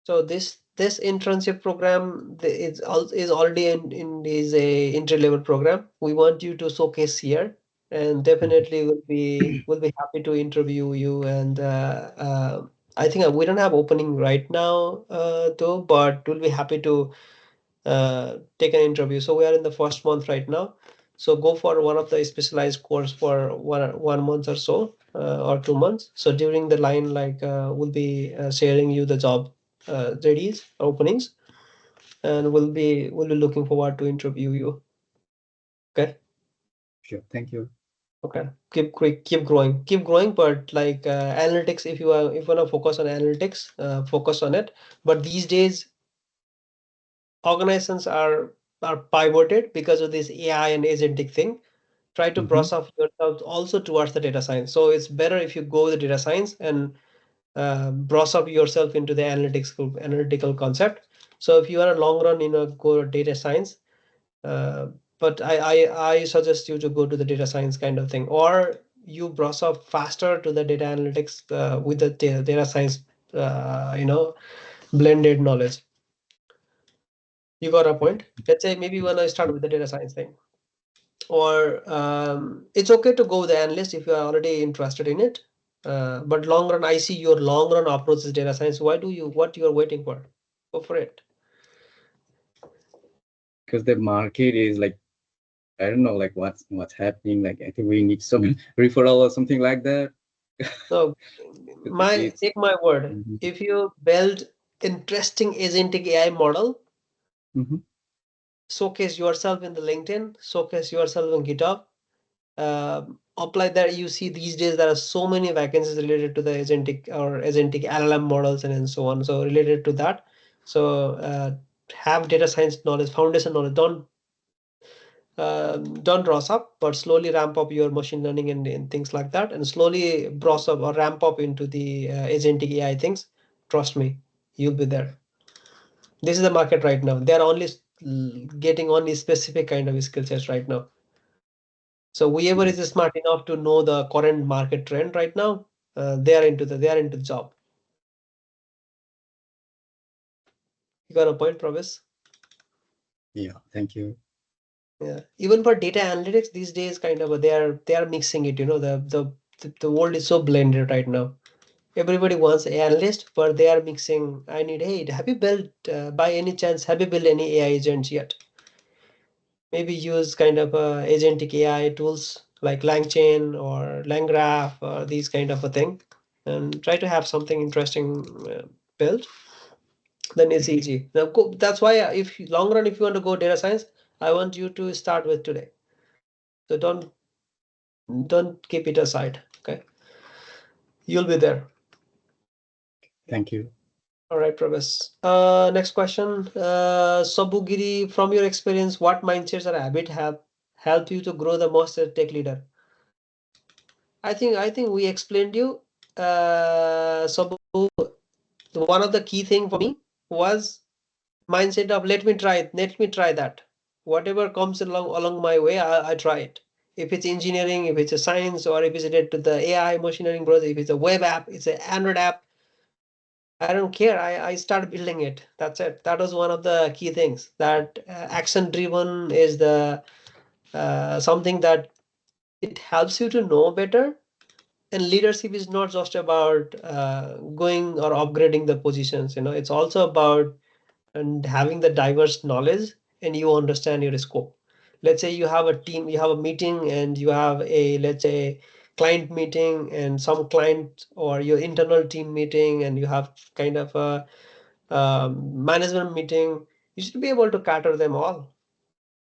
So this internship program is already in is a entry level program. We want you to showcase here, and definitely will be happy to interview you. And I think we don't have opening right now, though, but we'll be happy to take an interview. So we are in the first month right now. So go for one of the specialized course for 1 month or so, or 2 months. So during the line, we'll be sharing you the job JDs openings, and we'll be looking forward to interview you. Okay. Sure, thank you. Okay. Keep growing. But like analytics, if you wanna focus on analytics, focus on it. But these days organizations are pivoted because of this AI and agentic thing. Try to Mm-hmm. brush off yourself also towards the data science. So it's better if you go with the data science and brush up yourself into the analytical concept. So if you are a long run, go data science. Uh, but I suggest you to go to the data science kind of thing, or you brush up faster to the data analytics with the data science, blended knowledge. You got a point. Let's say maybe you want to start with the data science thing, or it's okay to go with the analyst if you are already interested in it. But long run, I see your long run approach is data science. What you are waiting for? Go for it. Because the market is like, I don't know, like what's happening. Like, I think we need some referral or something like that. So, It's take my word. mhm, If you build interesting agentic AI model, mhm. showcase yourself in the LinkedIn, showcase yourself on GitHub, apply that, you see these days there are so many vacancies related to the agentic LLM models and so on. So related to that, so have data science knowledge, foundation knowledge. Don't dross up, but slowly ramp up your machine learning and things like that, and slowly bross up or ramp up into the agentic AI things. Trust me, you'll be there. This is the market right now. They are only getting only specific kind of skill sets right now. So whoever is smart enough to know the current market trend right now, they are into the job. You got a point, Provis? Yeah, thank you. Yeah. Even for data analytics these days, kind of they are mixing it. You know, the world is so blended right now. Everybody wants an analyst, but they are mixing. I need, hey, have you built by any chance? Have you built any AI agents yet? Maybe use kind of agentic AI tools like LangChain or LangGraph or these kind of a thing, and try to have something interesting built. Then it's easy. Now that's why if long run, if you want to go data science, I want you to start with today. So don't keep it aside. Okay, you'll be there. Thank you. All right, Pravis. Next question. Sabugiri, from your experience, what mindsets or habit have helped you to grow the most as a tech leader? I think we explained you. Sabu, one of the key thing for me was mindset of let me try that. Whatever comes along my way, I try it. If it's engineering, if it's a science, or if it's related to the AI machine learning process, if it's a web app, it's an Android app, I don't care. I start building it. That's it. That was one of the key things. That action driven is the something that it helps you to know better. And leadership is not just about going or upgrading the positions. You know, it's also about and having the diverse knowledge, and you understand your scope. Let's say you have a team, you have a meeting, and you have a, let's say, client meeting and some client or your internal team meeting, and you have kind of a management meeting. You should be able to cater them all,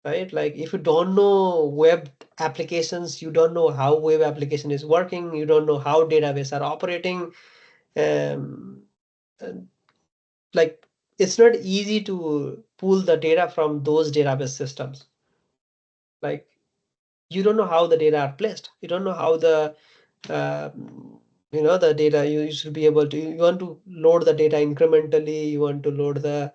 right? Like if you don't know web applications, you don't know how web application is working, you don't know how database are operating, um, and like it's not easy to pull the data from those database systems. Like you don't know how the data are placed, you don't know how the the data, you should be able to, you want to load the data incrementally, you want to load the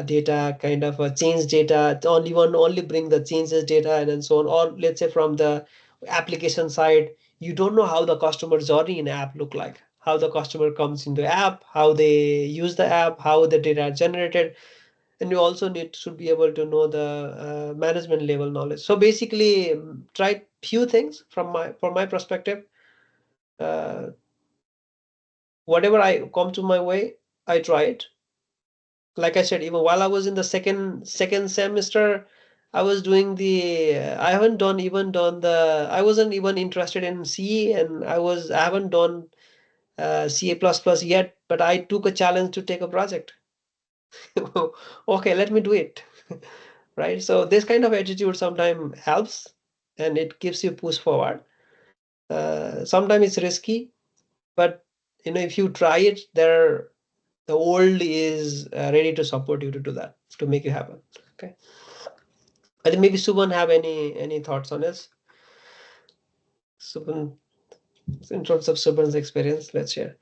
data kind of change data, it's only one only bring the changes data and so on. Or let's say from the application side, you don't know how the customer journey in app look like, how the customer comes into app, how they use the app, how the data are generated. And you also should be able to know the management level knowledge. So basically try few things from my perspective. uh, Whatever I come to my way, I try it. Like I said, even while I was in the second semester, I was doing the I haven't done even done the I wasn't even interested in C, and I haven't done CA++ yet, but I took a challenge to take a project. Okay, let me do it. Right? So this kind of attitude sometimes helps, and it gives you push forward. Sometimes it's risky, but if you try it, the world is ready to support you to do that, to make it happen. Okay. I think maybe Subhan have any thoughts on this. Subhan, in terms of Subhan's experience, let's share.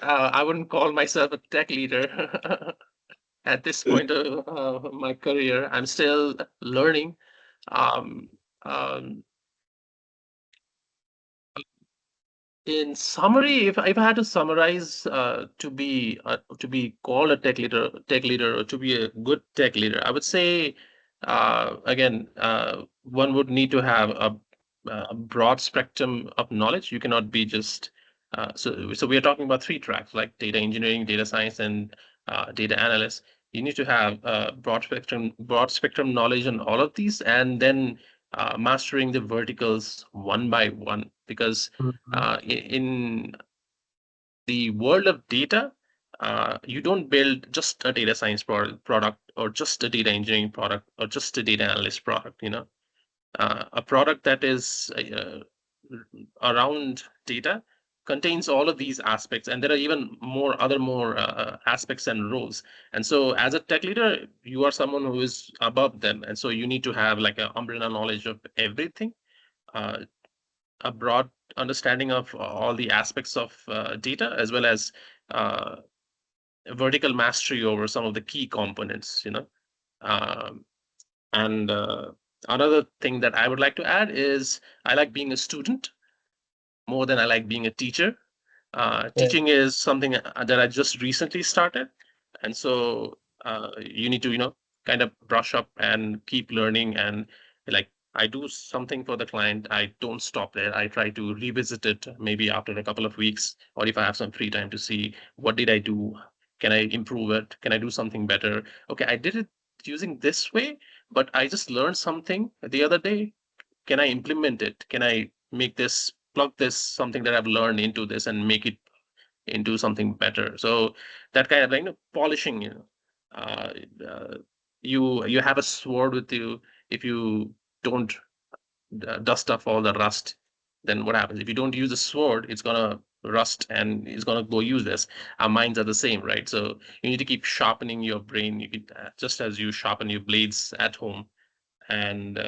I wouldn't call myself a tech leader at this point of my career. I'm still learning. Um, um, in summary, if I had to summarize to be called a tech leader, or to be a good tech leader, I would say again, one would need to have a broad spectrum of knowledge. You cannot be just so we are talking about three tracks like data engineering, data science, and data analyst. You need to have broad spectrum knowledge on all of these, and then mastering the verticals one by one, because in the world of data, you don't build just a data science product, or just a data engineering product, or just a data analyst product. A product that is around data contains all of these aspects, and there are even more aspects and roles. And so as a tech leader, you are someone who is above them, and so you need to have like an umbrella knowledge of everything, uh, a broad understanding of all the aspects of data, as well as uh, vertical mastery over some of the key components, um, and another thing that I would like to add is I like being a student more than I like being a teacher. Yeah. Teaching is something that I just recently started, and so you need to, kind of brush up and keep learning. And like I do something for the client, I don't stop there. I try to revisit it maybe after a couple of weeks, or if I have some free time to see what did I do, can I improve it, can I do something better? Okay, I did it using this way, but I just learned something the other day. Can I implement it? Can I make this plug this something that I've learned into this and make it into something better? So that kind of like, polishing, uh, uh, you have a sword with you. If you don't dust off all the rust, then what happens? If you don't use the sword, it's gonna rust and it's gonna go useless. Our minds are the same, right? So you need to keep sharpening your brain. You can, just as you sharpen your blades at home, and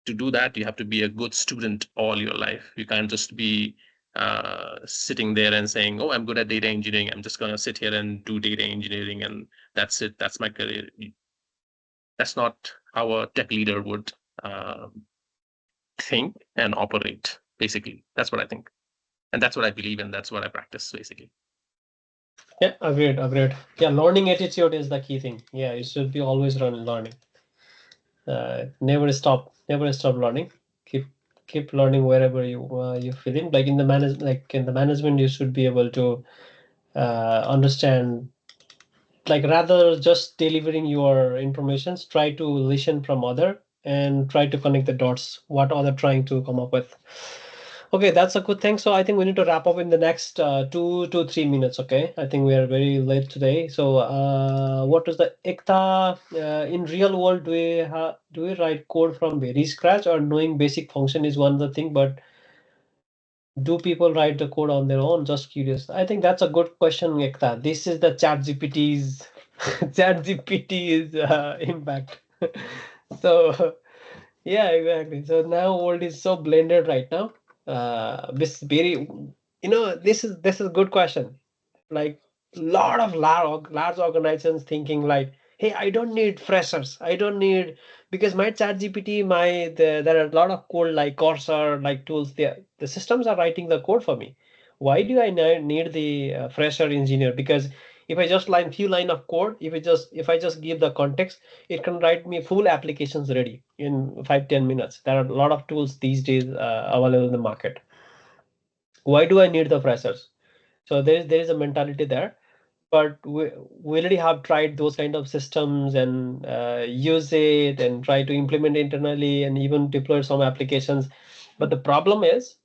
to do that, you have to be a good student all your life. You can't just be sitting there and saying, "Oh, I'm good at data engineering. I'm just going to sit here and do data engineering, and that's it. That's my career." That's not how a tech leader would uh, think and operate. Basically, that's what I think, and that's what I believe, and that's what I practice. Basically. Yeah, agreed. Yeah, learning attitude is the key thing. Yeah, you should be always learning. Never stop learning. Keep learning wherever you fit in. Like in the management, you should be able to understand. Like rather just delivering your informations, try to listen from other and try to connect the dots. What other trying to come up with. Okay, that's a good thing. So I think we need to wrap up in the next 2 to 3 minutes. Okay, I think we are very late today. So what is the ICTA in real world? Do we write code from very scratch, or knowing basic function is one of the thing? But do people write the code on their own? Just curious. I think that's a good question, ICTA. This is the Chat GPT's Chat GPT's impact. So yeah, exactly. So now world is so blended right now. This very, this is a good question. Like lot of large organizations thinking like, hey, I don't need freshers. I don't need because my Chat GPT, there are a lot of code like Cursor, like tools. The systems are writing the code for me. Why do I need the fresher engineer? Because if I just few line of code, if I just give the context, it can write me full applications ready in 5-10 minutes. There are a lot of tools these days available in the market. Why do I need the freshers? So there is a mentality there, but we already have tried those kind of systems and use it and try to implement internally and even deploy some applications. But the problem is,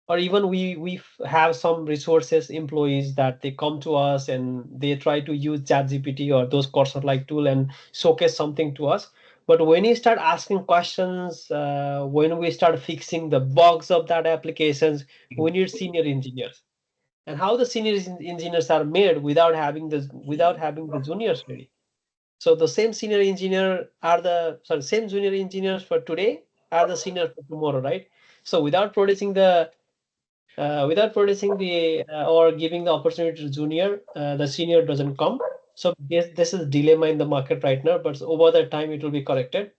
or even we have some resources employees that they come to us and they try to use ChatGPT or those Cursor like tool and showcase something to us. But when you start asking questions, when we start fixing the bugs of that applications, we need senior engineers. And how the senior engineers are made without having the juniors ready. So the same senior engineer are the sorry same junior engineers for today are the seniors for tomorrow, right? So without producing the or giving the opportunity to junior, the senior doesn't come. So this is dilemma in the market right now, but over the time it will be corrected.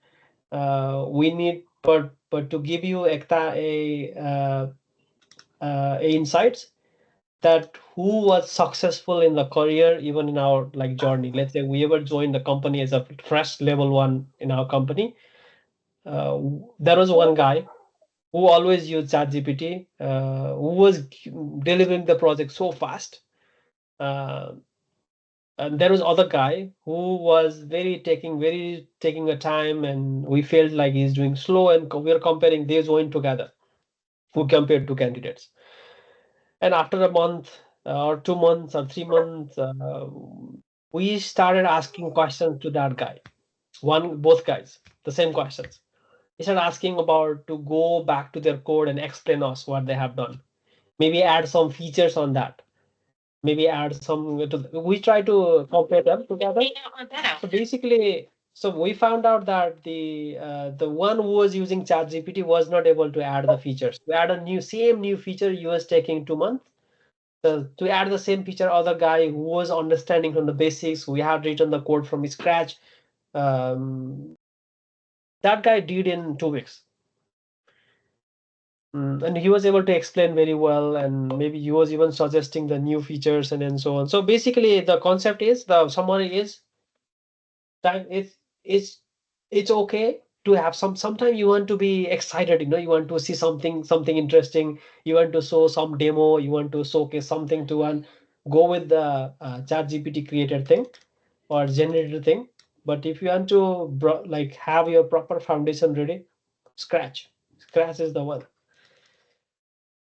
We need, but to give you a insights that who was successful in the career, even in our like journey. Let's say we ever joined the company as a fresh level one in our company. There was one guy who always used ChatGPT, who was delivering the project so fast. Uh, and there was other guy who was very taking a time, and we felt like he's doing slow, and we are comparing. They joined together. Who compared two candidates, and after a month or 2 months or 3 months, we started asking questions to that guy. Both guys, the same questions. instead of asking about to go back to their code and explain us what they have done, maybe add some features on that, maybe add some we try to compare them together. So basically, so we found out that the one who was using ChatGPT was not able to add the features. To add a same new feature, he was taking 2 months. So to add the same feature, other guy who was understanding from the basics, we had written the code from scratch. That guy did in 2 weeks. And he was able to explain very well, and maybe he was even suggesting the new features and so on. So basically, the concept is the summary is time. It's okay to have sometimes you want to be excited, you want to see something interesting, you want to show some demo, you want to showcase something to one, go with the chat gpt created thing or generated thing. But if you want to like have your proper foundation ready, scratch is the one.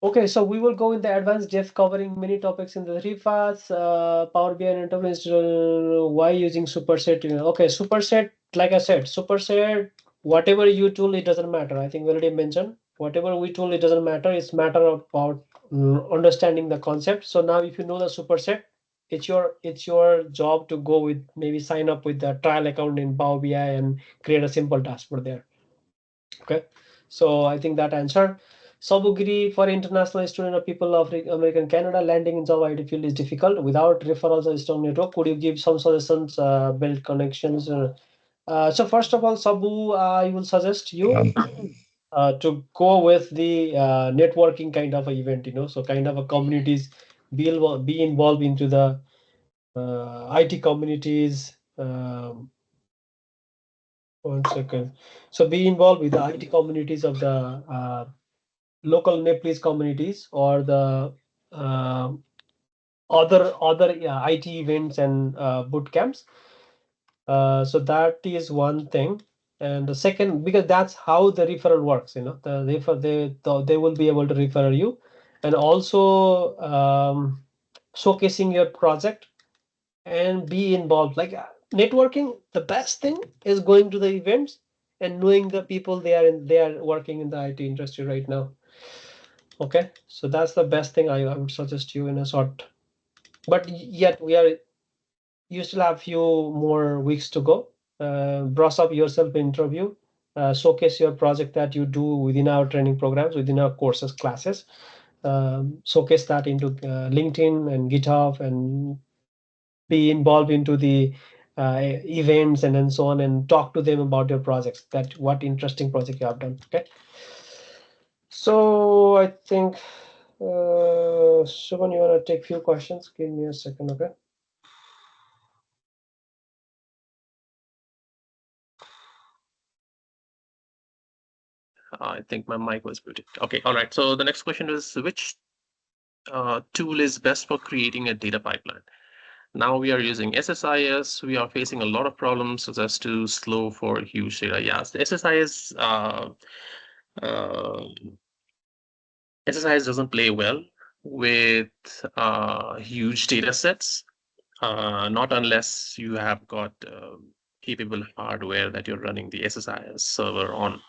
Okay, so we will go in the advanced depth, covering many topics in the three parts. Power BI and enterprise, why using superset? Okay, superset, like I said, superset, whatever you tool, it doesn't matter. I think we already mentioned, whatever we tool, it doesn't matter. It's matter about understanding the concept. So now if you know the superset, it's your job to go with, maybe sign up with the trial account in Power BI and create a simple dashboard there. Okay, so I think that answer. Subugiri for international student or people of American Canada, landing in Java IT field is difficult without referrals or strong network. Could you give some suggestions, build connections? So first of all, Sabu, I will suggest you to go with the networking kind of a event, so kind of a communities, be involved into the IT communities. 1 second. So be involved with the IT communities of the local Nepalese communities, or the uh, other IT events and boot camps. So that is one thing. And the second, because that's how the referral works, they will be able to refer you, and also showcasing your project and be involved. Like networking, the best thing is going to the events and knowing the people they are working in the IT industry right now. Okay, so that's the best thing I would suggest you in a short. But yet you still have few more weeks to go. Brush up yourself in interview, showcase your project that you do within our training programs, within our courses, classes. Showcase that into LinkedIn and GitHub, and be involved into the events and so on, and talk to them about your projects, that what interesting project you have done. Okay, so I think Shubhan, you want to take few questions? Give me a second. Okay. I think my mic was muted. Okay, all right. So the next question is, which tool is best for creating a data pipeline? Now we are using SSIS. We are facing a lot of problems as to slow for huge data. Yes, the SSIS doesn't play well with huge data sets, not unless you have got capable hardware that you're running the SSIS server on.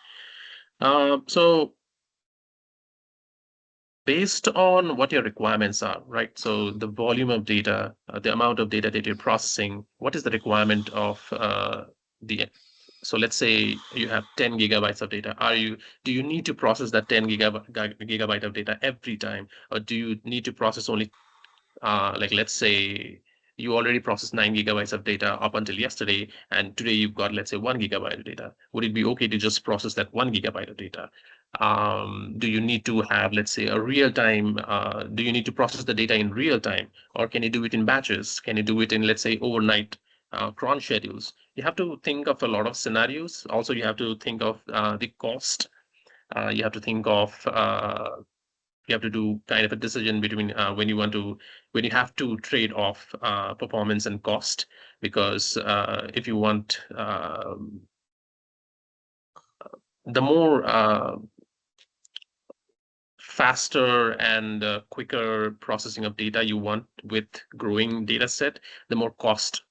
So based on what your requirements are, right? So the volume of data, the amount of data that you're processing, what is the requirement of so let's say you have 10 gigabytes of data. Do you need to process that 10 gigabyte of data every time? Or do you need to process only, like let's say you already processed 9 gigabytes of data up until yesterday, and today you've got, let's say, 1 gigabyte of data. Would it be okay to just process that 1 gigabyte of data? Do you need to have, let's say, a real time? Do you need to process the data in real time, or can you do it in batches? Can you do it in, let's say, overnight cron schedules? You have to think of a lot of scenarios. Also, you have to think of the cost. You have to think of you have to do kind of a decision between when you have to trade off performance and cost, because if you want the more faster and quicker processing of data you want with growing data set, the more cost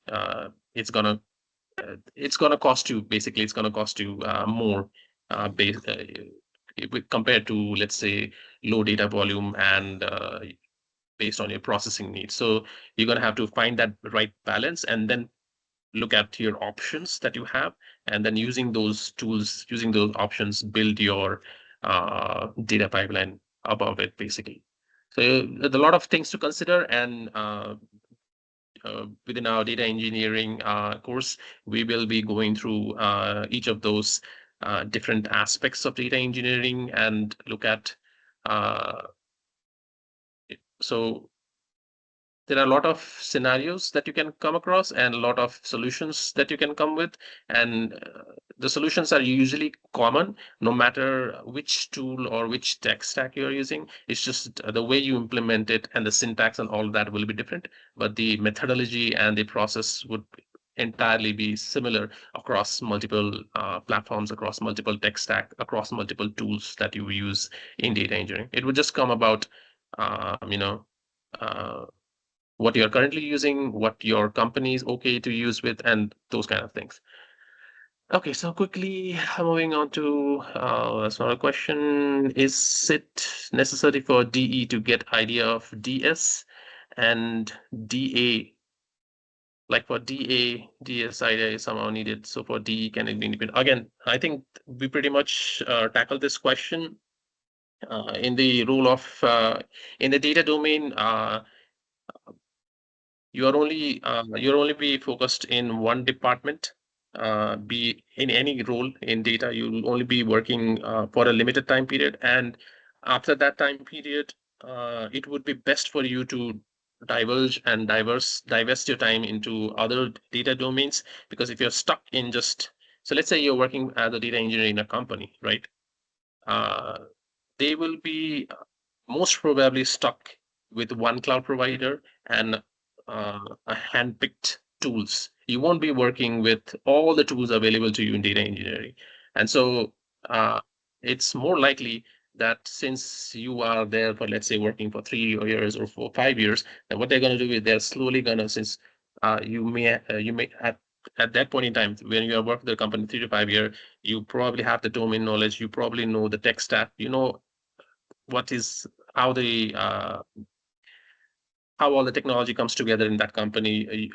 it's gonna cost you. Basically, it's gonna cost you more compared to, let's say, low data volume and based on your processing needs. So you're going to have to find that right balance and then look at your options that you have, and then using those tools, using those options, build your data pipeline above it, basically. So there's a lot of things to consider, and within our data engineering course, we will be going through each of those different aspects of data engineering and look at so there are a lot of scenarios that you can come across and a lot of solutions that you can come with, and the solutions are usually common no matter which tool or which tech stack you're using. It's just the way you implement it and the syntax and all that will be different, but the methodology and the process would entirely be similar across multiple platforms, across multiple tech stack, across multiple tools that you use in data engineering. It would just come about uh, what you're currently using, what your company is okay to use with, and those kind of things. Okay, so quickly moving on to that's not a question. Is it necessary for DE to get idea of DS and DA? Like for DA, DS idea is somehow needed. So for DE, can it be independent? Again, I think we pretty much tackled this question in the role of in the data domain. You're only be focused in one department, be in any role in data. You'll only be working for a limited time period, and after that time period, it would be best for you to divulge and divest your time into other data domains, because if you're stuck in just, so let's say you're working as a data engineer in a company, right? They will be most probably stuck with one cloud provider and a hand-picked tools. You won't be working with all the tools available to you in data engineering. And so it's more likely that since you are there for, let's say, working for 3 years or for 5 years, then what they're going to do is they're slowly going to, since you may at that point in time, when you are working with the company 3 to 5 years, you probably have the domain knowledge, you probably know the tech stack, you know what is how the how all the technology comes together in that company.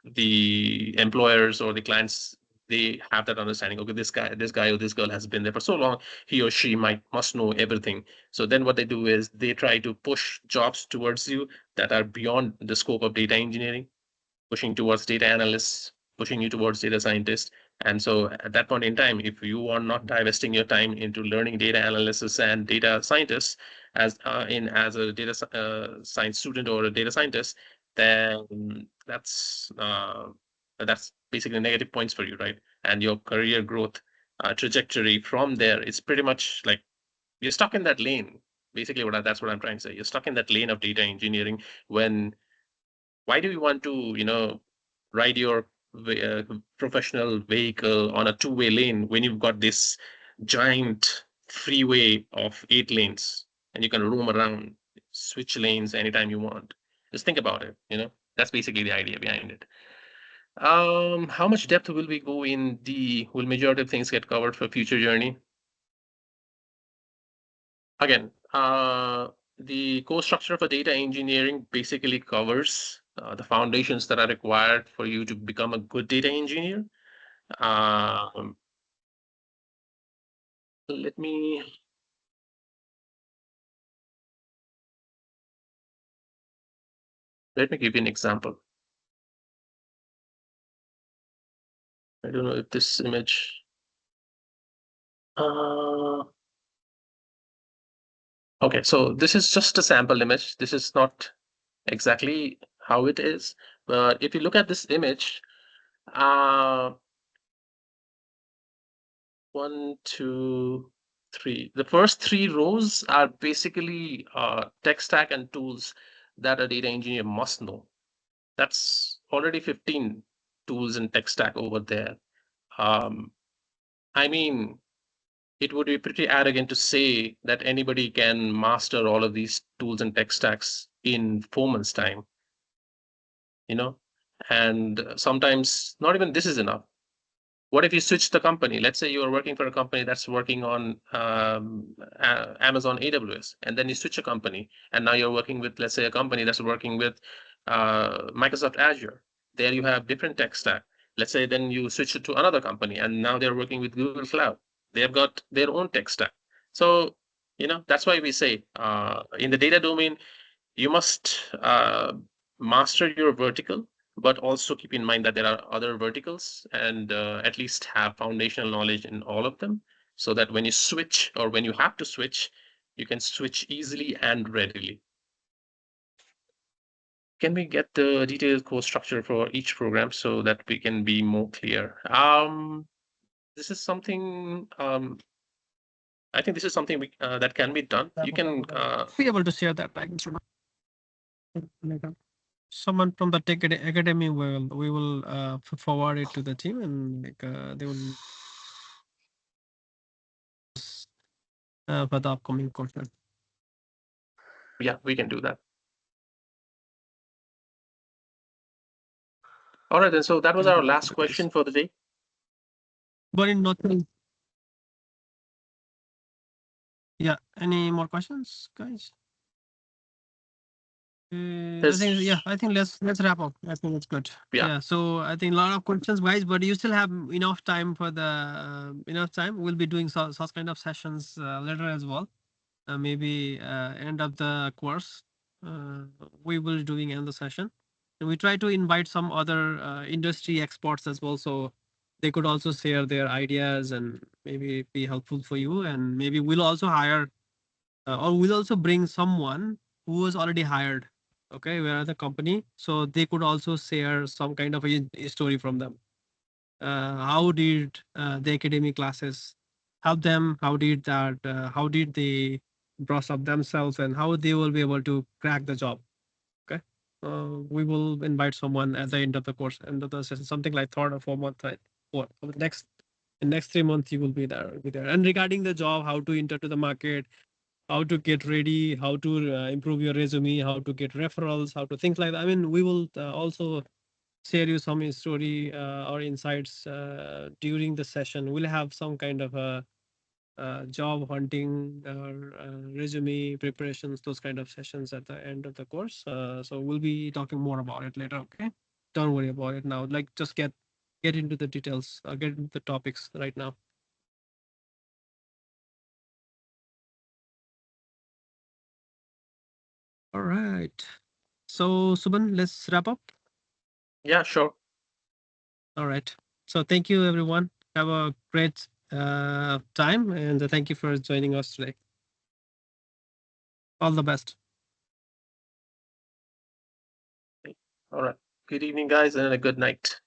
The employers or the clients, they have that understanding. Okay, this guy or this girl has been there for so long, he or she must know everything. So then what they do is they try to push jobs towards you that are beyond the scope of data engineering, pushing towards data analysts, pushing you towards data scientists. And so at that point in time, if you are not divesting your time into learning data analysis and data scientists as a data science student or a data scientist, then that's basically negative points for you, right? And your career growth trajectory from there is pretty much like you're stuck in that lane. Basically, that's what I'm trying to say. You're stuck in that lane of data engineering when why do you want to, ride your professional vehicle on a two-way lane when you've got this giant freeway of 8 lanes and you can roam around, switch lanes anytime you want? Just think about it, That's basically the idea behind it. How much depth will we go in will majority of things get covered for future journey? Again, the core structure for data engineering basically covers the foundations that are required for you to become a good data engineer. Let me give you an example. I don't know if this image. Okay, so this is just a sample image. This is not exactly how it is, but if you look at this image, 1, 2, 3. The first 3 rows are basically tech stack and tools that a data engineer must know. That's already 15 tools and tech stack over there. I mean, it would be pretty arrogant to say that anybody can master all of these tools and tech stacks in 4 months' time, and sometimes not even this is enough. What if you switch the company? Let's say you are working for a company that's working on Amazon AWS, and then you switch a company, and now you're working with, let's say, a company that's working with Microsoft Azure. There you have different tech stack. Let's say then you switch it to another company, and now they're working with Google Cloud. They've got their own tech stack. So, that's why we say in the data domain, you must master your vertical, but also keep in mind that there are other verticals, and at least have foundational knowledge in all of them, so that when you switch or when you have to switch, you can switch easily and readily. Can we get the detailed course structure for each program so that we can be more clear? This is something I think this is something that can be done. You can be able to share that someone from the tech academy we will forward it to the team, and they will for the upcoming content. Yeah, we can do that. All right, then. So that was our last question for the day. But in nothing. Yeah. Any more questions, guys? I think let's wrap up. I think it's good. Yeah. So I think a lot of questions, guys, but you still have enough time for the enough time. We'll be doing such kind of sessions later as well. Maybe end of the course, we will be doing end the session. And we try to invite some other industry experts as well, so they could also share their ideas and maybe be helpful for you. And maybe we'll also hire or we'll also bring someone who was already hired. Okay, we're at the company, so they could also share some kind of a story from them. How did the academic classes help them? How did that? How did they brush up themselves, and how they will be able to crack the job? Okay, we will invite someone at the end of the course, end of the session, something like 3rd or 4th month. Or in next 3 months, you will be there. And regarding the job, how to enter to the market, how to get ready, how to improve your resume, how to get referrals, how to things like that. I mean, we will also share you some story or insights during the session. We'll have some kind of a job hunting or resume preparations, those kind of sessions at the end of the course. So we'll be talking more about it later. Okay, don't worry about it now. Like, just get into the details, get into the topics right now. All right. So Subhan, let's wrap up. Yeah, sure. All right. So thank you, everyone. Have a great time, and thank you for joining us today. All the best. All right. Good evening, guys, and a good night.